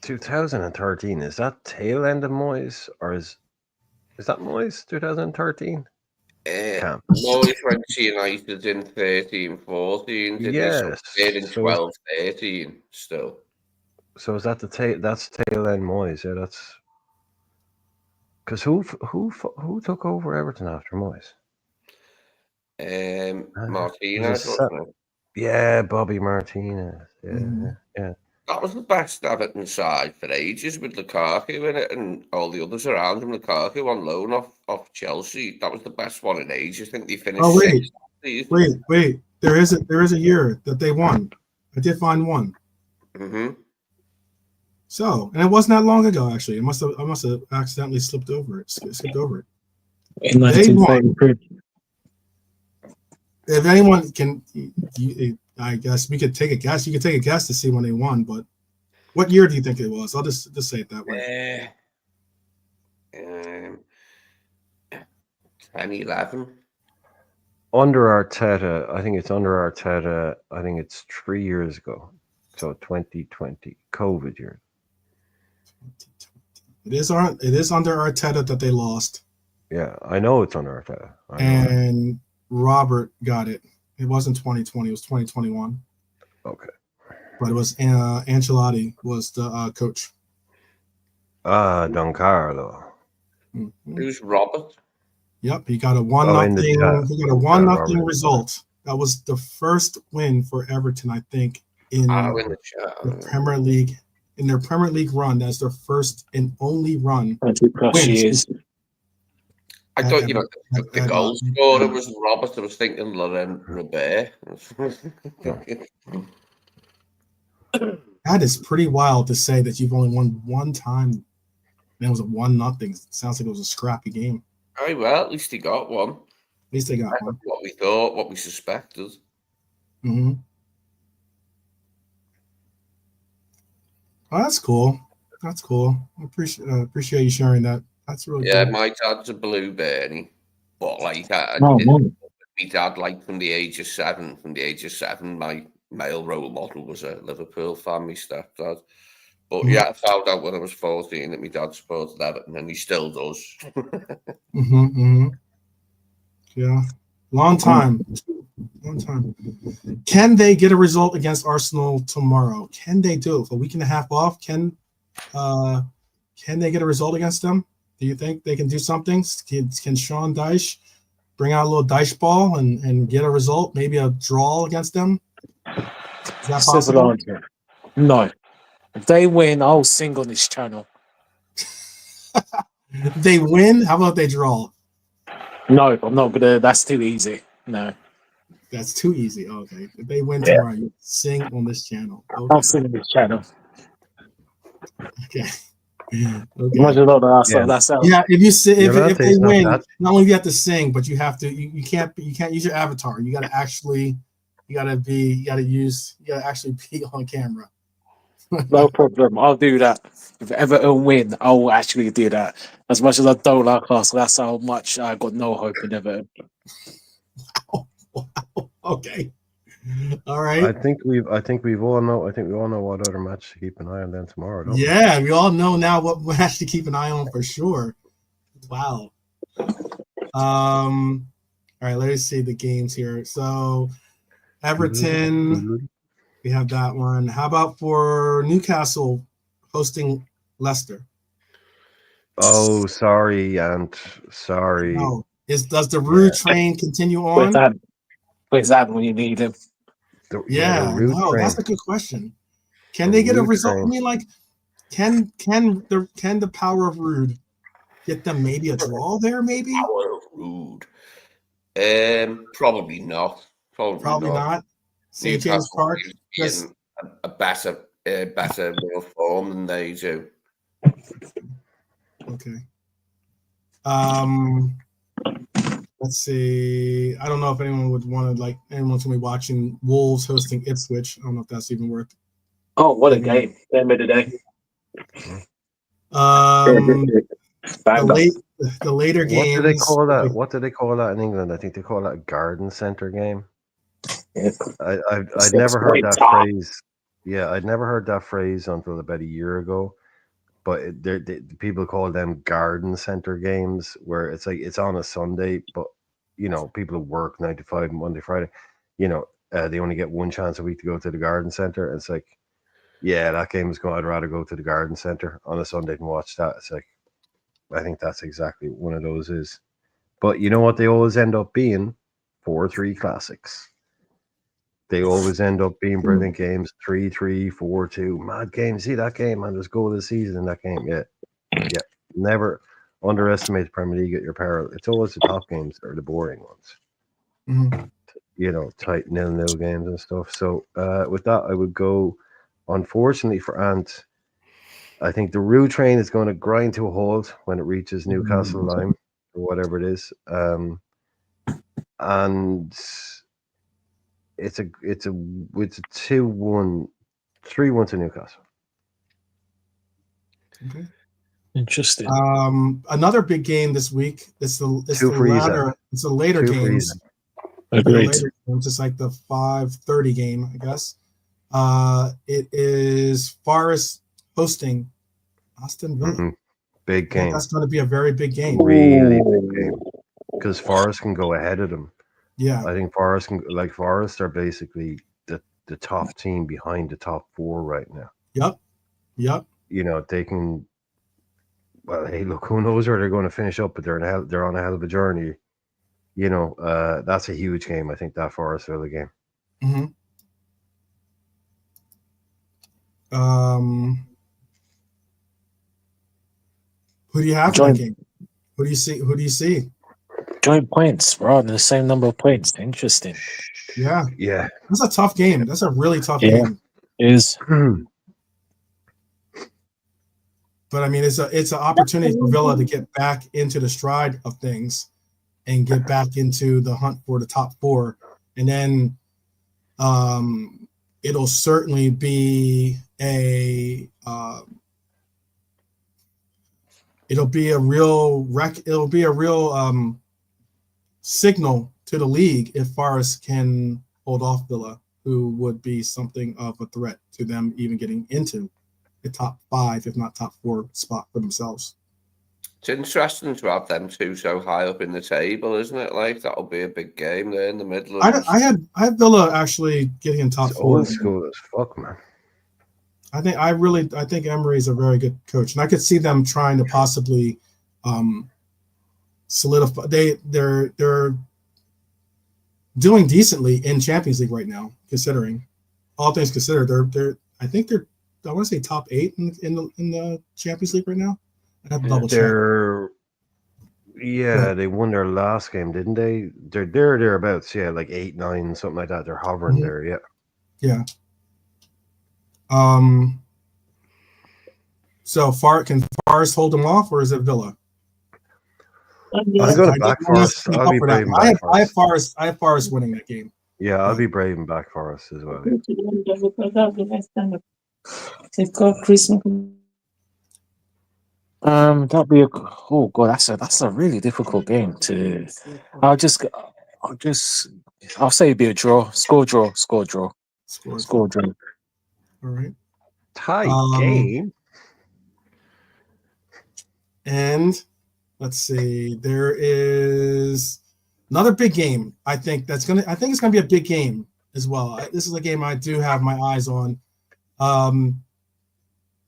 2013, is that tail end of Moyes, or is that Moyes 2013? Moyes went to United in 13-14, didn't he? So in 12-13 still. So is that that's tail end Moyes? Yeah, that's because who took over Everton after Moyes? Martinez, wasn't it? Yeah, Bobby Martinez. Yeah. That was the best Everton side for ages with Lukaku in it and all the others around him. Lukaku on loan off Chelsea. That was the best one in ages. I think they finished. Oh wait! There is a year that they won. I did find one. So, and it wasn't that long ago. Actually, I must have accidentally skipped over it. In 1933. If anyone can, I guess we could take a guess. You could take a guess to see when they won, but what year do you think it was? I'll just say it that way. 10, 11. Under Arteta, I think it's under Arteta. I think it's 3 years ago. So 2020, COVID year. It is under Arteta that they lost. Yeah, I know it's under Arteta. And Robert got it. It wasn't 2020. It was 2021. Okay. But it was Ancelotti was the coach. Don Carlo. Mm-hmm. Who's Robert? Yep, he got a 1-0. He got a 1-0 result. That was the first win for Everton, I think, in the Premier League. In their Premier League run, that's their first and only run. 20+ years. I thought the goal scorer was Robert. I was thinking Laurent Robert. That is pretty wild to say that you've only won one time. And it was a 1-0. Sounds like it was a scrappy game. Oh, well, at least he got one. At least they got one. What we thought, what we suspected. Mm-hmm. Oh, that's cool. That's cool. I appreciate you sharing that. That's really cool. My dad's a blue Bernie. But like my dad, like from the age of 7, my male role model was a Liverpool fan, my stepdad. But I found out when I was 14 that my dad supported Everton, and he still does. Yeah, long time. Can they get a result against Arsenal tomorrow? Can they do it? A week and a half off? Can they get a result against them? Do you think they can do something? Can Sean Dyche bring out a little Dyche ball and get a result? Maybe a draw against them? Is that possible? No. If they win, I'll sing on this channel. They win? How about they draw? No, I'm not gonna. That's too easy. No. That's too easy. Okay. If they win tomorrow, you sing on this channel. Okay. I'll sing on this channel. Okay. That's yeah. If they win, not only do you have to sing, but you have to. You can't use your avatar. You got to actually. You got to actually be on camera. No problem. I'll do that. If Everton win, I will actually do that. As much as I don't like Arsenal, that's how much I got no hope in Everton. Wow. Okay. All right. I think we all know what other match to keep an eye on then tomorrow. Don't we? We all know now what match to keep an eye on for sure. Wow. All right. Let's see the games here. So, Everton. We have that one. How about for Newcastle hosting Leicester? Oh, sorry. No. Does the Rude train continue on? Where's that when you need him? That's a good question. Can they get a result? Train. I mean, like, can the power of Rude get them maybe a draw there? Maybe power of Rude. Probably not. Probably not. St. James Park is a better form than they do. Okay. Let's see. I don't know if anyone would want to anyone's gonna be watching Wolves hosting Ipswich. I don't know if that's even worth. Oh, what a game! Game of the day. The later games. What do they call that? What do they call that in England? I think they call that a garden centre game. I'd never heard that phrase. Yeah, I'd never heard that phrase until about a year ago. But people call them garden center games, where it's like it's on a Sunday, but people work 9 to 5 Monday, Friday. They only get one chance a week to go to the garden center. And it's like, yeah, that game is going. I'd rather go to the garden center on a Sunday and watch that. It's like, I think that's exactly one of those is. But you know what? They always end up being 4-3 classics. They always end up being brilliant games, 3-3, 4-2, mad games. See that game, man, there's goal of the season in that game. Yeah. Never underestimate the Premier League at your peril. It's always the top games that are the boring ones. Tight 0-0 games and stuff. So with that, I would go, unfortunately for Ant, I think the Rue train is going to grind to a halt when it reaches Newcastle line or whatever it is. And it's a 2-1, 3-1 to Newcastle. Okay. Interesting. Another big game this week. It's the latter. It's the later games. Agreed. It's like the 5:30 game, I guess. It is Forest hosting Aston Villa. Mm-hmm. Big game. That's going to be a very big game. Really big game. Because Forest can go ahead of them. Yeah. I think Forest are basically the top team behind the top 4 right now. Yep. You know, they can. Well, hey, look, who knows where they're going to finish up, but they're on a hell of a journey. You know, that's a huge game. I think that Forest Villa game. Mm-hmm. Who do you have in that game? Who do you see? Joint points, right? The same number of points. Interesting. Yeah. That's a tough game. That's a really tough game. It is. But I mean, it's an opportunity for Villa to get back into the stride of things and get back into the hunt for the top 4, and then it'll certainly be a real signal to the league if Forest can hold off Villa, who would be something of a threat to them even getting into the top 5, if not top 4 spot for themselves. It's interesting to have them two so high up in the table, isn't it? Like, that'll be a big game there in the middle. I had Villa actually getting in top 4. Old school as fuck, man. I think Emery is a very good coach, and I could see them trying to possibly solidify. They're doing decently in Champions League right now, considering all things considered. I want to say top 8 in the Champions League right now. I'd have to double check. They won their last game, didn't they? They're thereabouts, like 8, 9, something like that. They're hovering there, Yeah. So can Forest hold them off, or is it Villa? I'll go to back Forest. I'll be brave. I have Forest winning that game. Yeah, I'll be brave and back Forest as well. That'd be that's a really difficult game to. I'll say it'd be a draw. Score draw. All right. Tie game. And let's see. There is another big game. I think it's gonna be a big game as well. This is a game I do have my eyes on.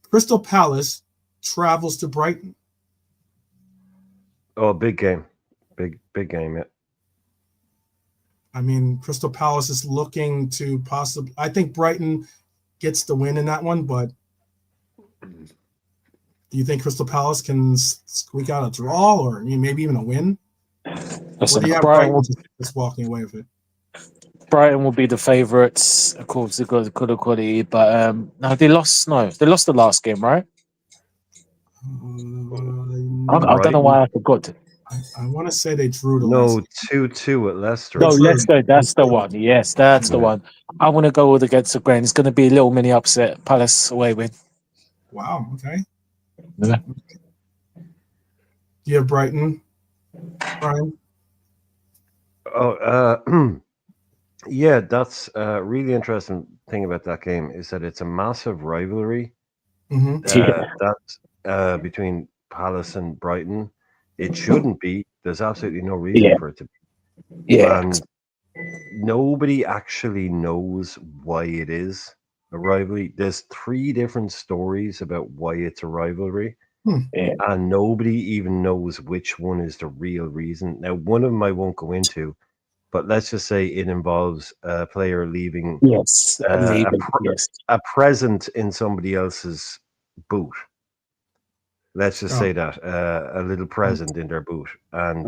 Crystal Palace travels to Brighton. Oh, big game. Big game, yeah. I mean, Crystal Palace is looking to possibly. I think Brighton gets the win in that one, but do you think Crystal Palace can squeak out a draw, or maybe even a win? Or do you have Brighton just walking away with it? Brighton will be the favourites, of course. They've got the good quality, but no, they lost. No, they lost the last game, right? I don't know why I forgot. I want to say they drew the 2-2 at Leicester. No, Leicester, that's the one. Yes, that's the one. I want to go with against the grain. It's going to be a little mini upset. Palace away win. Wow, okay. Yeah. Do you have Brighton, Brian? Yeah, that's a really interesting thing about that game is that it's a massive rivalry. That's between Palace and Brighton. It shouldn't be. There's absolutely no reason for it to be. Yeah. And nobody actually knows why it is a rivalry. There's 3 different stories about why it's a rivalry. And nobody even knows which one is the real reason. Now, one of them I won't go into, but let's just say it involves a player leaving a present in somebody else's boot. Let's just say that a little present in their boot, and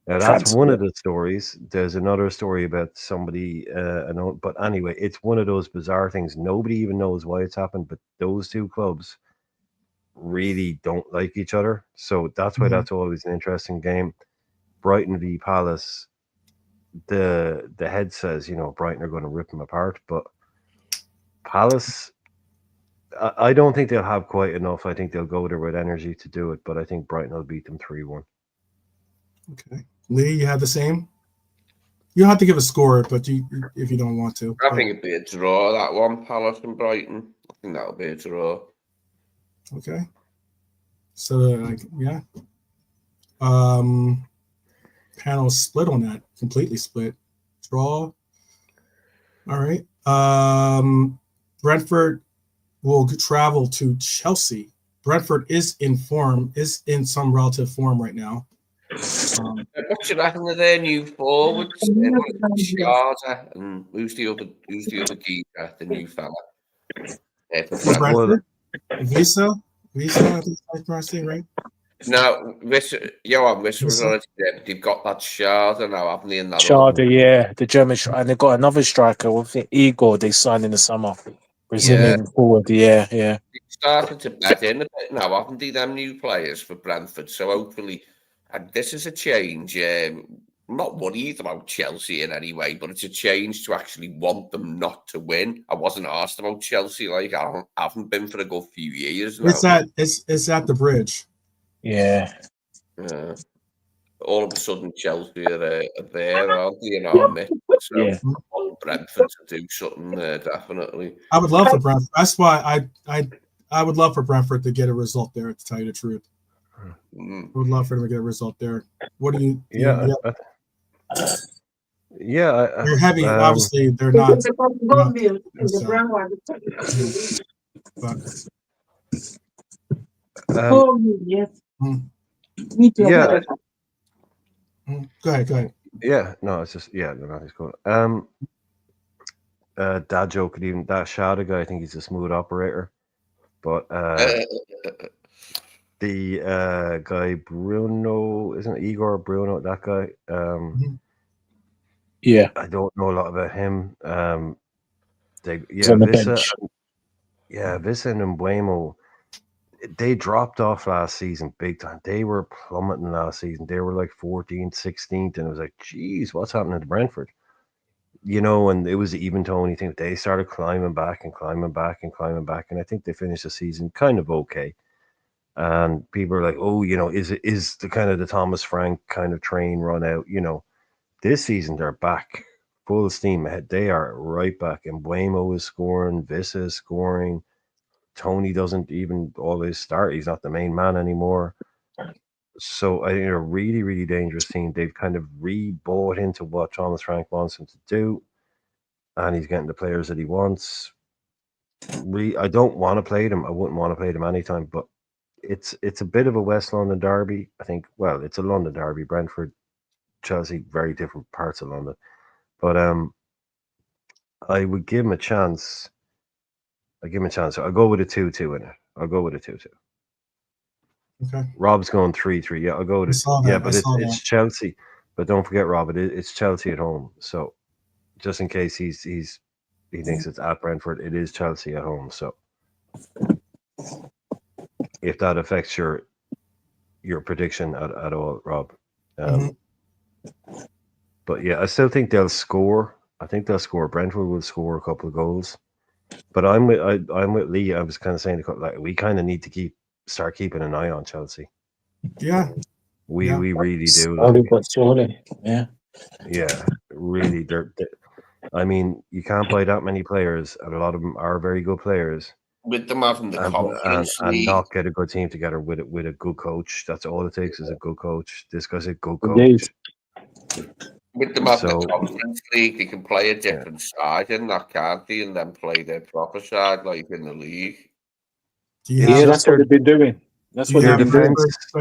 now that's one of the stories. There's another story about somebody, but anyway, it's one of those bizarre things. Nobody even knows why it's happened, but those 2 clubs really don't like each other, so that's why that's always an interesting game. Brighton v Palace. The head says Brighton are going to rip them apart, but Palace I don't think they'll have quite enough. I think they'll go there with energy to do it, but I think Brighton will beat them 3-1. Okay. Lee, you have the same? You don't have to give a score, but if you don't want to. I think it'd be a draw, that one, Palace and Brighton. I think that'll be a draw. Okay. So, yeah. Panel split on that. Completely split. Draw. All right. Brentford will travel to Chelsea. Brentford is in some relative form right now. What's your reckon of their new forwards? Charter and who's the other geezer, the new fella? For Brentford? Visa, I think that's pronouncing right. No, Johan was already there. They've got that Charter now, haven't they? Charter, yeah, the German, and they've got another striker with Igor. They signed in the summer, Brazilian forward. Yeah. They've started to bed in a bit now, haven't they? Them new players for Brentford. So hopefully, and this is a change. I'm not worried about Chelsea in any way, but it's a change to actually want them not to win. I wasn't asked about Chelsea, like I haven't been for a good few years now. It's at the bridge. Yeah. All of a sudden, Chelsea are there, aren't they? You know, Mick? So Yeah. I want Brentford to do something there, definitely. I would love for Brentford. That's why I would love for Brentford to get a result there. To tell you the truth, I would love for them to get a result there. What do you? Yeah. They're heavy. Obviously, they're not. Yeah. Go ahead. Yeah, no, it's just nothing's cool. Dad joke, even that Shada guy, I think he's a smooth operator. But the guy Bruno, isn't it Igor Bruno? That guy. Yeah. I don't know a lot about him. Vissa and Mbuemo, they dropped off last season big time. They were plummeting last season. They were like 14th, 16th, and it was like, geez, what's happening to Brentford? You know, and it was the even Tony thing. They started climbing back. And I think they finished the season kind of okay. And people are like, oh, you know, is the kind of the Thomas Frank kind of train run out? You know, this season they're back full steam ahead. They are right back. And Buemo is scoring, Vissa is scoring. Tony doesn't even always start. He's not the main man anymore. So I think they're a really, really dangerous team. They've kind of re-bought into what Thomas Frank wants him to do. And he's getting the players that he wants. I don't want to play them. I wouldn't want to play them anytime, but it's a bit of a West London derby. I think, well, it's a London derby. Brentford, Chelsea, very different parts of London. But I would give him a chance. I'll go with a 2-2 in it. I'll go with a 2-2. Okay. Rob's going 3-3. Yeah, I'll go with it. Yeah, but it's Chelsea. But don't forget, Rob, it's Chelsea at home. So just in case he thinks it's at Brentford, it is Chelsea at home. So if that affects your prediction at all, Rob. But yeah, I still think they'll score. I think they'll score. Brentford will score a couple of goals. But I'm with Lee. I was kind of saying, like, we kind of need to start keeping an eye on Chelsea. Yeah, we really do. Yeah, really. I mean, you can't buy that many players, and a lot of them are very good players. With them having the Conference and League. not get a good team together with a good coach. That's all it takes is a good coach. This guy's a good coach. With them having the Conference League, they can play a different side in that, can't they? And then play their proper side like in the league. That's what they've been doing. That's what they've been doing.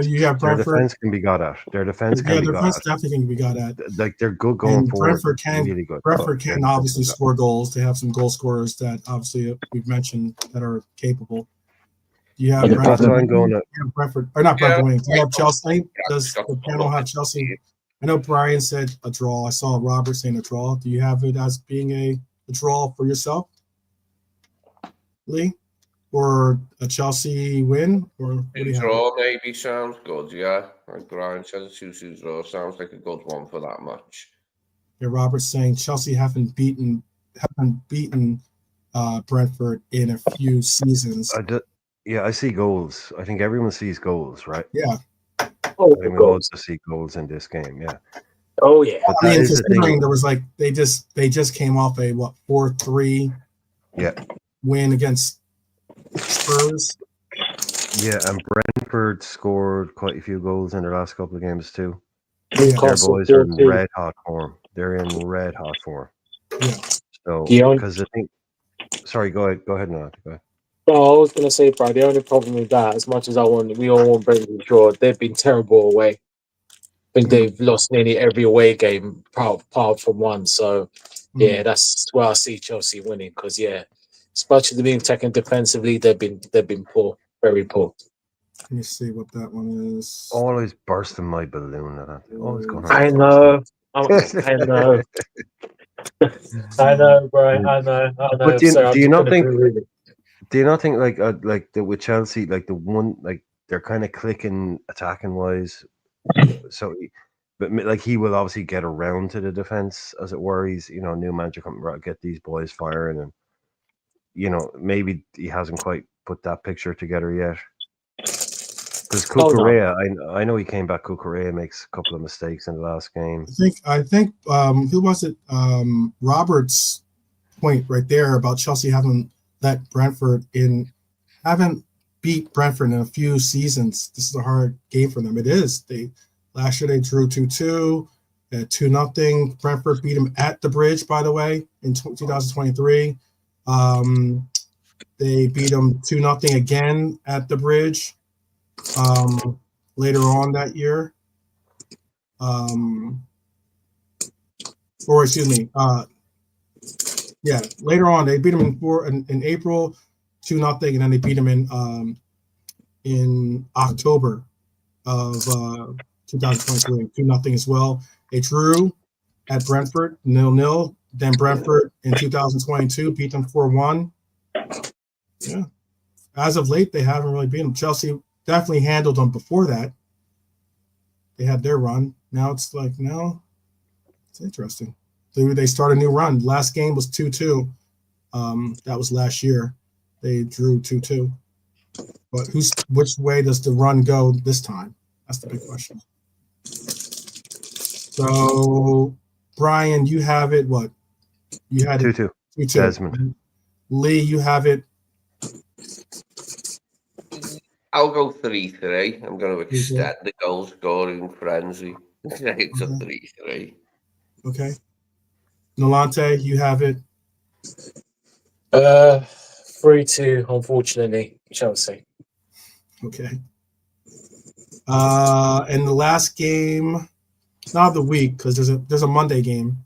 You have Brentford. Their defense can be got at. Their defense definitely can be got at. Like, they're good going forward. Brentford can obviously score goals. They have some goal scorers that obviously we've mentioned that are capable. You have Brentford, or not Brentford winning. Do you have Chelsea? Does the panel have Chelsea? I know Brian said a draw. I saw Robert saying a draw. Do you have it as being a draw for yourself, Lee? Or a Chelsea win? Or what do you draw maybe sounds good, yeah. Like Brian said, a 2-2 draw sounds like a good one for that match. Yeah, Robert's saying Chelsea haven't beaten Brentford in a few seasons. I see goals. I think everyone sees goals, right? Yeah. Oh, I think we all just see goals in this game. Yeah. Oh yeah. But I that mean, is the considering thing. there was like they just came off a 4-3 win against Spurs. Yeah, and Brentford scored quite a few goals in their last couple of games too. Yeah. Their boys are in red hot form. They're in red hot form. Yeah. So because I think, sorry, go ahead, Noah. Go ahead. No, I was gonna say, bro. The only problem with that, as much as we all want Brendan Shaw, they've been terrible away. I think they've lost nearly every away game apart from one. So yeah, that's where I see Chelsea winning. Because as much as they've been attacking defensively, they've been poor, very poor. Let me see what that one is. Always bursting my balloon. Always going on. I know. I know. I know, bro. I know. But do you not think? Do you not think like with Chelsea, like the one, like they're kind of clicking attacking wise? So, but like he will obviously get around to the defense, as it were. He's new manager coming right, get these boys firing, and maybe he hasn't quite put that picture together yet. Because Cucurella, I know he came back. Cucurella makes a couple of mistakes in the last game. I think who was it? Robert's point right there about Chelsea haven't beat Brentford in a few seasons. This is a hard game for them. It is. Last year they drew 2-2, 2-0. Brentford beat them at the Bridge, by the way, in 2023. They beat them 2-0 again at the Bridge later on that year. Or excuse me. Later on they beat them in April 2-0, and then they beat them in October of 2023 2-0 as well. They drew at Brentford 0-0. Then Brentford in 2022 beat them 4-1. Yeah. As of late, they haven't really beaten them. Chelsea definitely handled them before that. They had their run. Now it's interesting. They start a new run. Last game was 2-2. That was last year. They drew 2-2. But which way does the run go this time? That's the big question. So, Brian, you have it. What? You had 2-2. 2-2. Desmond. Lee, you have it. I'll go 3-3. I'm going to extend the goal scoring frenzy. It's a 3-3. Okay. Nolante, you have it. 3-2, unfortunately, Chelsea. Okay. And the last game, not of the week, because there's a Monday game,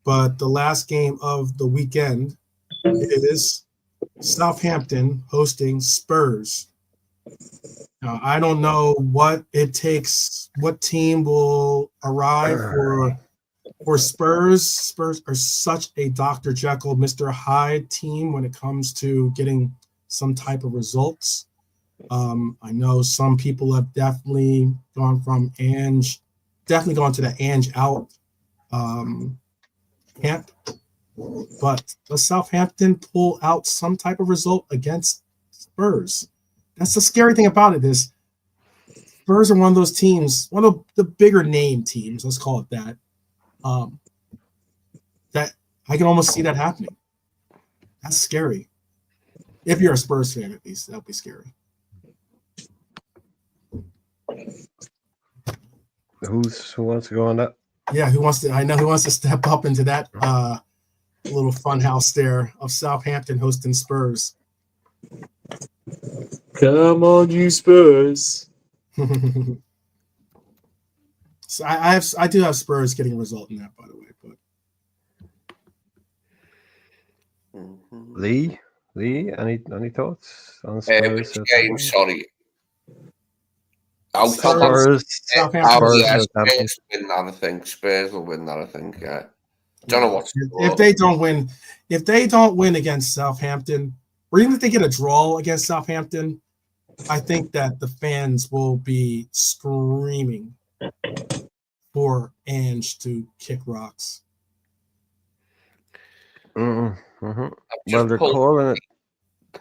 but the last game of the weekend is Southampton hosting Spurs. Now, I don't know what it takes, what team will arrive for Spurs. Spurs are such a Dr. Jekyll, Mr. Hyde team when it comes to getting some type of results. I know some people have definitely gone to the Ange out camp. But does Southampton pull out some type of result against Spurs? That's the scary thing about it is Spurs are one of those teams, one of the bigger name teams, let's call it that, that I can almost see that happening. That's scary. If you're a Spurs fan, at least, that'll be scary. Who wants to go on that? Yeah, who wants to step up into that little funhouse there of Southampton hosting Spurs. Come on, you Spurs. So I do have Spurs getting a result in that, by the way. But Lee, any thoughts on Spurs? Which game? Sorry. Spurs win that. I think Spurs will win that. I think. Yeah. Don't know what. If they don't win against Southampton, or even if they get a draw against Southampton, I think that the fans will be screaming for Ange to kick rocks. I'm Well, just they're pulling calling it.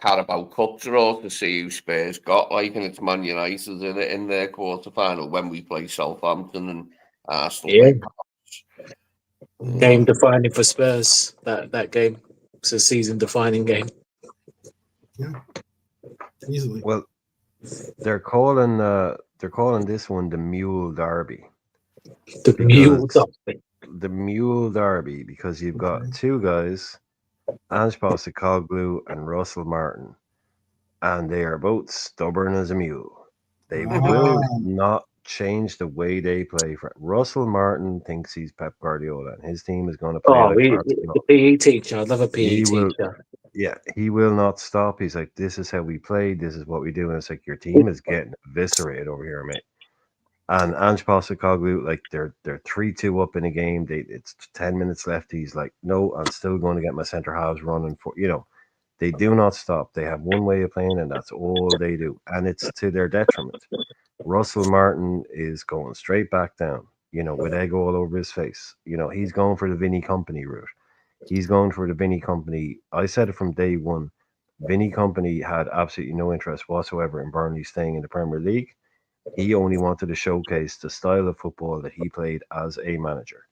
Carabao Cup draw to see who Spurs got. Like, and it's Man United in their quarter final when we play Southampton and Arsenal Yeah. play. Game defining for Spurs. That game. It's a season defining game. Yeah, easily. Well, they're calling this one the Mule Derby. The Mule Derby. The Mule Derby, because you've got two guys, Ange Postecoglou and Russell Martin, and they are both stubborn as a mule. They will not change the way they play. Russell Martin thinks he's Pep Guardiola, and his team is going to play like Barcelona. The PE teacher. I love a PE teacher. Yeah, he will not stop. He's like, this is how we play. This is what we do. And it's like, your team is getting eviscerated over here, mate. And Ange Postecoglou, like, they're 3-2 up in a game. It's 10 minutes left. He's like, no, I'm still going to get my centre halves running for, they do not stop. They have one way of playing, and that's all they do. And it's to their detriment. Russell Martin is going straight back down, with egg all over his face. He's going for the Vinny Company route. He's going for the Vinny Company. I said it from day one. Vinny Company had absolutely no interest whatsoever in Burnley staying in the Premier League. He only wanted to showcase the style of football that he played as a manager.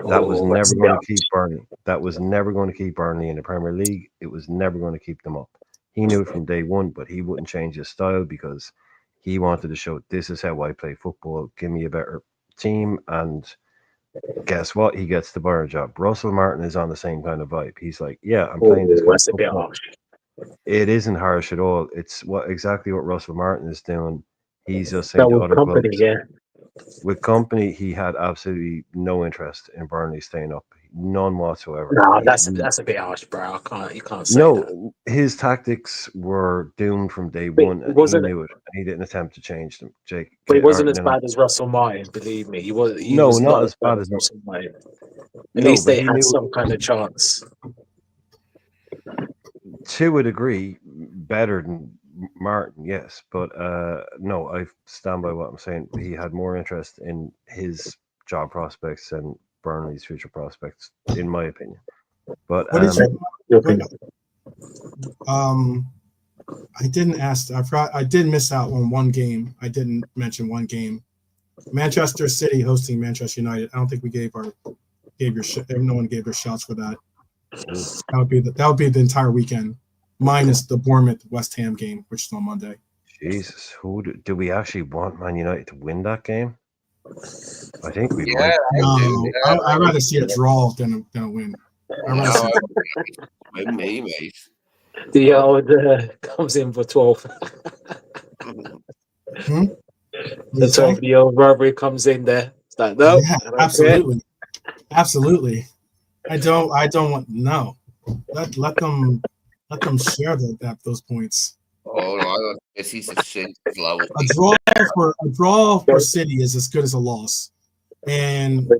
That was never going to keep Burnley. That was never going to keep Burnley in the Premier League. It was never going to keep them up. He knew it from day one, but he wouldn't change his style because he wanted to show, this is how I play football. Give me a better team. And guess what? He gets the Bayern job. Russell Martin is on the same kind of vibe. He's like, yeah, I'm playing this kind of football. A bit harsh. It isn't harsh at all. It's exactly what Russell Martin is doing. He's just saying to other clubs. With Company, he had absolutely no interest in Burnley staying up. None whatsoever. No, that's a bit harsh, bro. You can't say that. His tactics were doomed from day one, and he knew it. And he didn't attempt to change them. Jake, but he wasn't as bad as Russell Martin, believe me. He was not as bad as Russell Martin. At least they had some kind of chance. To a degree, better than Martin, yes, but no, I stand by what I'm saying. He had more interest in his job prospects and Burnley's future prospects, in my opinion. But what is your opinion? I didn't ask. I forgot. I did miss out on one game. I didn't mention one game. Manchester City hosting Manchester United. I don't think we no one gave their shots for that. That would be the entire weekend, minus the Bournemouth West Ham game, which is on Monday. Jesus, do we actually want Man United to win that game? I think we might. No, I'd rather see a draw than a win. With me, mate. The old comes in for 12. The 12-year-old rivalry comes in there. It's like, no, yeah, absolutely. I don't want no. Let them share those points. Oh no, he's a shit low. A draw for City is as good as a loss, and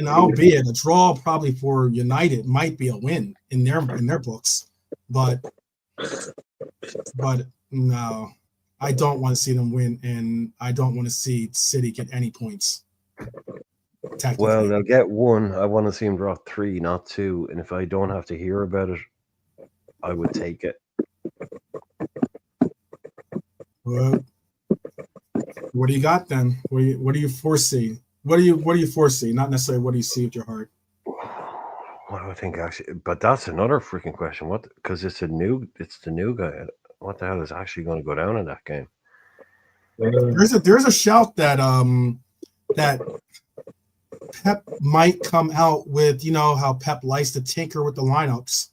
albeit a draw probably for United might be a win in their books, but no, I don't want to see them win, and I don't want to see City get any points. Well, they'll get one. I want to see them draw 3, not 2, and if I don't have to hear about it, I would take it. Well, what do you got then? What do you foresee? What do you foresee? Not necessarily what do you see with your heart. What do I think actually? But that's another freaking question. What? Because it's the new guy. What the hell is actually going to go down in that game? There's a shout that that Pep might come out with, how Pep likes to tinker with the lineups,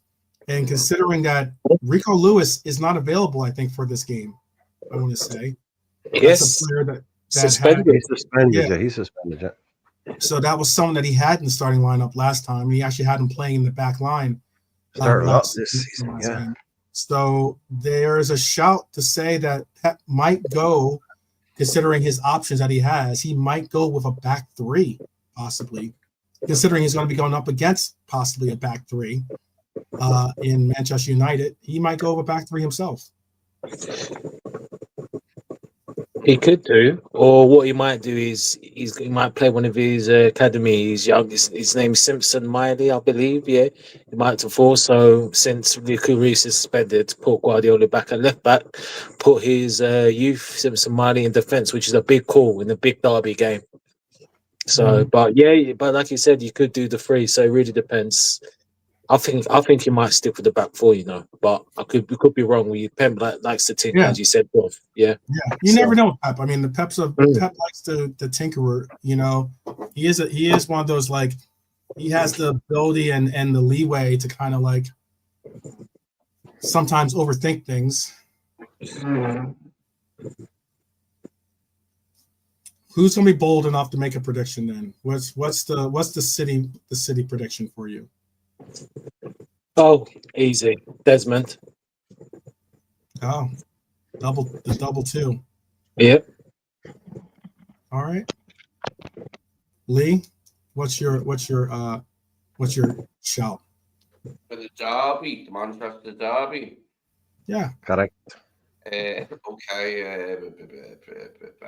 and considering that Rico Lewis is not available, I think for this game. I want to say, yes, a player that suspended. Yeah, he's suspended. Yeah. So that was someone that he had in the starting lineup last time. He actually had him playing in the back line. Started a lot this season. Yeah. Game. So there's a shout to say that Pep might go, considering his options that he has, he might go with a back 3, possibly, considering he's going to be going up against possibly a back 3 in Manchester United. He might go with a back 3 himself. He could do, or what he might do is he might play one of his academies. Young, his name's Simpson Miley, I believe. Yeah, he might have also, since Riku Reese is suspended, put Guardiola back at left back, put his youth Simpson Miley in defence, which is a big call in a big derby game. So, but like you said, you could do the three. So it really depends. I think he might stick with the back four, but we could be wrong. Pep likes to tinker, as you said, both. Yeah. Yeah, you never know with Pep. I mean, Pep likes the tinkerer. He is one of those, like, he has the ability and the leeway to kind of like sometimes overthink things. Who's gonna be bold enough to make a prediction then? What's the city prediction for you? Oh, easy. Desmond. Oh, double two. Yep. All right. Lee, what's your shout? For the derby, the Manchester derby. Yeah. Correct. Okay.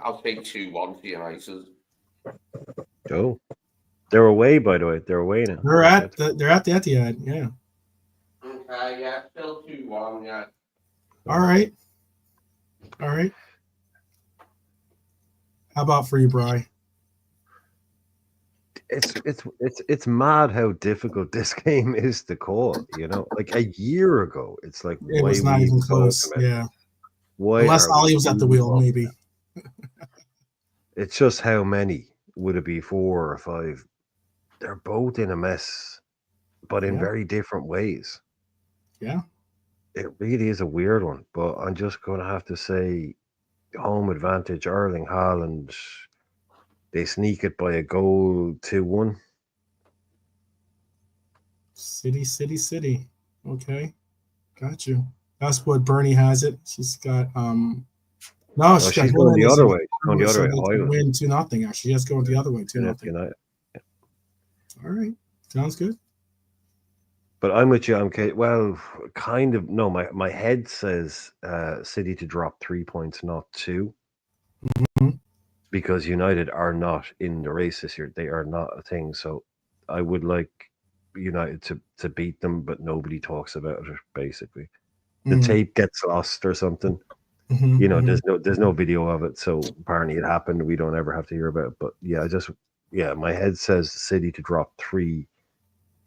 I'll say 2-1 for United. Oh, they're away, by the way. They're away now. They're at the Etihad. Yeah. Okay. Yeah. Still 2-1. Yeah. All right. How about for you, Bri? It's mad how difficult this game is to call. Like a year ago, it's like It was not even close. Yeah. Unless Ali was at the wheel, maybe. It's just how many would it be? 4 or 5? They're both in a mess, but in very different ways. Yeah. It really is a weird one, but I'm just going to have to say home advantage, Erling Haaland. They sneak it by a goal, 2-1. City. Okay. Got you. That's what Bernie has it. She's got no, she's going the other way. She's going the other way. Win 2-0 actually. Yes, going the other way, 2-0. All right. Sounds good. But I'm with you. Well, kind of. No, my head says City to drop 3 points, not 2. Mm-hmm. Because United are not in the race this year. They are not a thing. So I would like United to beat them, but nobody talks about it, basically. The tape gets lost or something. There's no video of it, so apparently it happened. We don't ever have to hear about it. But my head says City to drop 3,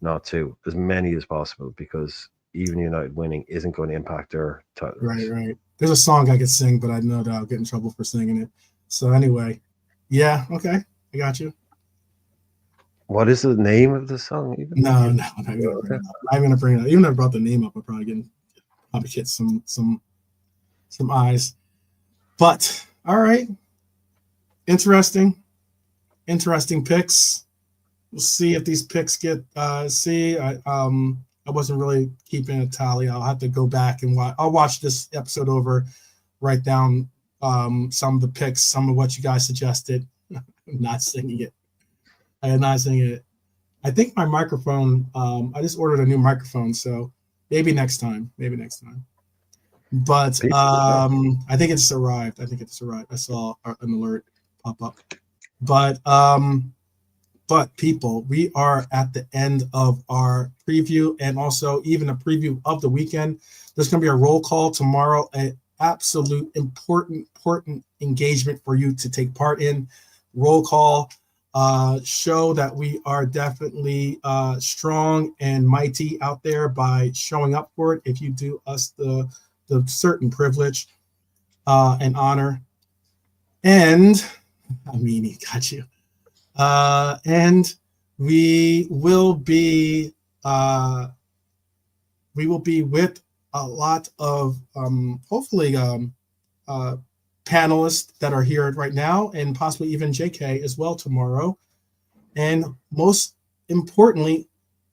not 2, as many as possible, because even United winning isn't going to impact their titles. Right. There's a song I could sing, but I know that I'll get in trouble for singing it. So anyway, yeah, okay, I got you. What is the name of the song? Even? No, I'm not gonna bring it up. Even if I brought the name up, I'll probably get some eyes. But all right, interesting picks. We'll see if these picks get. I wasn't really keeping a tally. I'll have to go back and watch. I'll watch this episode over, write down some of the picks, some of what you guys suggested. I'm not singing it. I am not singing it. I think my microphone. I just ordered a new microphone, so maybe next time. But I think it's arrived. I saw an alert pop up. But people, we are at the end of our preview and also even a preview of the weekend. There's going to be a roll call tomorrow, an absolute important engagement for you to take part in. Roll call, show that we are definitely strong and mighty out there by showing up for it. If you do us the certain privilege and honor. And I mean, he got you. And we will be with a lot of hopefully panelists that are here right now, and possibly even JK as well tomorrow. And most importantly,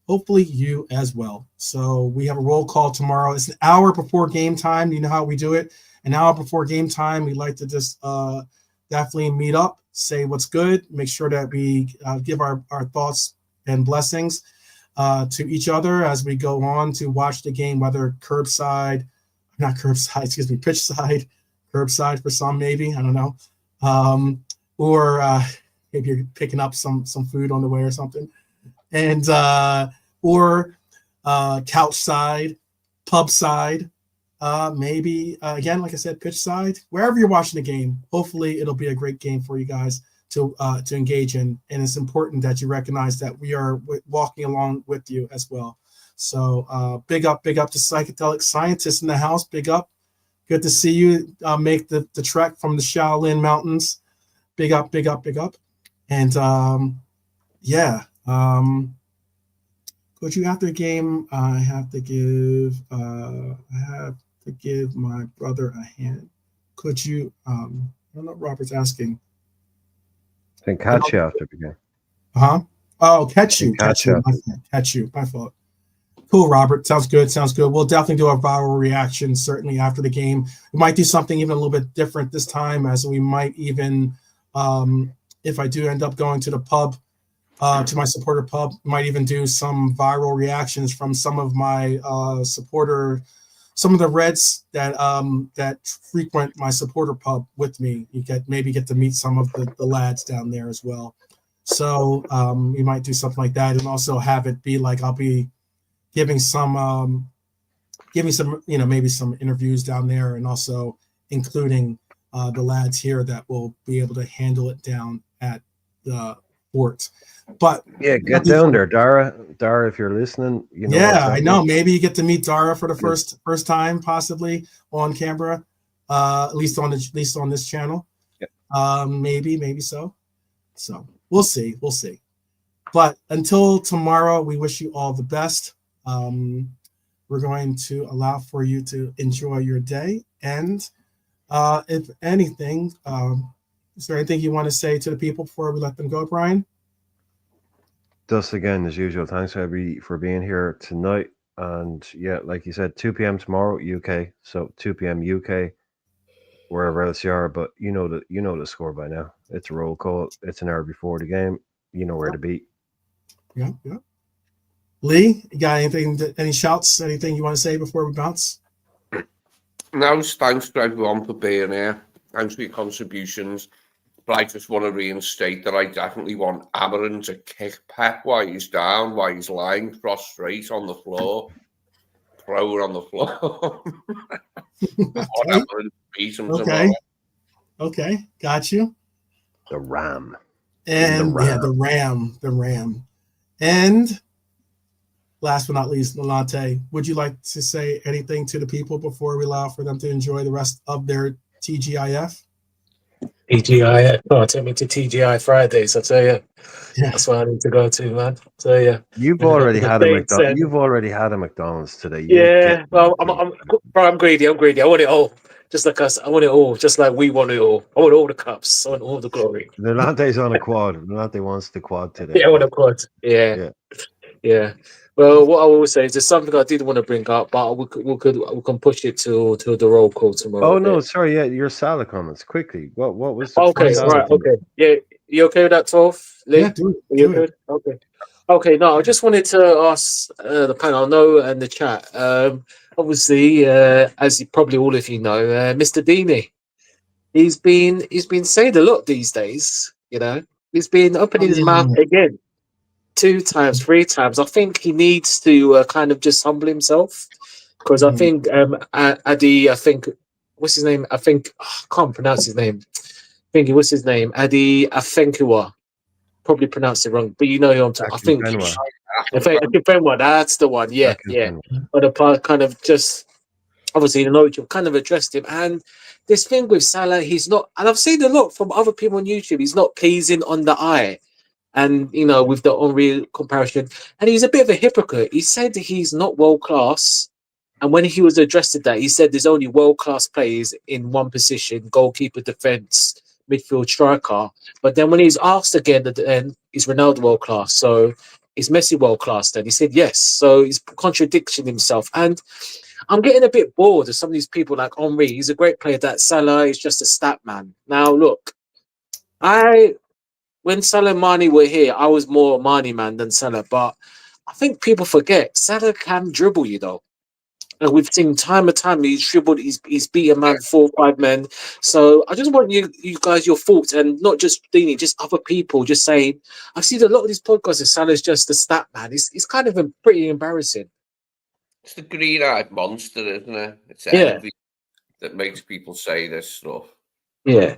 hopefully you as well. So we have a roll call tomorrow. It's an hour before game time. You know how we do it. An hour before game time, we like to just definitely meet up, say what's good, make sure that we give our thoughts and blessings to each other as we go on to watch the game, whether pitch side, curbside for some, maybe, I don't know, or maybe you're picking up some food on the way or something, and or couch side, pub side, maybe again, like I said, pitch side, wherever you're watching the game. Hopefully, it'll be a great game for you guys to engage in, and it's important that you recognize that we are walking along with you as well. So big up to Psychedelic Scientists in the house. Big up. Good to see you make the trek from the Shaolin Mountains. Big up. And could you, after the game, I have to give my brother a hand. Could you, I don't know what Robert's asking. I think catch you after the game. Oh, catch you. My fault. Cool, Robert. Sounds good. We'll definitely do a viral reaction, certainly after the game. We might do something even a little bit different this time, as we might even, if I do end up going to the pub, to my supporter pub, might even do some viral reactions from some of my some of the Reds that frequent my supporter pub with me. You maybe get to meet some of the lads down there as well. So we might do something like that, and also have it be like I'll be giving some maybe some interviews down there, and also including the lads here that will be able to handle it down at the fort. But yeah, get down there, Dara, if you're listening. I know. Maybe you get to meet Dara for the first time, possibly on camera, at least on this channel. Yeah. Maybe so. So we'll see. But until tomorrow, we wish you all the best. We're going to allow for you to enjoy your day. And if anything, is there anything you want to say to the people before we let them go, Brian? Just again, as usual, thanks everybody for being here tonight. And yeah, like you said, 2 p.m. tomorrow, UK. So 2 p.m. UK, wherever else you are. But you know the score by now. It's a roll call. It's an hour before the game. You know where to be. Yeah. Lee, you got anything? Any shouts? Anything you want to say before we bounce? No, thanks to everyone for being here. Thanks for your contributions. But I just want to reinstate that I definitely want Amarin to kick Pep while he's down, while he's lying prostrate on the floor. Throw it on the floor. I want Amarin to beat him tomorrow. Okay, got you. The Ram. And the Ram. And last but not least, Nolante, would you like to say anything to the people before we allow for them to enjoy the rest of their TGIF? TGI, take me to TGI Fridays, I tell you. Yeah. That's what I need to go to, man. So yeah, you've already had a McDonald's. You've already had a McDonald's today. Well, I'm greedy. I want it all. Just like us, I want it all. Just like we want it all. I want all the cups. I want all the glory. Nolante's on a quad. Nolante wants the quad today. Yeah, I want a quad. Yeah. Well, what I will say is there's something I did want to bring up, but we can push it to the roll call tomorrow. Oh no, sorry. Yeah, your Salah comments quickly. What was? Okay, right. Okay. Yeah, you okay with that, 12? Lee? Yeah, do it. You good? Okay. No, I just wanted to ask the panel, and the chat. Obviously, as probably all of you know, Mr. Deeney, he's been saying a lot these days. He's been opening his mouth again. 2 times, 3 times. I think he needs to kind of just humble himself, because I think Adi, what's his name? I can't pronounce his name. What's his name? Adi Afenkua. Probably pronounced it wrong, but you know who I'm talking. I think Benwa, that's the one. Yeah. But the part kind of just obviously the knowledge of kind of addressed him, and this thing with Salah, he's not, and I've seen a lot from other people on YouTube. He's not pleasing on the eye. And, with the Henry comparison. And he's a bit of a hypocrite. He said he's not world-class. And when he was addressed at that, he said there's only world-class players in one position, goalkeeper, defence, midfield, striker. But then when he's asked again, is Ronaldo world-class? So is Messi world-class then? He said yes. So he's contradicting himself. And I'm getting a bit bored of some of these people like Henry. He's a great player. That Salah is just a stat man. Now, look, when Salah and Mane were here, I was more Mane man than Salah. But I think people forget Salah can dribble, And we've seen time and time he's dribbled, he's beaten man 4 or 5 men. So I just want you guys your thoughts, and not just Dini, just other people, just saying. I've seen a lot of these podcasts and Salah's just a stat man. It's kind of pretty embarrassing. It's the green-eyed monster, isn't it? It's Yeah. envy that makes people say this stuff. Yeah.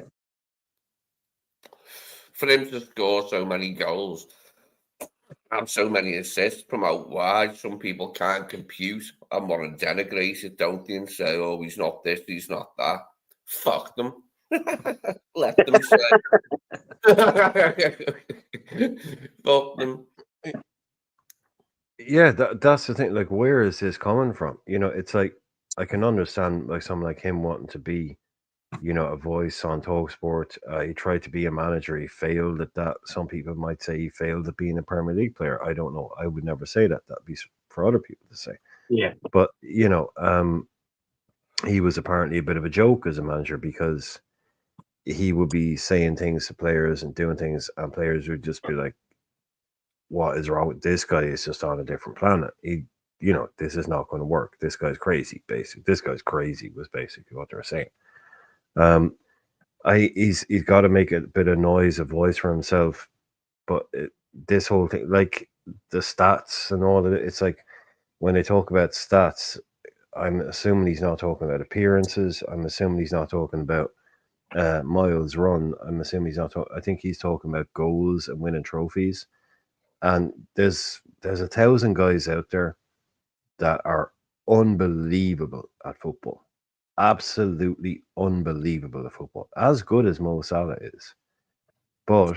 For him to score so many goals and so many assists from out wide, some people can't compute and want to denigrate it, don't they? And say, oh, he's not this, he's not that. Fuck them. Let them say. Fuck them. Yeah, that's the thing. Like, where is this coming from? You know, it's like I can understand like someone like him wanting to be, you know, a voice on Talksport. He tried to be a manager. He failed at that. Some people might say he failed at being a Premier League player. I don't know. I would never say that. That'd be for other people to say. Yeah. But you know, he was apparently a bit of a joke as a manager because he would be saying things to players and doing things, and players would just be like, "What is wrong with this guy? Is just on a different planet. He, you know, this is not going to work. This guy's crazy. Basically, this guy's crazy was basically what they were saying." He's got to make a bit of noise, a voice for himself. But this whole thing, like the stats and all of it, it's like when they talk about stats, I'm assuming he's not talking about appearances. I'm assuming he's not talking about miles run. I'm assuming he's not. I think he's talking about goals and winning trophies. And there's 1,000 guys out there that are unbelievable at football, absolutely unbelievable at football, as good as Mo Salah is. But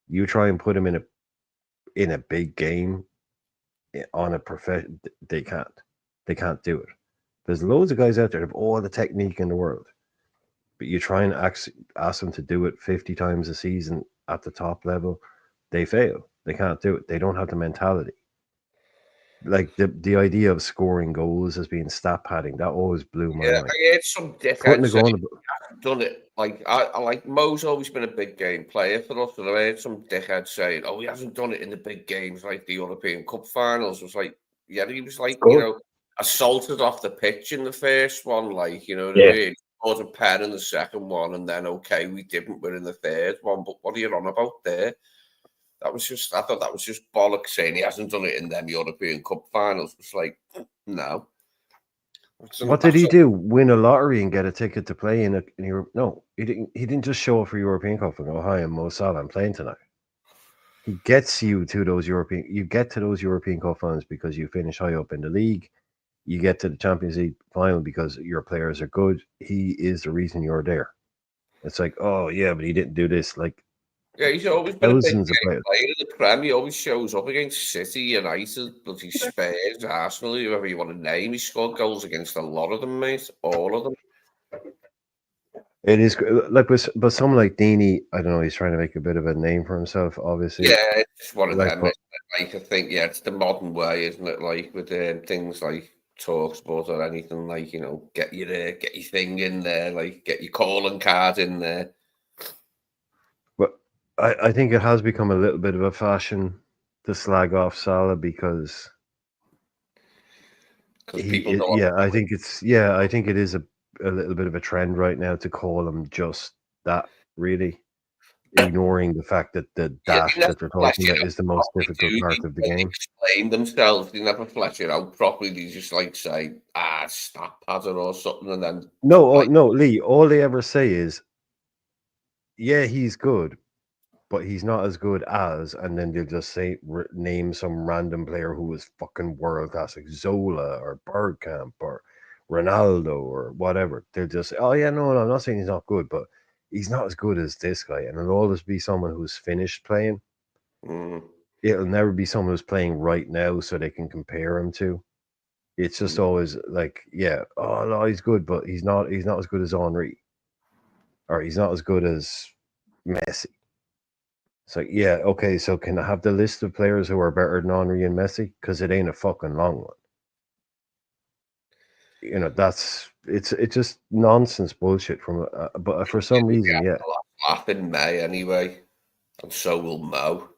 you try and put him in a big game on a profession, they can't do it. There's loads of guys out there that have all the technique in the world, but you try and ask them to do it 50 times a season at the top level, they fail. They can't do it. They don't have the mentality. Like the idea of scoring goals as being stat padding, that always blew my mind. I heard some dickhead say he done it. Like I like Mo's always been a big game player for us, and I heard some dickhead saying, "Oh, he hasn't done it in the big games like the European Cup finals." I was like, yeah, he was like, you know, assaulted off the pitch in the first one, like, you know what I mean? Scored a pen in the second one, and then okay, we didn't win in the third one. But what are you on about there? I thought that was just bollocks saying he hasn't done it in them European Cup finals. It's like, no. What did he do? Win a lottery and get a ticket to play in Europe? No, he didn't. He didn't just show up for European Cup and go, "Hi, I'm Mo Salah. I'm playing tonight." He gets you to those European. You get to those European Cup finals because you finish high up in the league. You get to the Champions League final because your players are good. He is the reason you're there. It's like, oh yeah, but he didn't do this. Like, yeah, he's always been a big game player in the Prem. He always shows up against City, United, bloody Spurs, Arsenal, whoever you want to name. He scored goals against a lot of them, mate. All of them. It is like, but someone like Dini, I don't know. He's trying to make a bit of a name for himself, obviously. Yeah, it's one of them. Like, I think, yeah, it's the modern way, isn't it? Like with things like Talksport or anything, like, you know, get your thing in there, like get your calling card in there. But I think it has become a little bit of a fashion to slag off Salah because people I think it is a little bit of a trend right now to call him just that, really, ignoring the fact that the dash that they're talking about is the most difficult part of the game. Explain themselves, they never flesh it out properly. They just like say, stat pattern or something, and then no, Lee. All they ever say is, "Yeah, he's good, but he's not as good as," and then they'll just say name some random player who was fucking world class, like Zola or Bergkamp or Ronaldo or whatever. They'll just say, "Oh yeah, no, I'm not saying he's not good, but he's not as good as this guy." And it'll always be someone who's finished playing. It'll never be someone who's playing right now, so they can compare him to. It's just always like, yeah, oh no, he's good, but he's not as good as Henry, or he's not as good as Messi. It's like, yeah, okay, so can I have the list of players who are better than Henry and Messi? Because it ain't a fucking long one. You know, it's just nonsense bullshit from. But for some reason, yeah. Laugh in May anyway, and so will Mo.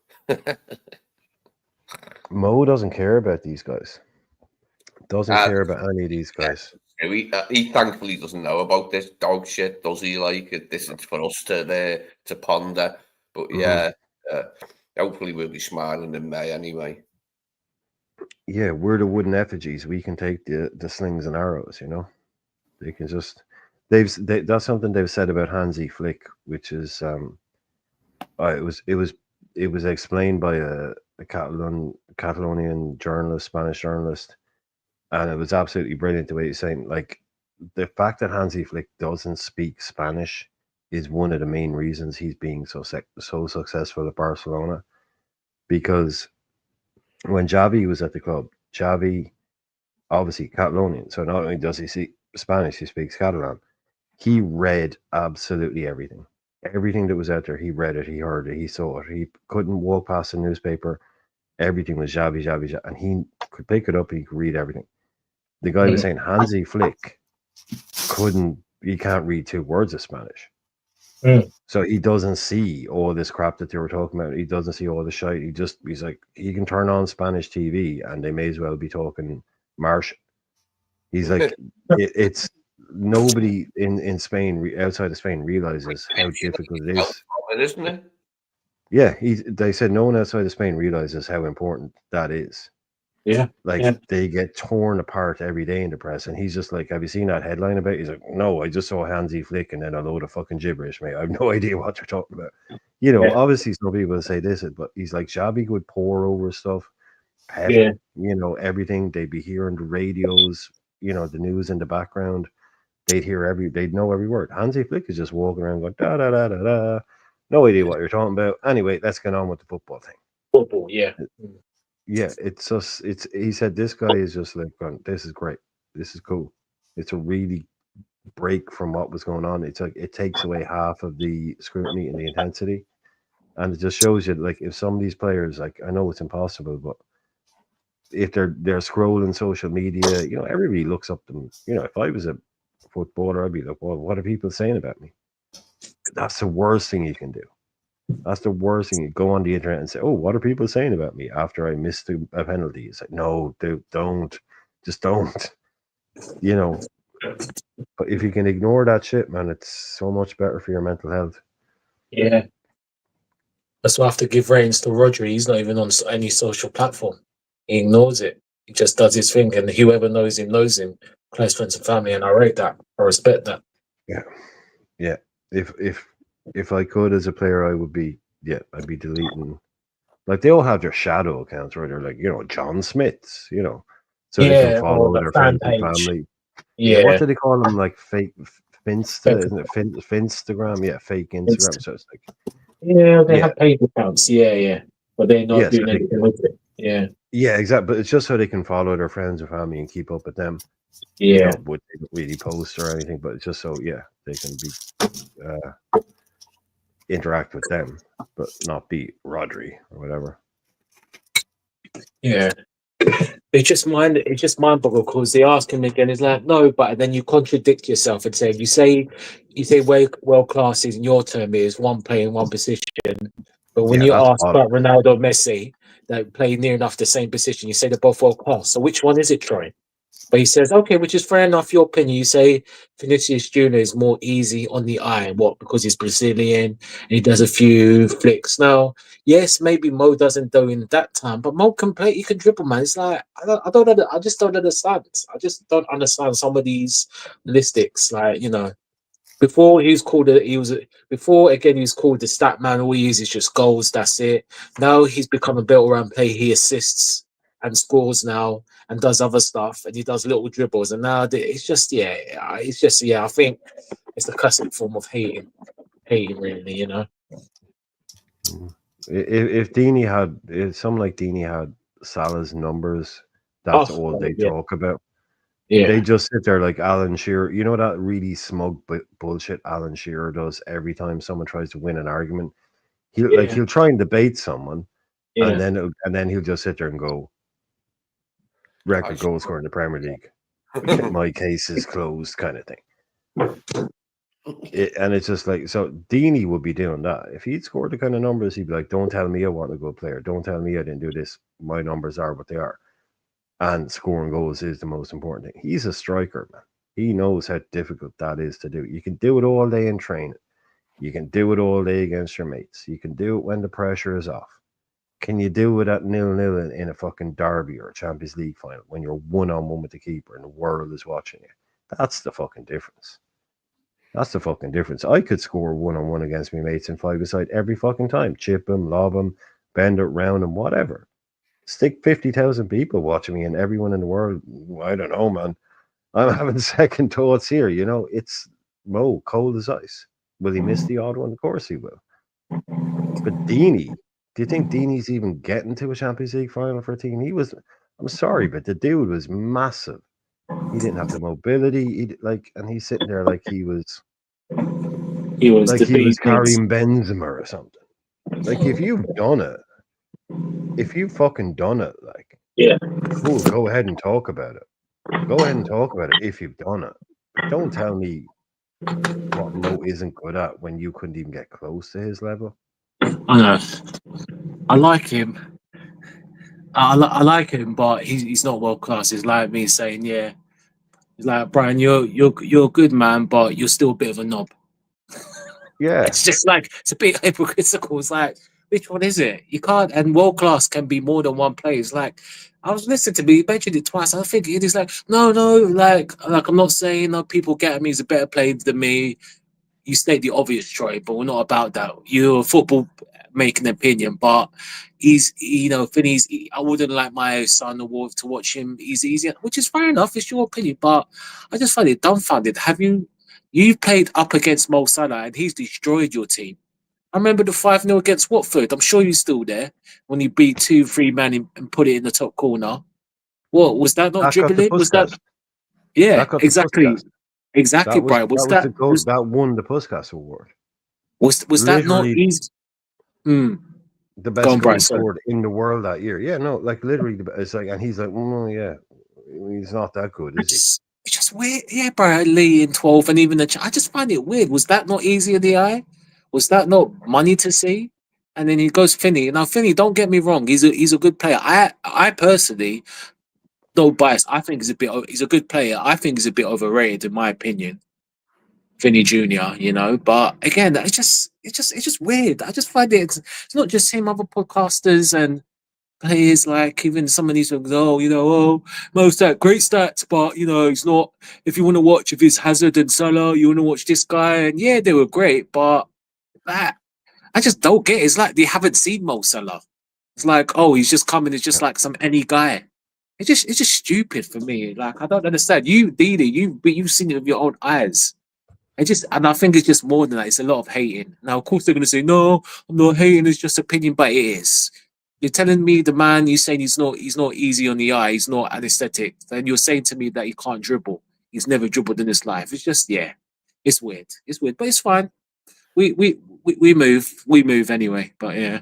Mo doesn't care about these guys. Doesn't care about any of these guys. He thankfully doesn't know about this dog shit, does he? Like, this is for us to ponder. But yeah, hopefully we'll be smiling in May anyway. Yeah, we're the wooden effigies. We can take the slings and arrows. You know, they can just. That's something they've said about Hansi Flick, which is it was explained by a Catalonian journalist, Spanish journalist, and it was absolutely brilliant the way he's saying, like, the fact that Hansi Flick doesn't speak Spanish is one of the main reasons he's being so successful at Barcelona. Because when Xavi was at the club, Xavi, obviously Catalonian, so not only does he speak Spanish, he speaks Catalan. He read absolutely everything. Everything that was out there, he read it, he heard it, he saw it. He couldn't walk past a newspaper. Everything was Xavi, and he could pick it up. He could read everything. The guy was saying Hansi Flick he can't read 2 words of Spanish. So he doesn't see all this crap that they were talking about. He doesn't see all the shite. He's like, he can turn on Spanish TV and they may as well be talking Martian. He's like, it's nobody in Spain, outside of Spain, realizes how difficult it is. Isn't it? Yeah, they said no one outside of Spain realizes how important that is. Yeah. They get torn apart every day in the press, and he's just like, have you seen that headline about it? He's like, no, I just saw Hansi Flick and then a load of fucking gibberish, mate. I have no idea what they're talking about. You know, obviously some people say this, but he's like, Xavi would pour over stuff, Pep, you know, everything. They'd be hearing the radios, you know, the news in the background. They'd know every word. Hansi Flick is just walking around going, da da da da da. No idea what you're talking about. Anyway, let's get on with the football thing. Football, yeah. Yeah, it's just he said this guy is just like, this is great. This is cool. It's a really break from what was going on. It's like it takes away half of the scrutiny and the intensity. And it just shows you, like, if some of these players, like, I know it's impossible, but if they're scrolling social media, you know, everybody looks up them. You know, if I was a footballer, I'd be like, well, what are people saying about me? That's the worst thing you can do. That's the worst thing. You go on the internet and say, oh, what are people saying about me after I missed a penalty? It's like, no, don't. Just don't. You know, but if you can ignore that shit, man, it's so much better for your mental health. Yeah. That's why I have to give reins to Rodri. He's not even on any social platform. He ignores it. He just does his thing, and whoever knows him, close friends and family, and I rate that. I respect that. Yeah. Yeah. If I could as a player, I would be, I'd be deleting. Like, they all have their shadow accounts, right? They're like, you know, John Smith's, you know, so they can follow their friends and family. Yeah. What do they call them? Like fake Finsta, isn't it? Finstagram? Yeah, fake Instagram. So it's like, yeah, they have paid accounts. Yeah. But they're not doing anything with it. Yeah. Yeah, exactly. But it's just so they can follow their friends and family and keep up with them. Yeah. You know, would they don't really post or anything, but it's just so they can be interact with them, but not be Rodri or whatever. Yeah. It's just mind boggling because they ask him again. It's like, no, but then you contradict yourself and say you say world class is in your term is one playing one position, but when you ask about Ronaldo or Messi that play near enough the same position, you say they're both world class. So which one is it, Troy? But he says, okay, which is fair enough, your opinion. You say Vinicius Jr. is more easy on the eye. What? Because he's Brazilian and he does a few flicks. Now, yes, maybe Mo doesn't do in that time, but Mo can play. He can dribble, man. It's like I just don't understand. I just don't understand some of these statistics. Like, you know, before he was called he was called the stat man. All he uses just goals. That's it. Now he's become a built around play. He assists and scores now and does other stuff, and he does little dribbles. And now it's just I think it's the classic form of hating really, you know. If someone like Dini had Salah's numbers, that's all they talk about. Yeah, they just sit there like Alan Shearer. You know that really smug bullshit Alan Shearer does every time someone tries to win an argument. He'll try and debate someone, and then he'll just sit there and go, record goal scorer in the Premier League. My case is closed, kind of thing. And it's just like, so Dini would be doing that. If he'd scored the kind of numbers, he'd be like, don't tell me I want a good player. Don't tell me I didn't do this. My numbers are what they are. and scoring goals is the most important thing. He's a striker, man. He knows how difficult that is to do. You can do it all day in training. You can do it all day against your mates. You can do it when the pressure is off. Can you do it at 0-0 in a fucking derby or a Champions League final when you're 1-on-1 with the keeper and the world is watching you? That's the fucking difference. That's the fucking difference. I could score 1-on-1 against my mates in 5-a-side every fucking time. Chip them, lob them, bend it round them, whatever. Stick 50,000 people watching me and everyone in the world. I don't know, man. I'm having second thoughts here. You know, it's cold as ice. Will he miss the odd one? Of course he will. But Deeney, do you think Deeney's even getting to a Champions League final for a team? I'm sorry, but the dude was massive. He didn't have the mobility. And he's sitting there like he was carrying Benzema or something. Like, if you've done it, yeah, cool, go ahead and talk about it. Go ahead and talk about it if you've done it. But don't tell me what Mo isn't good at when you couldn't even get close to his level. I know. I like him. I like him, but he's not world class. It's like me saying, yeah, it's like, Brian, you're a good man, but you're still a bit of a knob. Yeah, It's just like, it's a bit hypocritical. It's like, which one is it? You can't, and world class can be more than one player. It's like, I was listening to me, he mentioned it twice. I think it is like, no, like I'm not saying that people get at me as a better player than me. You state the obvious, Troy, but we're not about that. You're a football making opinion, but Finney's. I wouldn't like my son or Wolf to watch him. He's easy, which is fair enough. It's your opinion, but I just find it dumbfounded. You've played up against Mo Salah and he's destroyed your team. I remember the 5-0 against Watford. I'm sure you're still there when you beat 2-3 man and put it in the top corner. What was that? Not that got the dribbling? Was that? Puskas. Yeah, That got the exactly. Puskas. Exactly, Brian. The goal that won the Puskas award. Was that not easy? The best goal scored in the world that year. Yeah, no, like literally, it's like, and he's like, yeah, he's not that good, is he? It's just weird. Yeah, Brian Lee in 12, and even I just find it weird. Was that not easy in the eye? Was that not money to see? And then he goes Finney. Now Finney, don't get me wrong, he's a good player. I personally, no bias, I think he's a good player. I think he's a bit overrated in my opinion. Finney Jr., but again, it's just weird. I just find it's not just him, other podcasters and players, like even some of these ones, most great stats, but he's not. If you want to watch if it's Hazard and Salah, you want to watch this guy, and yeah, they were great, but that I just don't get it. It's like they haven't seen Mo Salah. It's like, oh, he's just coming, it's just like some any guy. It's just stupid for me. Like, I don't understand. You, Didi, you've seen it with your own eyes. And I think it's just more than that. It's a lot of hating. Now, of course, they're going to say, no, I'm not hating. It's just opinion, but it is. You're telling me the man you're saying he's not easy on the eye. He's not anesthetic. Then you're saying to me that he can't dribble. He's never dribbled in his life. It's just, yeah, it's weird. It's weird, but it's fine. We move anyway. But yeah.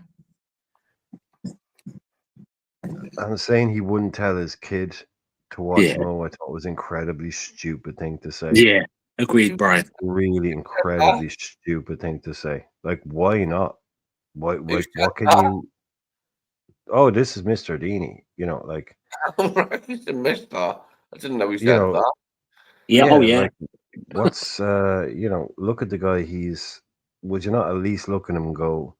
I'm saying he wouldn't tell his kid to watch Mo. I thought was incredibly stupid thing to say. Yeah. Agreed, Brian. Really incredibly stupid thing to say. Like, why not? What can you? Oh, this is Mr. Deeney. Like. Mr. I didn't know he said that. Yeah. Oh, yeah. Like, what's look at the guy. Would you not at least look at him and go,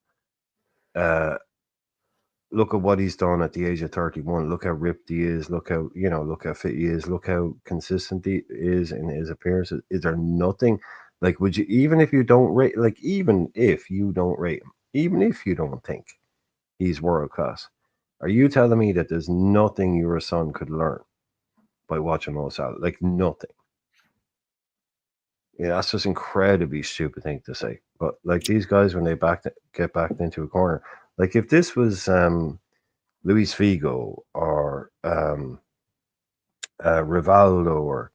look at what he's done at the age of 31. Look how ripped he is. Look how fit he is. Look how consistent he is in his appearances. Is there nothing like? Would you, even if you don't rate, like, even if you don't rate him, even if you don't think he's world class, are you telling me that there's nothing your son could learn by watching Mo Salah? Like, nothing. Yeah, that's just incredibly stupid thing to say. But like, these guys, when they get backed into a corner, like if this was Luis Figo or Rivaldo or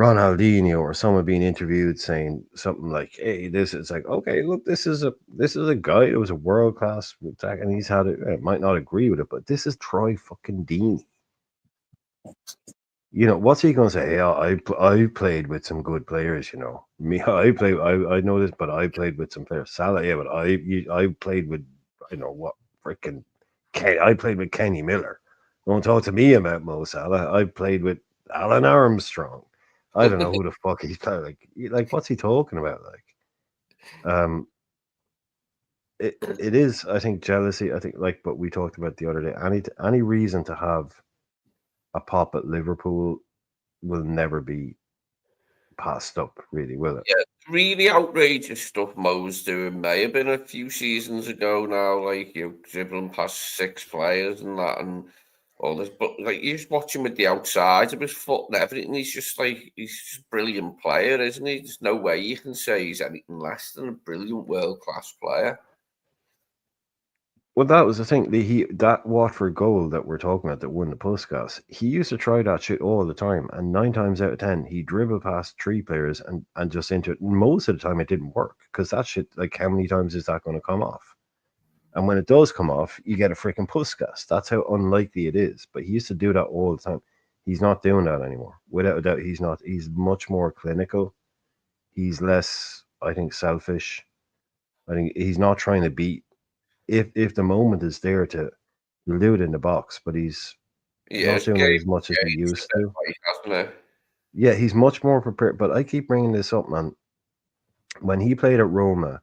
Ronaldinho or someone being interviewed saying something like, "Hey, it's like, okay, look, this is a guy who was a world class attack, and he's had it. Might not agree with it, but this is Troy fucking Deeney. What's he going to say? Yeah, I played with some good players. Me, I know this, but I played with some players. Salah, yeah, but I played with, freaking I played with Kenny Miller. Don't talk to me about Mo Salah. I played with Alan Armstrong. I don't know who the fuck he's playing. Like what's he talking about? It is, I think, jealousy. I think, but we talked about the other day. Any reason to have a pop at Liverpool will never be passed up, really, will it? Yeah, really outrageous stuff Mo's doing may have been a few seasons ago now, like dribbling past 6 players and that, and all this. But like you just watch him with the outside of his foot and everything. He's just a brilliant player, isn't he? There's no way you can say he's anything less than a brilliant world class player. Well, that was the thing. That Watford goal that we're talking about that won the Puskas, he used to try that shit all the time, and 9 times out of 10, he dribbled past 3 players and just into it. Most of the time, it didn't work because that shit. Like, how many times is that going to come off? And when it does come off, you get a freaking Puskas. That's how unlikely it is. But he used to do that all the time. He's not doing that anymore. Without a doubt, he's not. He's much more clinical. He's less, I think, selfish. I think he's not trying to beat. If the moment is there to, he'll do it in the box, but he's not doing it as much as he used to. Yeah, he's much more prepared. But I keep bringing this up, man. When he played at Roma,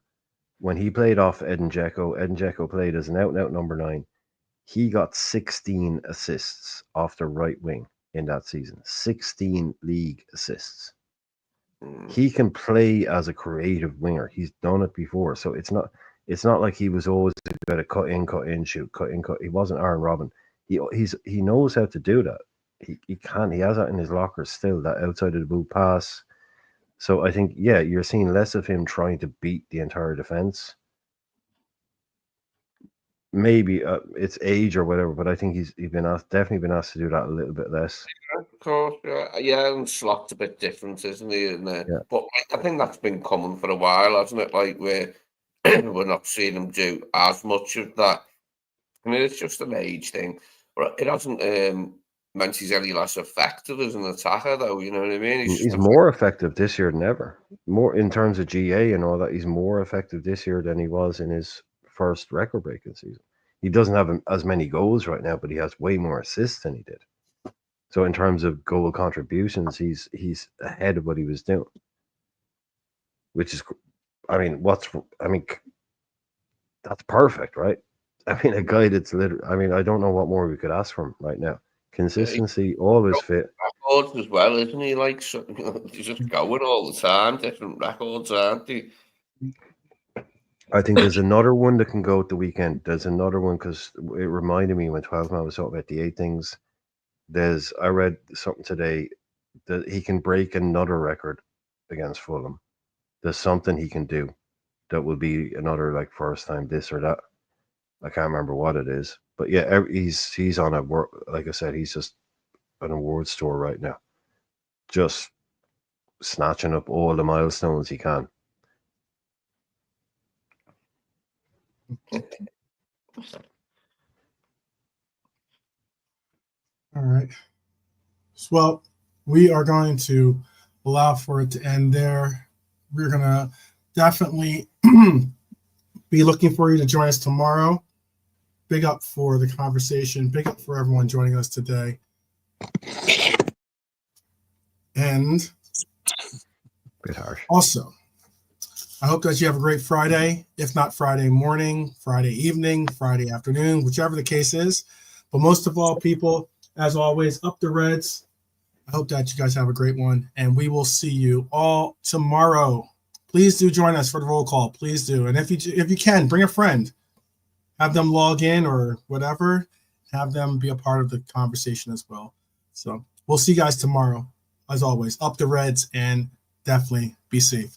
when he played off Edin Dzeko played as an out-and-out number 9. He got 16 assists off the right wing in that season. 16 league assists. He can play as a creative winger. He's done it before, so it's not like he was always going to cut in, shoot, cut in, cut. He wasn't Aaron Robin. He knows how to do that. He can. He has that in his locker still. That outside of the boot pass. So I think, yeah, you're seeing less of him trying to beat the entire defense. Maybe it's age or whatever, but I think he's definitely been asked to do that a little bit less. Yeah, of course, yeah, and Slot's a bit different, isn't he? But I think that's been common for a while, hasn't it? Like we're not seeing him do as much of that. I mean, it's just an age thing, but it hasn't meant he's any less effective as an attacker, though. You know what I mean? He's more effective this year than ever. More in terms of GA and all that. He's more effective this year than he was in his first record-breaking season. He doesn't have as many goals right now, but he has way more assists than he did. So in terms of goal contributions, he's ahead of what he was doing. Which is, that's perfect, right? I mean, a guy that's I don't know what more we could ask from him right now. Consistency, always fit. Records as well, isn't he? Like, he's just going all the time. Different records, aren't they? I think there's another one that can go at the weekend. There's another one because it reminded me when 12 Man was talking about the 8 things. I read something today that he can break another record against Fulham. There's something he can do that will be another like first time this or that. I can't remember what it is, but yeah, he's on a work. Like I said, he's just an awards tour right now, just snatching up all the milestones he can. All right. Well, we are going to allow for it to end there. We're going to definitely be looking for you to join us tomorrow. Big up for the conversation. Big up for everyone joining us today. And bit harsh. Also, I hope that you have a great Friday, if not Friday morning, Friday evening, Friday afternoon, whichever the case is. But most of all, people, as always, up the Reds. I hope that you guys have a great one, and we will see you all tomorrow. Please do join us for the roll call. Please do. And if you can, bring a friend. Have them log in or whatever. Have them be a part of the conversation as well. So we'll see you guys tomorrow. As always, up the Reds, and definitely be safe.